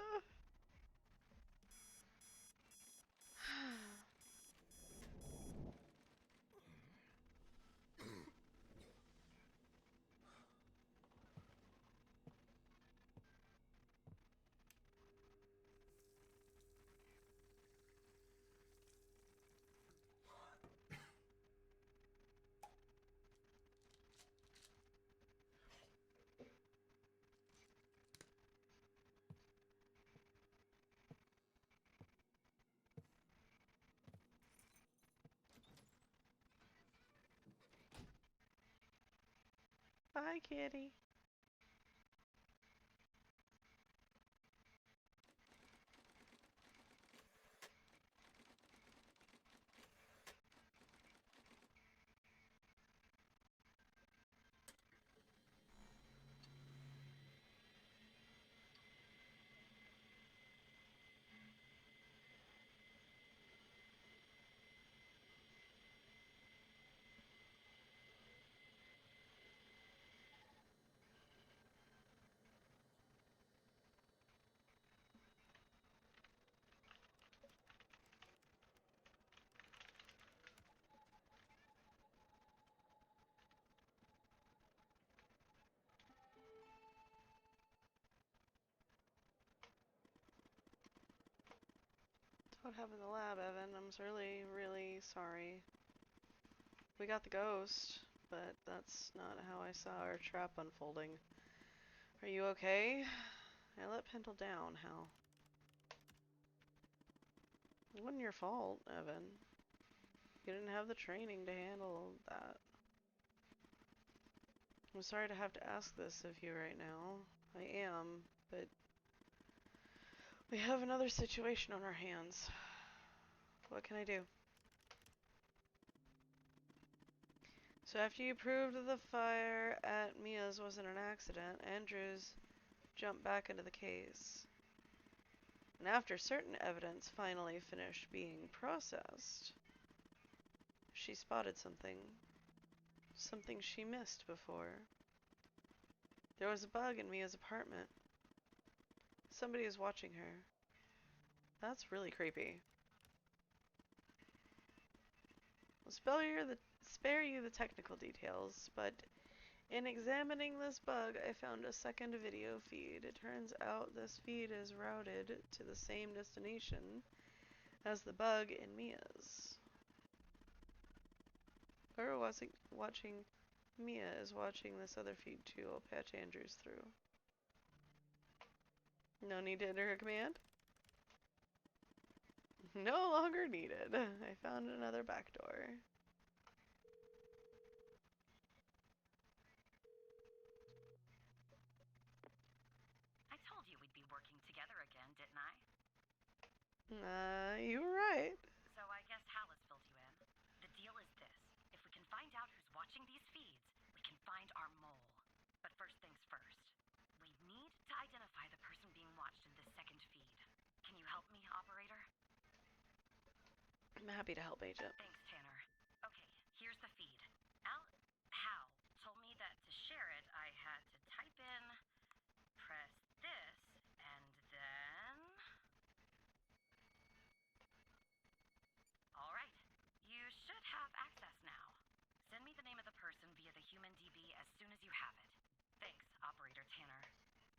Bye, kitty. What happened in the lab, Evan? I'm really, really sorry. We got the ghost, but that's not how I saw our trap unfolding. Are you okay? I let Pendle down. How? It wasn't your fault, Evan. You didn't have the training to handle that. I'm sorry to have to ask this of you right now. I am, but we have another situation on our hands. What can I do? So after you proved that the fire at Mia's wasn't an accident, Andrews jumped back into the case. And after certain evidence finally finished being processed, she spotted something. Something she missed before. There was a bug in Mia's apartment. Somebody is watching her. That's really creepy. spare you the technical details, but in examining this bug, I found a second video feed. It turns out this feed is routed to the same destination as the bug in Mia's. Whoever watching Mia is watching this other feed too. I'll patch Andrews through. No need to enter a command? No longer needed. I found another backdoor. I told you we'd be working together again, didn't I? You were right. So I guess Hal has filled you in. The deal is this. If we can find out who's watching these feeds, we can find our mole. But first things first. We need to identify the person being watched in this second feed. Can you help me, operator? I'm happy to help, Agent. Thanks, Tanner. Okay, here's the feed. Hal told me that to share it, I had to type in, press this, and then... All right, you should have access now. Send me the name of the person via the human DB as soon as you have it. Thanks, Operator Tanner.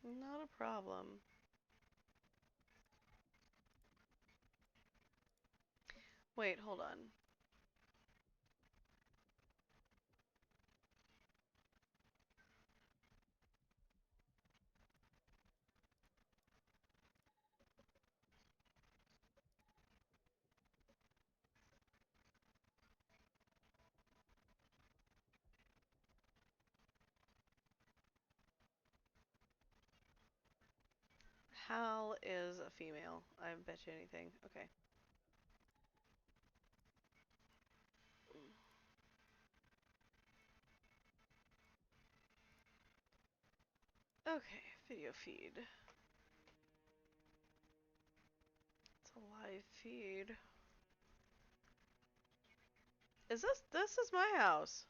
Not a problem. Wait, hold on. Hal is a female. I bet you anything. Okay. Okay, video feed. It's a live feed. This is my house.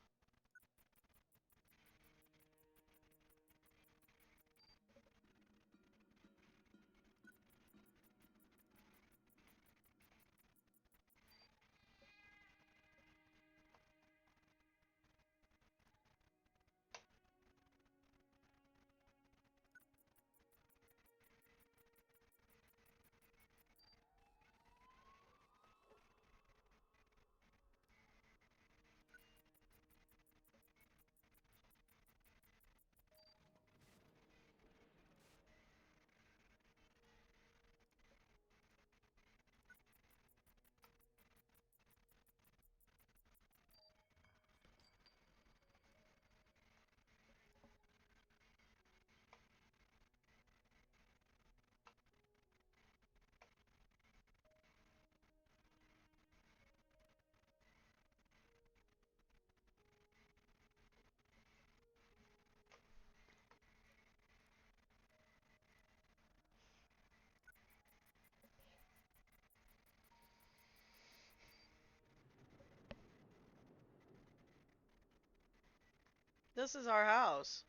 This is our house.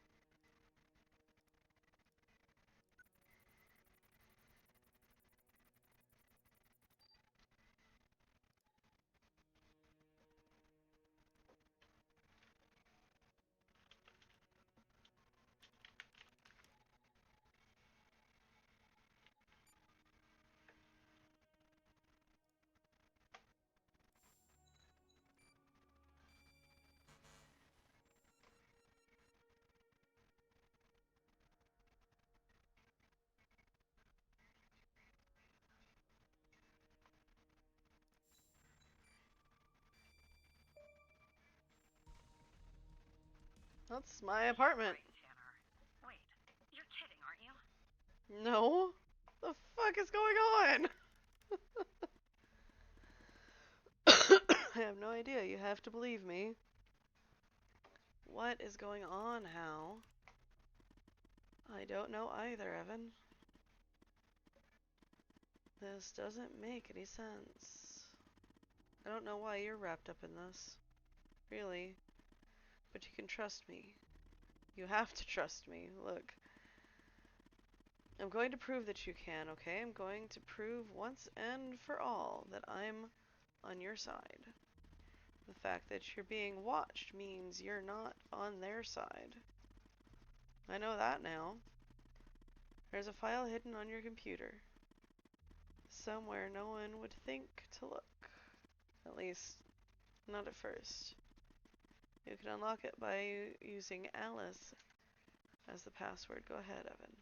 That's my apartment. Right, Tanner. Wait, you're kidding, aren't you? No? The fuck is going on? I have no idea. You have to believe me. What is going on, Hal? I don't know either, Evan. This doesn't make any sense. I don't know why you're wrapped up in this. Really. But you can trust me. You have to trust me. Look. I'm going to prove that you can, okay? I'm going to prove once and for all that I'm on your side. The fact that you're being watched means you're not on their side. I know that now. There's a file hidden on your computer. Somewhere no one would think to look. At least, not at first. You can unlock it by using Alice as the password. Go ahead, Evan.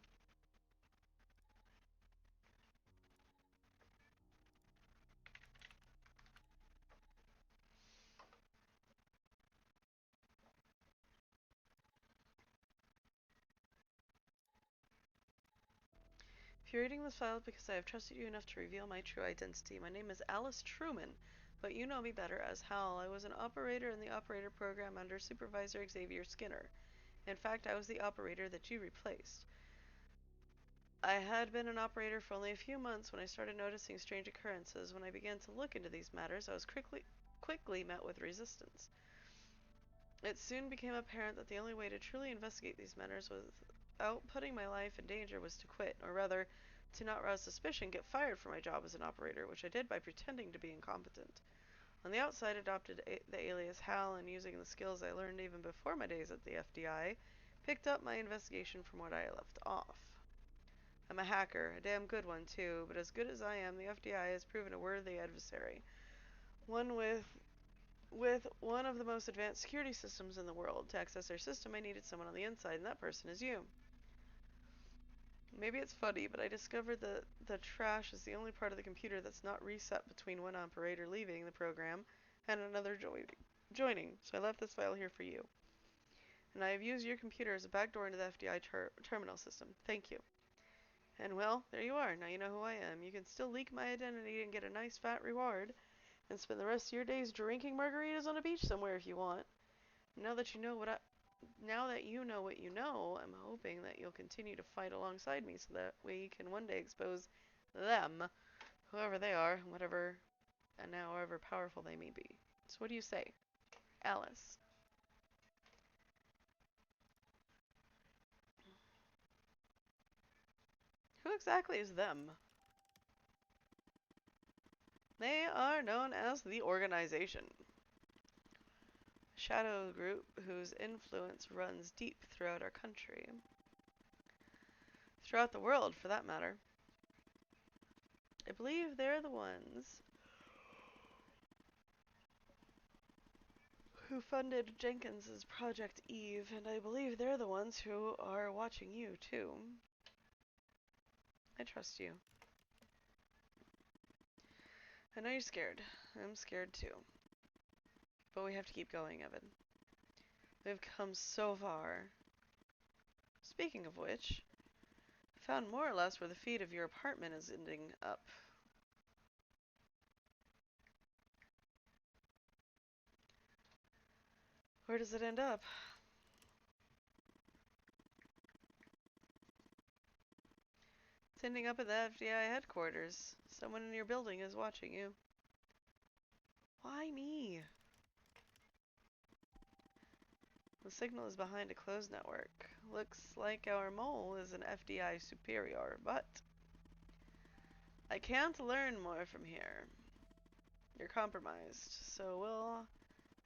If you're reading this file because I have trusted you enough to reveal my true identity, my name is Alice Truman, but you know me better as Hal. I was an operator in the operator program under Supervisor Xavier Skinner. In fact, I was the operator that you replaced. I had been an operator for only a few months when I started noticing strange occurrences. When I began to look into these matters, I was quickly met with resistance. It soon became apparent that the only way to truly investigate these matters without putting my life in danger was to quit, or rather, to not rouse suspicion, get fired from my job as an operator, which I did by pretending to be incompetent. On the outside, I adopted the alias Hal, and using the skills I learned even before my days at the FBI, picked up my investigation from where I left off. I'm a hacker, a damn good one too, but as good as I am, the FBI has proven a worthy adversary. One with one of the most advanced security systems in the world. To access their system, I needed someone on the inside, and that person is you. Maybe it's funny, but I discovered that the trash is the only part of the computer that's not reset between one operator leaving the program and another joining. So I left this file here for you. And I have used your computer as a backdoor into the FBI terminal system. Thank you. And well, there you are. Now you know who I am. You can still leak my identity and get a nice fat reward, and spend the rest of your days drinking margaritas on a beach somewhere if you want. Now that you know what you know, I'm hoping that you'll continue to fight alongside me so that we can one day expose them, whoever they are, whatever, and now however powerful they may be. So what do you say, Alice? Who exactly is them? They are known as the Organization. Shadow group whose influence runs deep throughout our country. Throughout the world, for that matter. I believe they're the ones who funded Jenkins's Project Eve, and I believe they're the ones who are watching you, too. I trust you. I know you're scared. I'm scared, too. But we have to keep going, Evan. We've come so far. Speaking of which, I found more or less where the feed of your apartment is ending up. Where does it end up? It's ending up at the FBI headquarters. Someone in your building is watching you. Why me? The signal is behind a closed network. Looks like our mole is an FDI superior, but I can't learn more from here. You're compromised, so we'll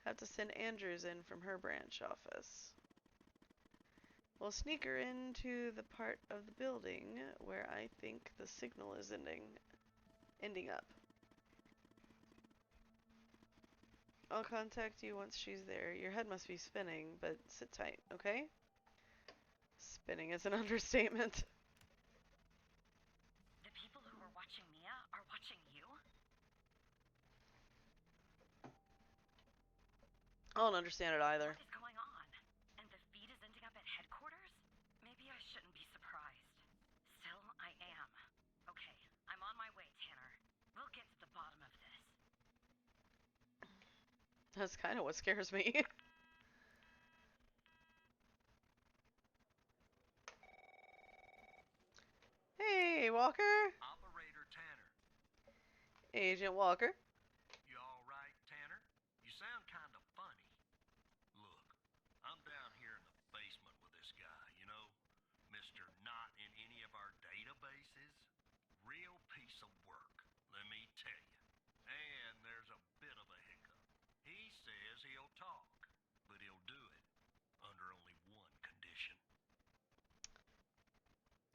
have to send Andrews in from her branch office. We'll sneak her into the part of the building where I think the signal is ending up. I'll contact you once she's there. Your head must be spinning, but sit tight, okay? Spinning is an understatement. The people who were watching Mia are watching you? I don't understand it either. What is going on? And the feed is ending up at headquarters? Maybe I shouldn't be surprised. Still, I am. Okay, I'm on my way, Tanner. We'll get to the bottom of this. That's kind of what scares me. Hey, Walker. Operator Tanner. Agent Walker. You alright, Tanner? You sound kinda funny. Look, I'm down here in the basement with this guy, you know, Mr. Not in any of our databases. Real piece of work, let me tell you. And there's a bit of a hiccup. He said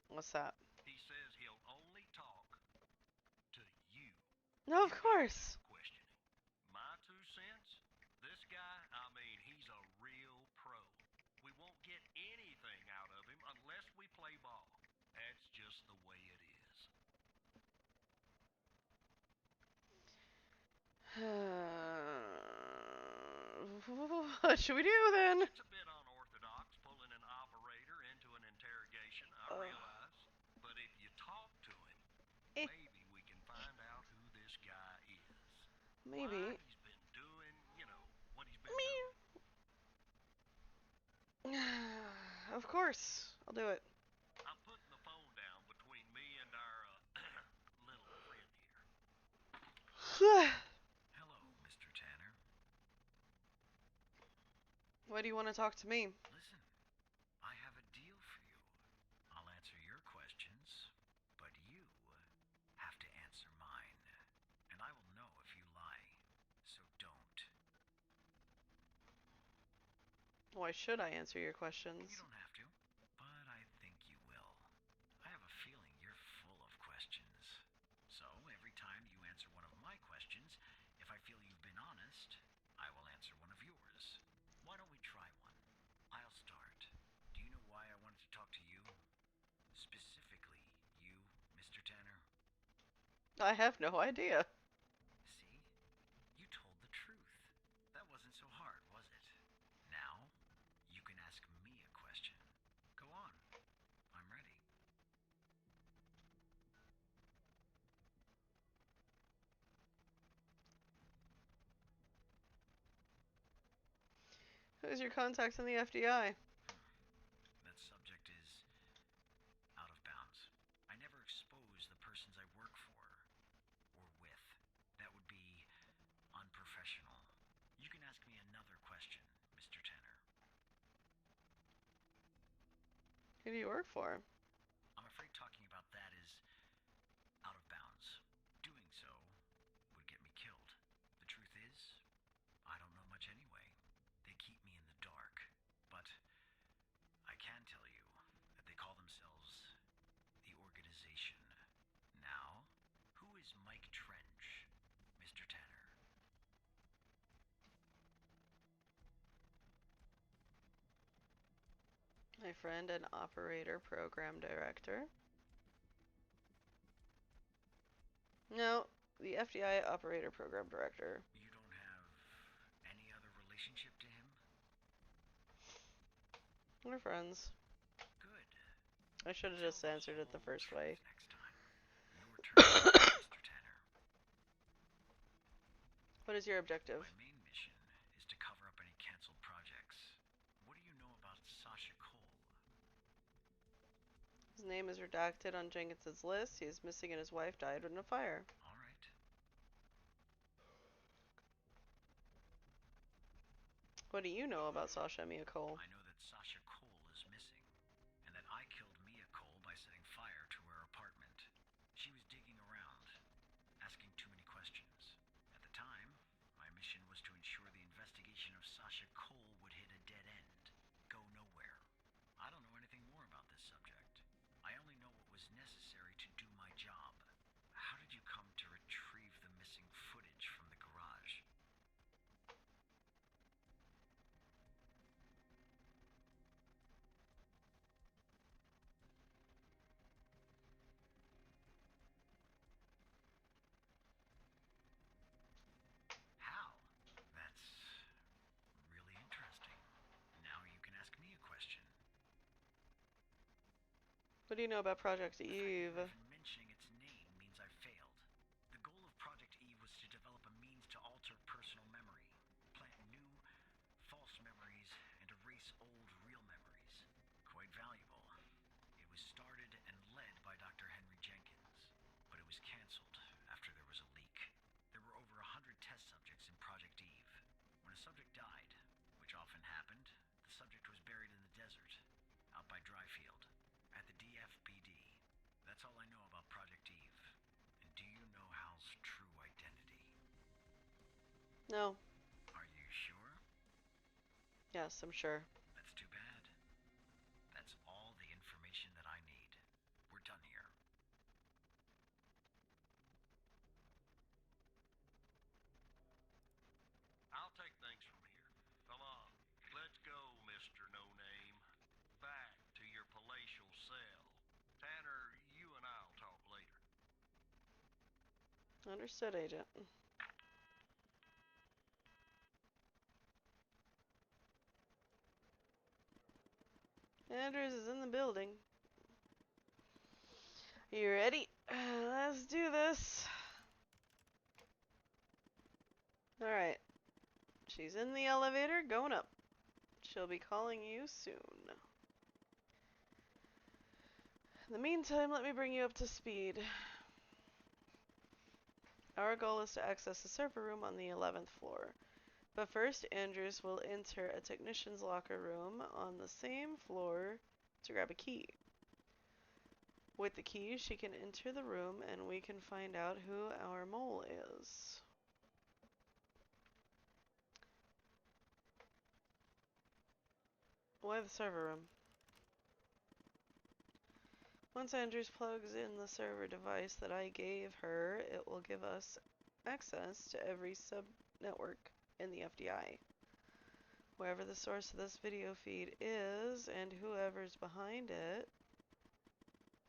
What's that? He says he'll only talk to you. No, of You got to do course. the questioning. My 2 cents? This guy, I mean, he's a real pro. We won't get anything out of him unless we play ball. That's just the way it is. What should we do then? It's a bit unorthodox pulling an operator into an interrogation, I realize. But if you talk to him, maybe we can find out who this guy is. Maybe. Why he's been doing, what he's been doing. Of course. I'll do it. I'm putting the phone down between me and our little friend here. Hello, Mr. Tanner. Why do you want to talk to me? Listen, I have a deal for you. I'll answer your questions, but you have to answer mine. And I will know if you lie, so don't. Why should I answer your You questions? don't have to, but I think you will. I have a feeling you're full of questions. So every time you answer one of my questions, if I feel you've been honest, I will answer one of yours. Why don't we try one? I'll start. Do you know why I wanted to talk to you? Specifically, you, Mr. Tanner? I have no idea. See? You told the truth. That wasn't so hard, was it? Now, you can ask me a question. Go on. I'm ready. Who's your contact in the FDI? That subject is out of bounds. I never expose the persons I work for or with. That would be unprofessional. You can ask me another question, Mr. Tanner. Who do you work for? I'm afraid talking about that is out of bounds. Doing so would get me killed. The truth is, I don't know much anyway. They keep me in the dark. But I can tell you that they call themselves the organization. Now, who is Mike Trench, Mr. Tanner? My friend and operator program director. No, the FDI operator program director. You don't have any other relationship to him? We're friends. Good. I should have just answered it the first way. Next time. Your turn, Mr. Tanner. What is your objective? My main mission is to cover up any canceled projects. What do you know about Sasha Cole? His name is redacted on Jenkins's list. He is missing and his wife died in a fire. All right. What do you know about Sasha Mia Cole? I know that Sasha Cole is missing, and that I killed Mia Cole by setting fire to her apartment. She was digging around, asking too many questions. At the time, my mission was to ensure the investigation of Sasha Cole would hit a dead end, go nowhere. I don't know anything more about this subject. I only know what was necessary to do my job. How did you come to retrieve the missing footage from the garage? How? That's really interesting. Now you can ask me a question. What do you know about Project The fact Eve? that even mentioning its name means I failed. The goal of Project Eve was to develop a means to alter personal memory, plant new, false memories, and erase old, real memories. Quite valuable. It was started and led by Dr. Henry Jenkins, but it was canceled after there was a leak. There were over 100 test subjects in Project Eve. When a subject died, which often happened, the subject was buried in the desert, out by Dryfield, at the DFPD. That's all I know about Project Eve. And do you know Hal's true identity? No. Are you sure? Yes, I'm sure. That's too bad. That's all the information that I need. Understood, Agent. Andrews is in the building. You ready? Let's do this. Alright. She's in the elevator, going up. She'll be calling you soon. In the meantime, let me bring you up to speed. Our goal is to access the server room on the 11th floor. But first, Andrews will enter a technician's locker room on the same floor to grab a key. With the key, she can enter the room and we can find out who our mole is. Why the server room? Once Andrews plugs in the server device that I gave her, it will give us access to every sub-network in the FDI. Wherever the source of this video feed is, and whoever's behind it,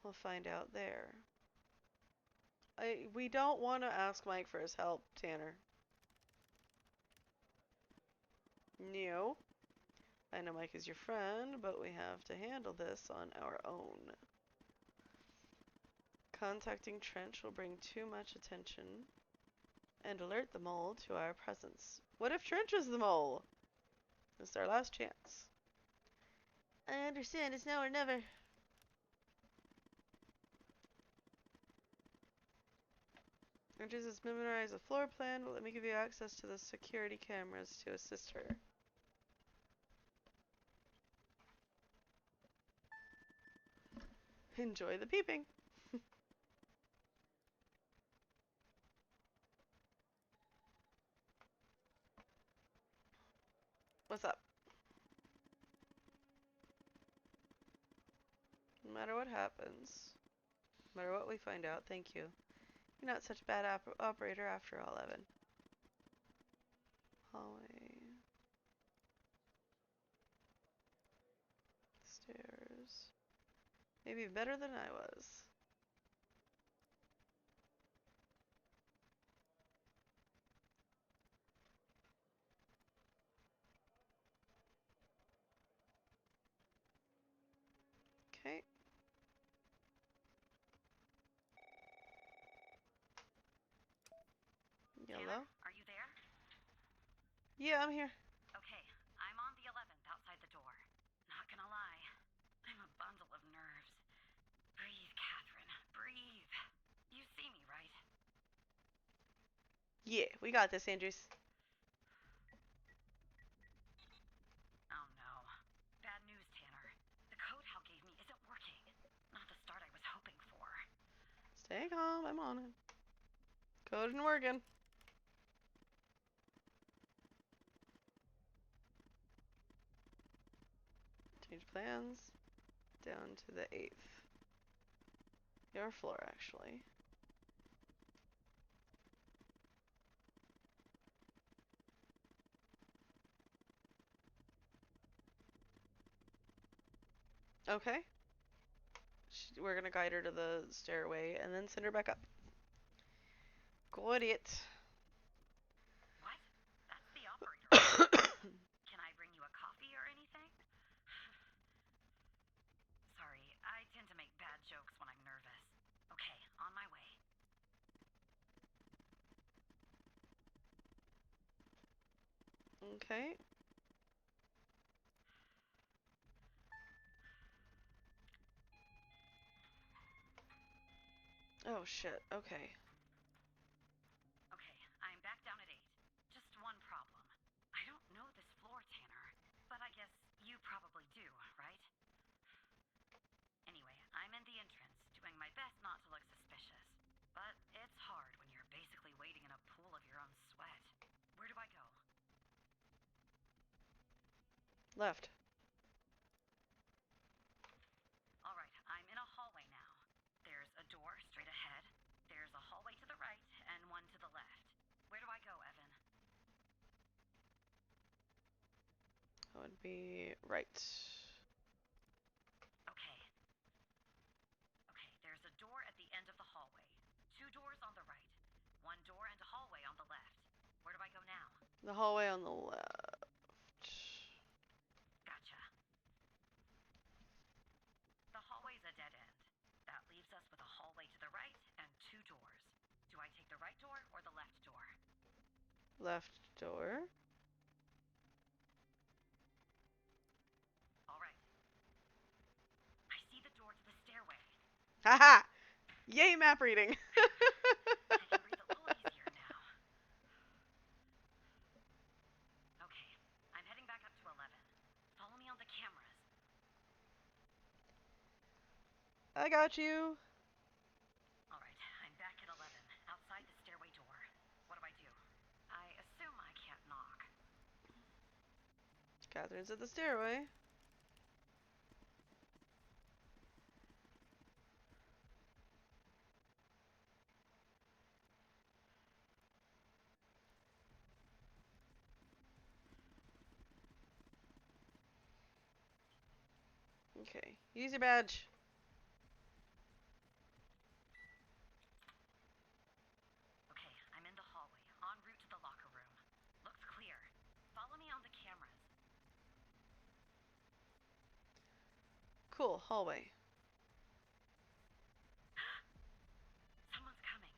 we'll find out there. We don't want to ask Mike for his help, Tanner. No. I know Mike is your friend, but we have to handle this on our own. Contacting Trench will bring too much attention and alert the mole to our presence. What if Trench is the mole? It's our last chance. I understand, it's now or never. Andrews has memorized a floor plan, but let me give you access to the security cameras to assist her. Enjoy the peeping. What's up? No matter what happens, no matter what we find out, thank you. You're not such a bad operator after all, Evan. Hallway. Stairs. Maybe better than I was. Okay. Yellow. Taylor, are you there? Yeah, I'm here. Okay, I'm on the 11th outside the door. Not gonna lie, I'm a bundle of nerves. Breathe, Catherine, breathe. You see me, right? Yeah, we got this, Andrews. Oh no. Bad news, Tanner. The code Hal gave me isn't working. Not the start I was hoping for. Stay calm, I'm on it. Code isn't working. Change plans. Down to the 8th. Your floor, actually. Okay. We're gonna guide her to the stairway and then send her back up. Got it. What? That's the operator. Can I bring you a coffee or anything? Sorry, I tend to make bad jokes when I'm nervous. Okay, on my way. Okay. Oh shit, okay. Okay, I'm back down at 8. Just one problem. I don't know this floor, Tanner. But I guess you probably do, right? Anyway, I'm in the entrance, doing my best not to look suspicious. But it's hard when you're basically waiting in a pool of your own sweat. Where do I go? Left. Alright, I'm in a hallway now. There's a door straight ahead. There's a hallway to the right, and one to the left. Where do I go, Evan? That would be right. Okay. Okay, there's a door at the end of the hallway. 2 doors on the right. One The hallway on the left. Gotcha. The hallway's a dead end. That leaves us with a hallway to the right and 2 doors. Do I take the right door or the left door? Left door. All right. I see the door to the stairway. Haha! Yay, map reading! I can breathe a little easier now. Okay, I'm heading back up to 11. Follow me on the cameras. I got you. All right, I'm back at 11, outside the stairway door. What do I do? I assume I can't knock. Catherine's at the stairway. Okay, use your badge. Okay, I'm in the hallway, en route to the locker room. Looks clear. Follow me on the cameras. Cool, hallway. Someone's coming.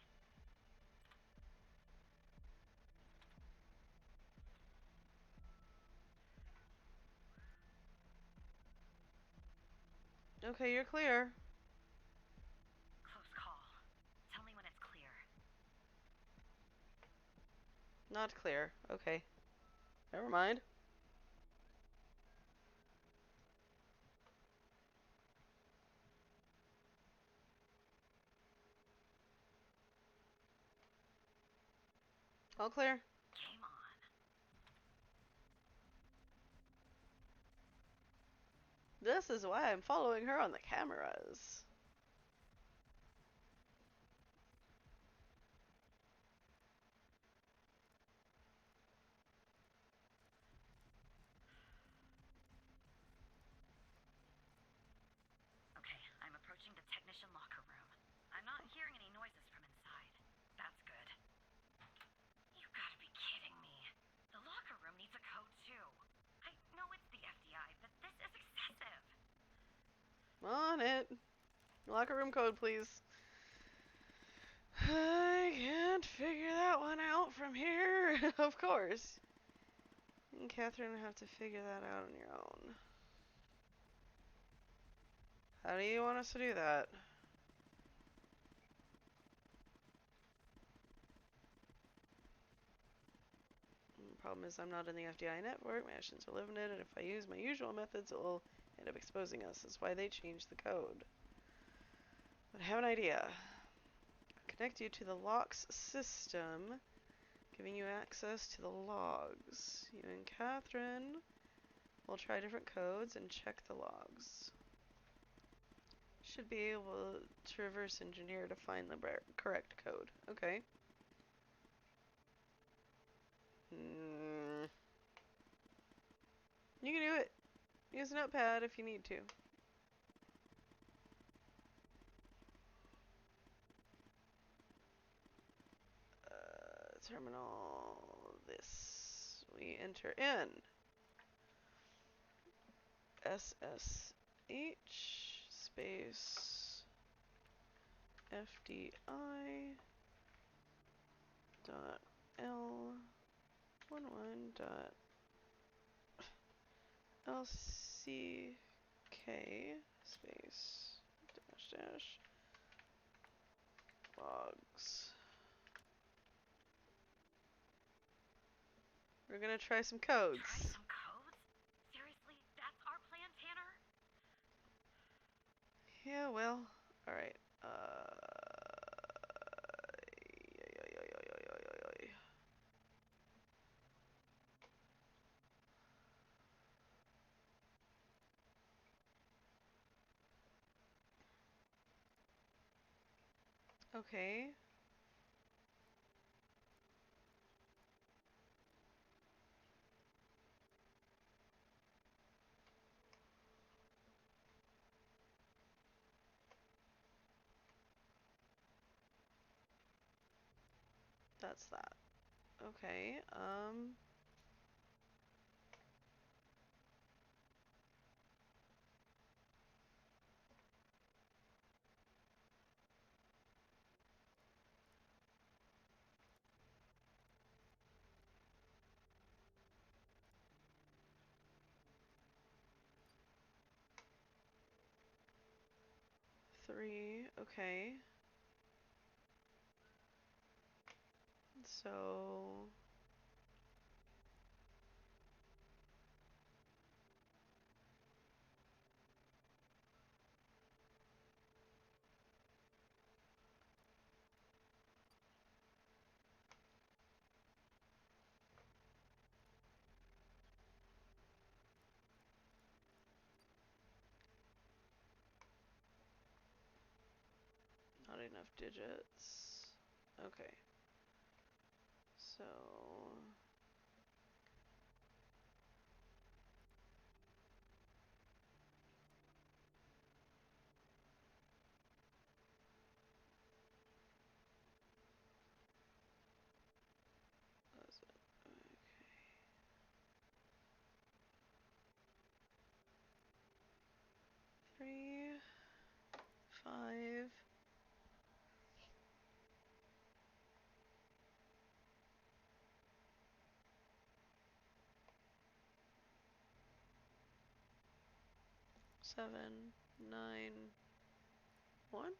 Okay, you're clear. Close call. Tell me when it's clear. Not clear. Okay. Never mind. All clear. Game on. This is why I'm following her on the cameras. Okay, I'm approaching the technician locker room. I'm not hearing any noises from inside. That's good. You gotta be kidding me. The locker room needs a code too. I know it's the FDI, but this is excessive. On it. Locker room code, please. I can't figure that one out from here. Of course. You and Catherine have to figure that out on your own. How do you want us to do that? The problem is I'm not in the FDI network. My actions are limited, and if I use my usual methods, it will end up exposing us. That's why they changed the code. But I have an idea. Connect you to the locks system, giving you access to the logs. You and Catherine will try different codes and check the logs. Should be able to reverse engineer to find the correct code. Okay. You can do it. Use a notepad if you need to. Terminal this. We enter in SSH space FDI dot L11 dot LCK space dash logs. We're gonna try some codes. Try some codes? Seriously, that's our plan, Tanner? Yeah, well, alright. Okay. That's that. Okay, 3. Okay. So not enough digits. Okay. So what was it? Okay. 3, 5. 7, 9, 1.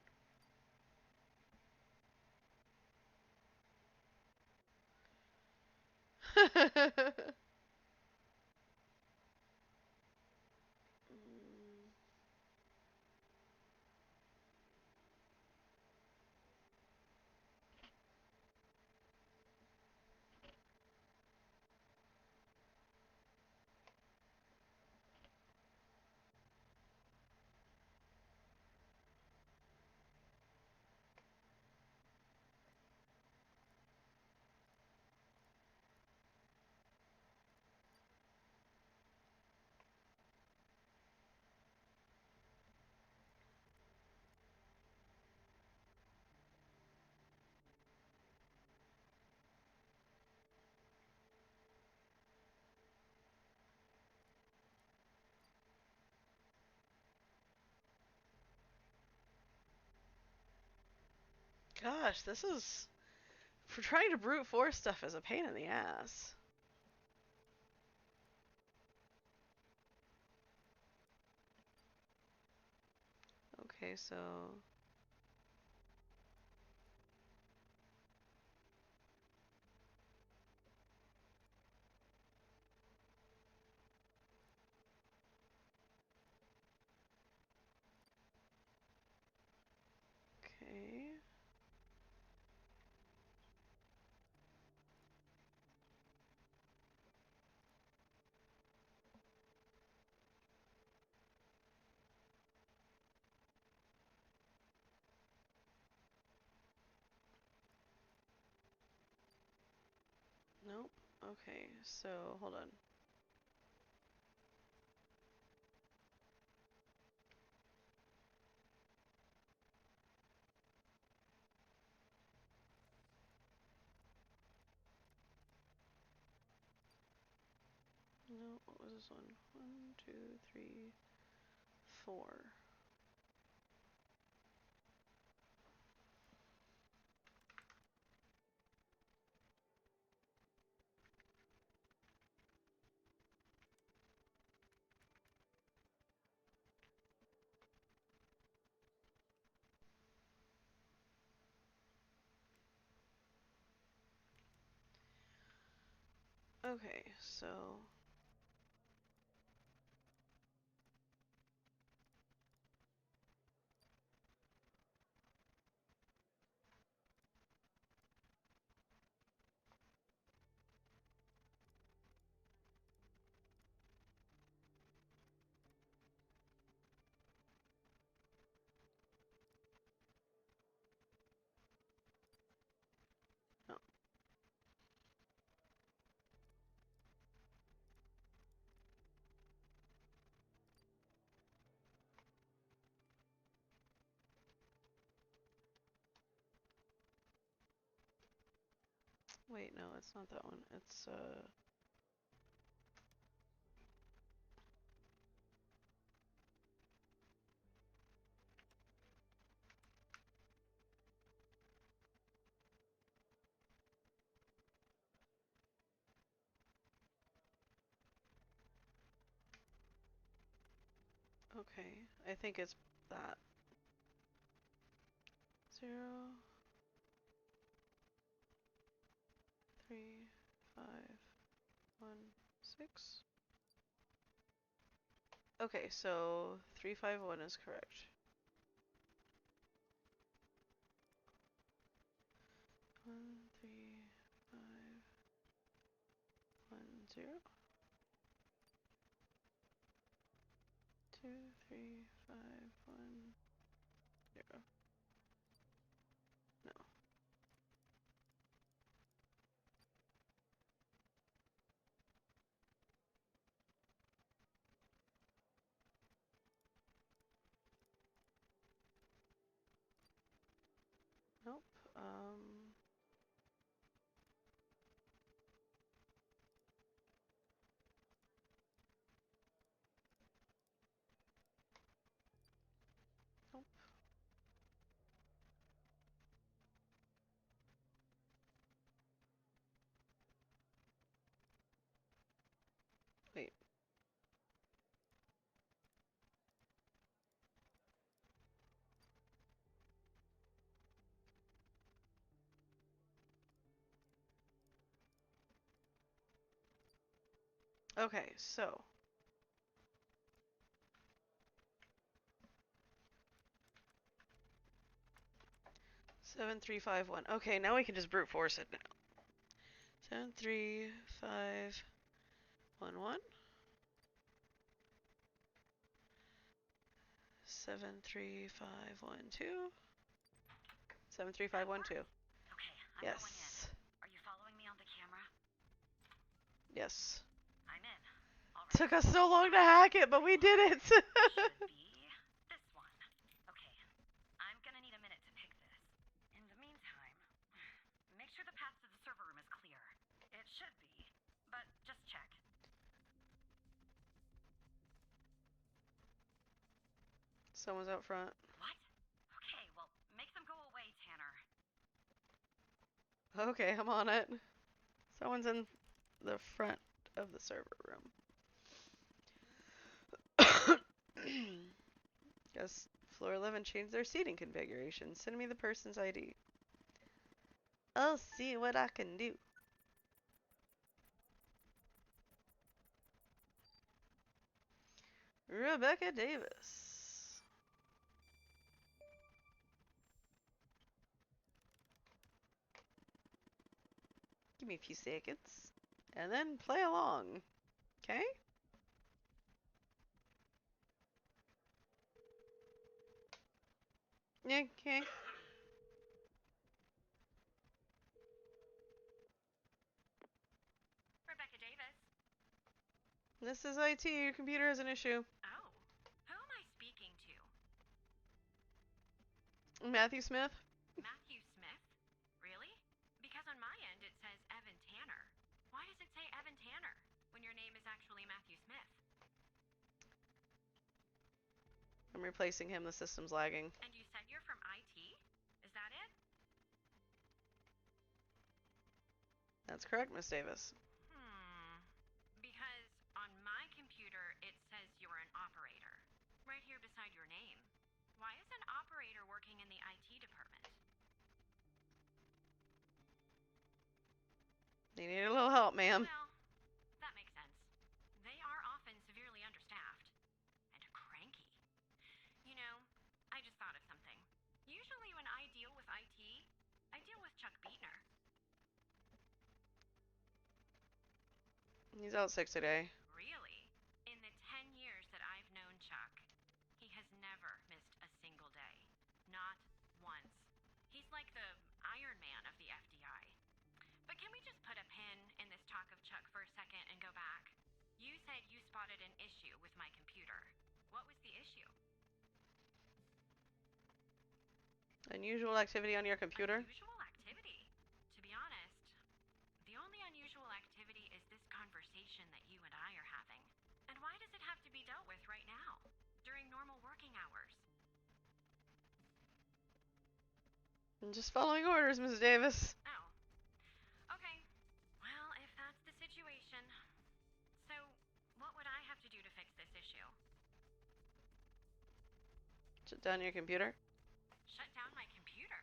Gosh, this is for trying to brute force stuff is a pain in the ass. Okay, so okay. Nope. Okay, so hold on. No, what was this one? 1, 2, 3, 4. Okay, so no. Wait, no, it's not that one. It's okay. I think it's that. 0, 3, 5, 1, 6. Okay, so 351 is correct. 1, 3, 5, 1, 0. 2, 3, 5, 1, 0. No. Nope. Nope. Wait. Okay, so 7351. Okay, now we can just brute force it now. 73511. 73512. 73512. Okay, I'm Yes. going in. Are you following me on the camera? Yes. I'm in. All right. Took us so long to hack it, but we did it. Should be this one. Okay, I'm gonna need a minute to pick this. In the meantime, make sure the path to the server room is clear. It should be, but just check. Someone's out front. What? Okay, well, make them go away, Tanner. Okay, I'm on it. Someone's in the front of the server room. Guess floor 11 changed their seating configuration. Send me the person's ID. I'll see what I can do. Rebecca Davis. Give me a few seconds. And then play along. Okay? Yeah, okay. Rebecca Davis. This is IT. Your computer has an issue. Oh, who am I speaking to? Matthew Smith? Matthew Smith? Really? Because on my end it says Evan Tanner. Why does it say Evan Tanner when your name is actually Matthew Smith? I'm replacing him. The system's lagging. And you said you're from IT? Is that it? That's correct, Miss Davis. Because on my computer it says you're an operator. Right here beside your name. Why is an operator working in the IT department? You need a little help, ma'am. Well, that makes sense. They are often severely understaffed. And cranky. You know, I just thought of something. Usually when I deal with IT, I deal with Chuck Beatner. He's out sick today. Really? In the 10 years that I've known Chuck, he has never missed a single day. Not once. He's like the Iron Man of the FDI. But can we just put a pin in this talk of Chuck for a second and go back? You said you spotted an issue with my computer. What was the issue? Unusual activity on your computer? Unusual activity? To be honest, the only unusual activity is this conversation that you and I are having. And why does it have to be dealt with right now, during normal working hours? I'm just following orders, Miss Davis. Oh. Okay. Well, if that's the situation. So, what would I have to do to fix this issue? Shut down your computer. Shut down my computer?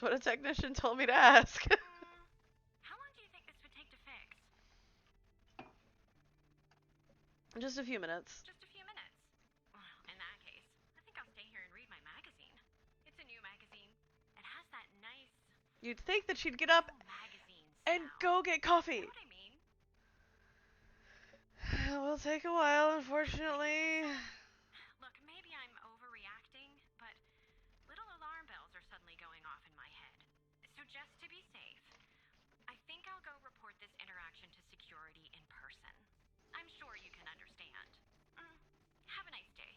That's what a technician told me to ask. How long do you think this would take to fix? Just a few minutes. Just a few minutes. Well, in that case, I think I'll stay here and read my magazine. It's a new magazine. It has that nice You'd think that she'd get up magazine and sound. go get coffee. You know what I mean? It will take a while, unfortunately. Look, maybe I'm overreacting, but little alarm bells are suddenly going off in my head. So just to be safe, I think I'll go report this interaction to security in person. I'm sure you can understand. Have a nice day.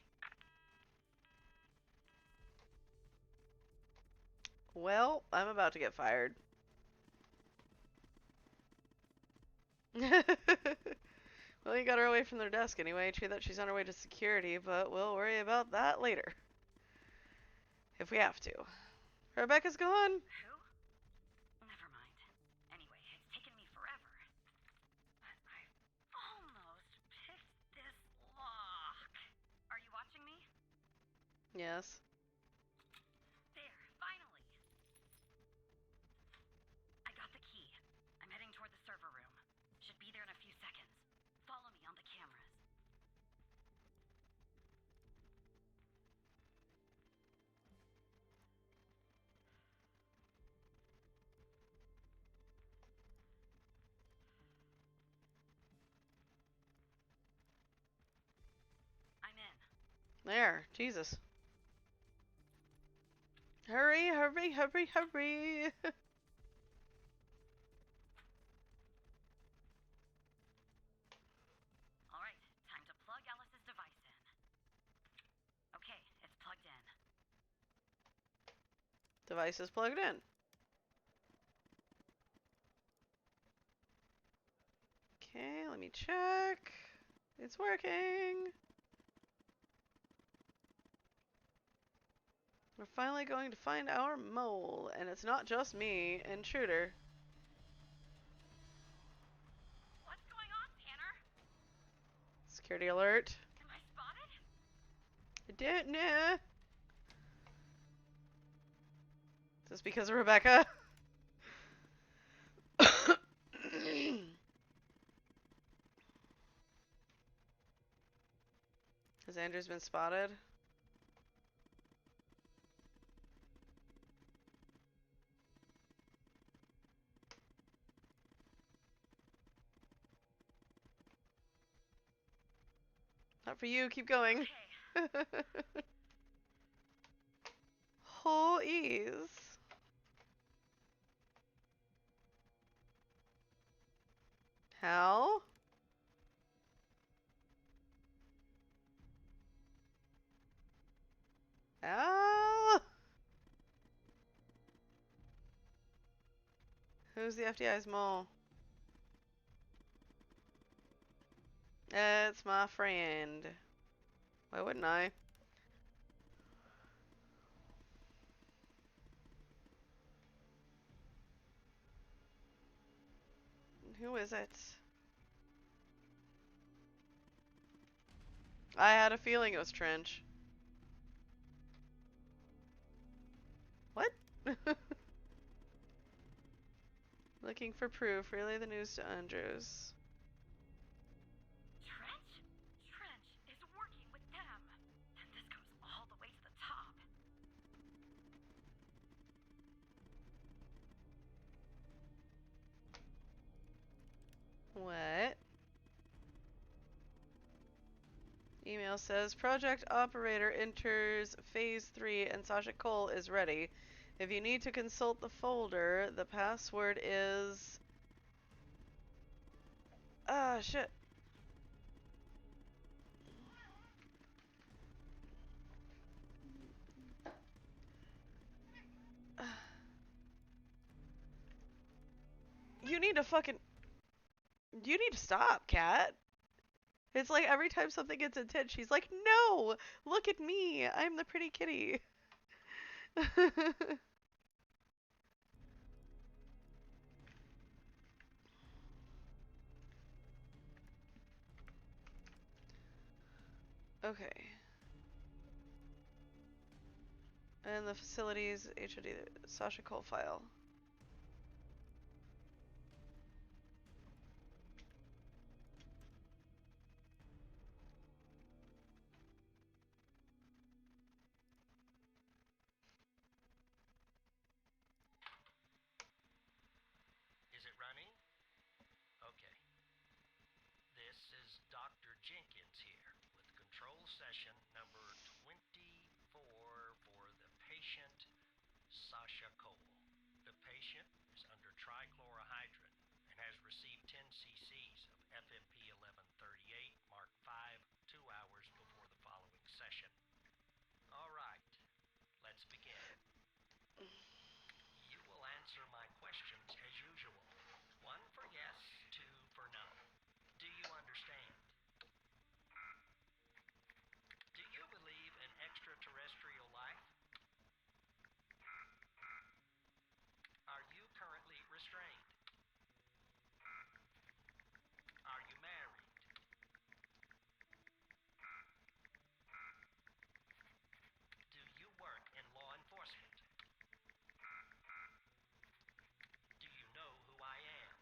Well, I'm about to get fired. Well, you got her away from their desk anyway. True that she's on her way to security, but we'll worry about that later. If we have to. Rebecca's gone. Who? Never mind. Anyway, it's taken me forever. But I almost picked this lock. Are you watching me? Yes. There, finally. I got the key. I'm heading toward the server room. Should be there in a few seconds. Follow me on the cameras. I'm in. There. Jesus. Hurry, hurry, hurry, hurry. Alright, time to plug Alice's device in. Okay, it's plugged in. Device is plugged in. Okay, let me check. It's working. We're finally going to find our mole, and it's not just me, Intruder. What's going on, Tanner? Security alert. Am I spotted? I don't know. Is this because of Rebecca? Has Andrew's been spotted? Not for you, keep going. Okay. Whole ease. How? Al? Who's the FDI's mole? It's my friend. Why wouldn't I? Who is it? I had a feeling it was Trench. What? Looking for proof. Relay the news to Andrews. Trench? Trench is working with them. And this goes all the way to the top. What? Email says project operator enters phase 3 and Sasha Cole is ready. If you need to consult the folder, the password is... Ah, shit. You need to fucking... You need to stop, Cat. It's like every time something gets intense, she's like, no! Look at me! I'm the pretty kitty. Okay. And the facilities HOD Sasha Cole file. Is it running? Okay. This is Dr. Jenkins here with control session number 24 for the patient Sasha Cole. The patient is under trichlorohydrin and has received 10 cc's of FMP 1138 Mark 5 2 hours before the following session. All right, let's begin. You will answer my questions as usual. 1 for yes, 2 for no. Do you understand? Do you believe in extraterrestrial life? Are you currently restrained? Are you married? Do you work in law enforcement? Do you know who I am?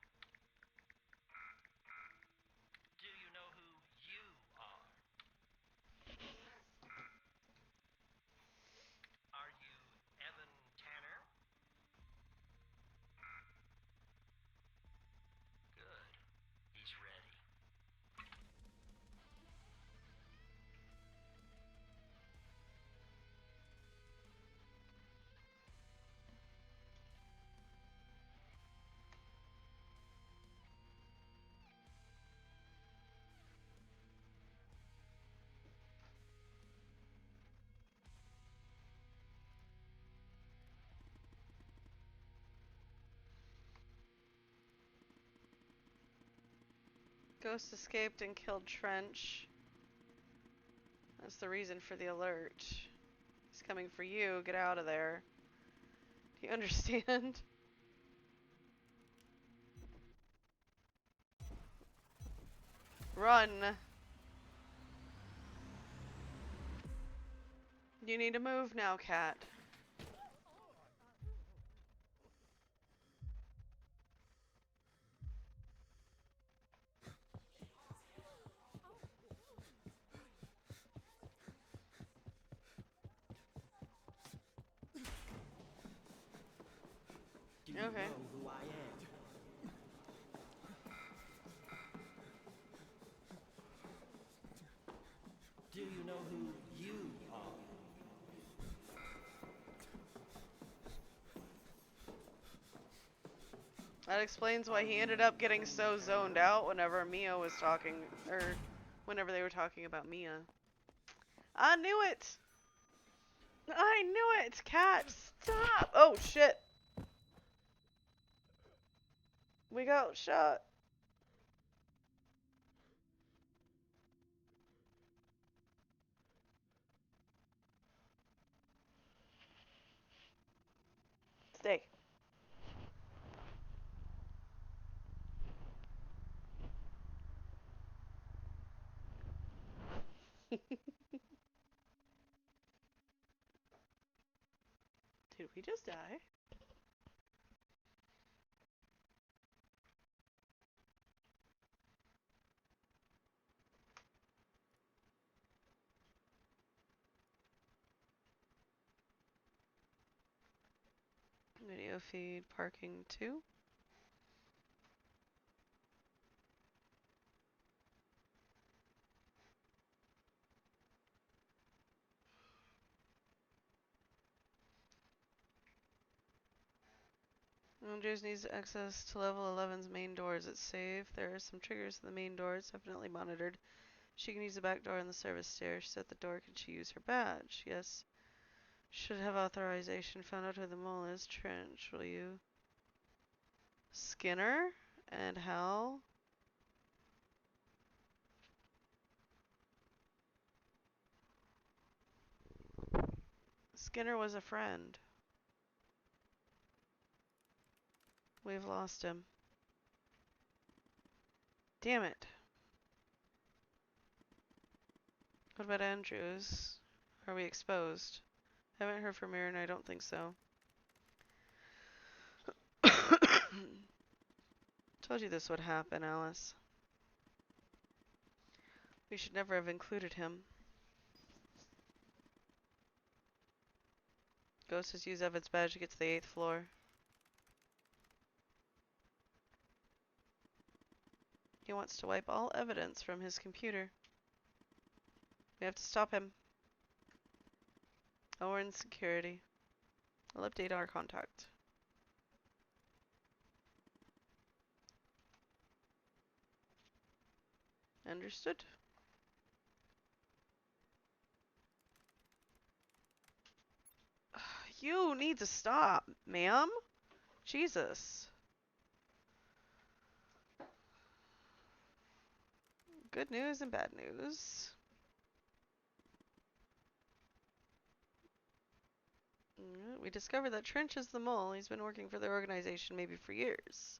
Do you know who you are? Are you Evan Tanner? Good. He's ready. Ghost escaped and killed Trench. That's the reason for the alert. He's coming for you. Get out of there. Do you understand? Run. You need to move now, cat. Do you Okay. know who I am? Do you know who you are? That explains why he ended up getting so zoned out whenever Mia was talking, or whenever they were talking about Mia. I knew it! I knew it! Cat, stop! Oh, shit. We got shot. Stay. Did we just die? Video feed parking 2. Andrews needs access to level 11's main doors. It's safe. There are some triggers in the main doors, definitely monitored. She can use the back door and the service stairs. She's at the door. Can she use her badge? Yes. Should have authorization. Found out who the mole is. Trench, will you? Skinner? And Hal? Skinner was a friend. We've lost him. Damn it. What about Andrews? Are we exposed? Haven't heard from her, and I don't think so. Told you this would happen, Alice. We should never have included him. Ghost has used Evan's badge to get to the 8th floor. He wants to wipe all evidence from his computer. We have to stop him. Oh, we're in security. I'll update our contact. Understood. You need to stop, ma'am. Jesus. Good news and bad news. We discovered that Trench is the mole. He's been working for the organization maybe for years.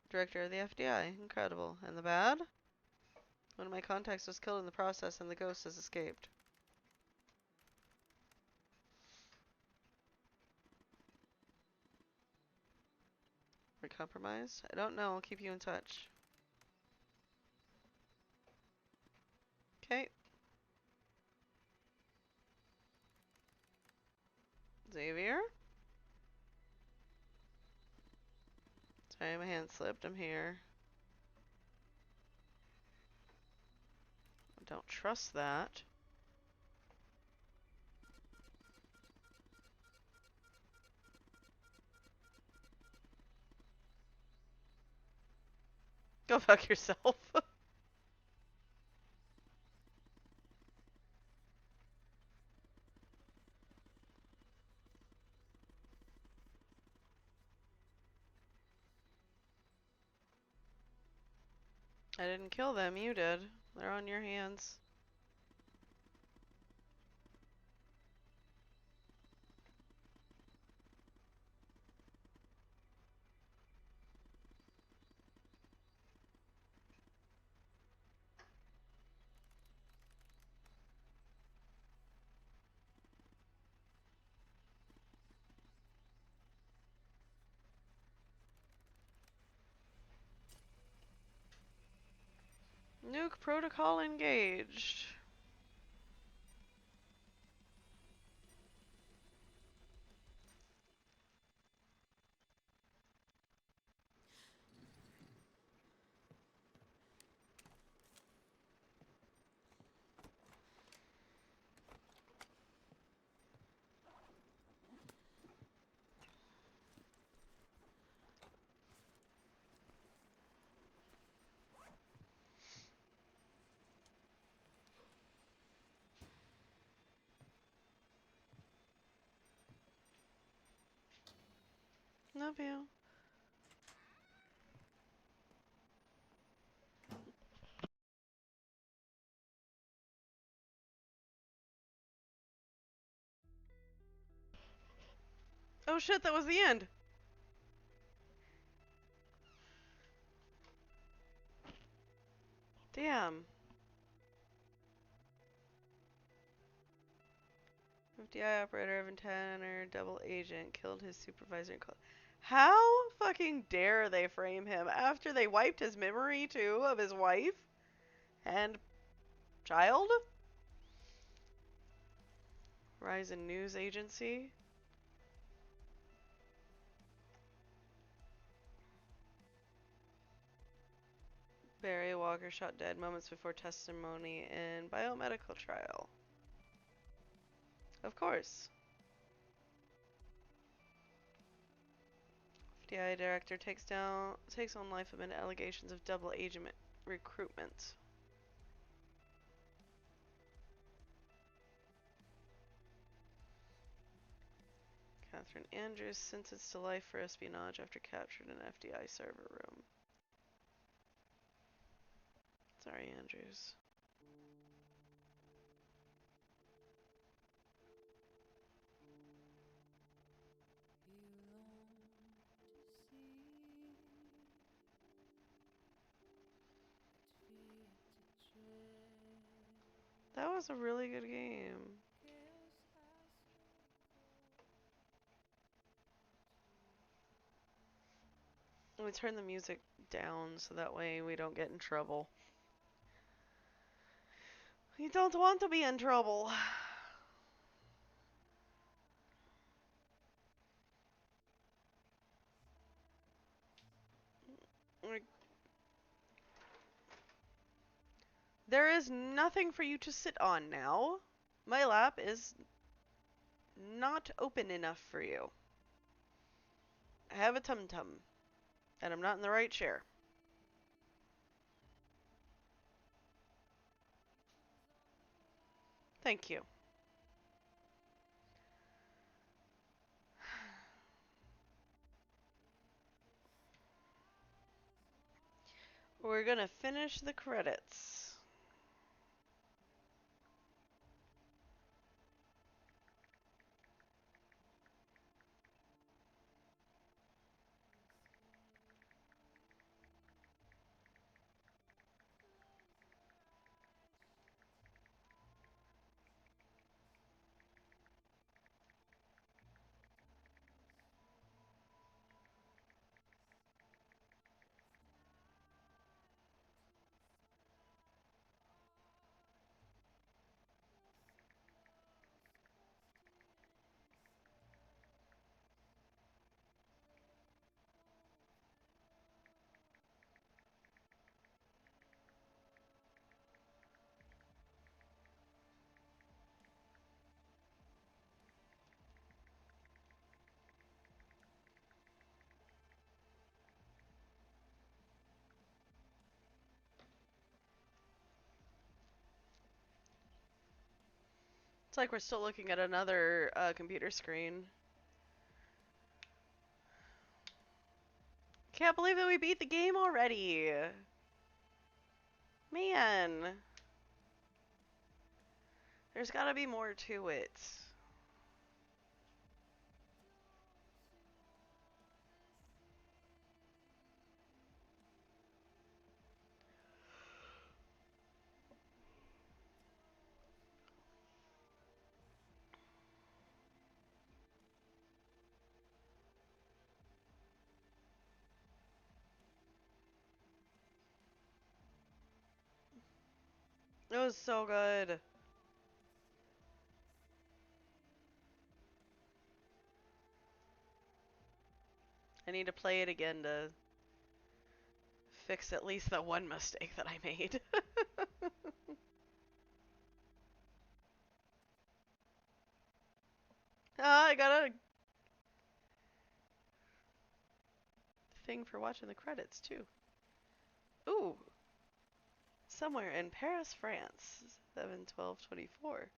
Director of the FBI. Incredible. And the bad? One of my contacts was killed in the process and the ghost has escaped. We're compromised? I don't know. I'll keep you in touch. Okay. Xavier? Sorry, my hand slipped. I'm here. I don't trust that. Go fuck yourself. I didn't kill them. You did. They're on your hands. Nuke protocol engaged. Love you. Oh shit, that was the end. Damn. FBI operator Evan Tanner, double agent, killed his supervisor. How fucking dare they frame him after they wiped his memory too of his wife and child? Verizon News Agency. Barry Walker shot dead moments before testimony in biomedical trial. Of course. FBI director takes on life amid allegations of double agent recruitment. Catherine Andrews sentenced to life for espionage after captured in an FBI server room. Sorry, Andrews. was a really good game. Let me turn the music down so that way we don't get in trouble. We don't want to be in trouble. There is nothing for you to sit on now. My lap is not open enough for you. I have a tum-tum, and I'm not in the right chair. Thank you. We're gonna finish the credits. It's like we're still looking at another computer screen. Can't believe that we beat the game already. Man. There's gotta be more to it. It was so good. I need to play it again to fix at least that one mistake that I made. I got a thing for watching the credits too. Ooh, somewhere in Paris, France, 7/12/24.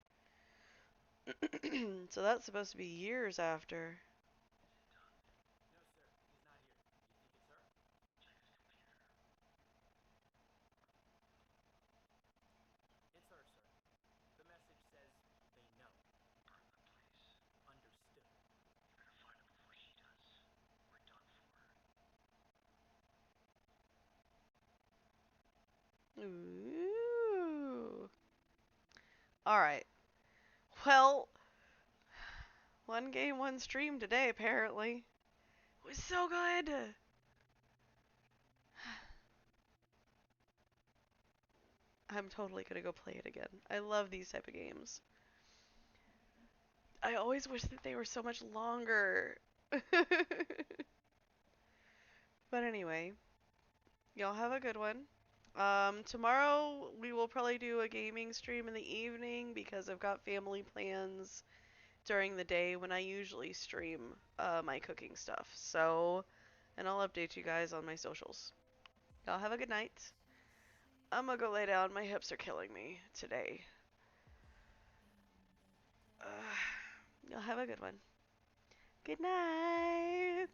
So that's supposed to be years after. No, sir. He's not here. You think it's her? It's her, sir. The message says they know. Burn the place. Understood. You better find him before he does. We're done for. Ooh. All right. Well, one game, one stream today, apparently. It was so good. I'm totally gonna go play it again. I love these type of games. I always wish that they were so much longer. But anyway, y'all have a good one. Tomorrow we will probably do a gaming stream in the evening because I've got family plans during the day when I usually stream my cooking stuff. So, and I'll update you guys on my socials. Y'all have a good night. I'm gonna go lay down. My hips are killing me today. Y'all have a good one. Good night.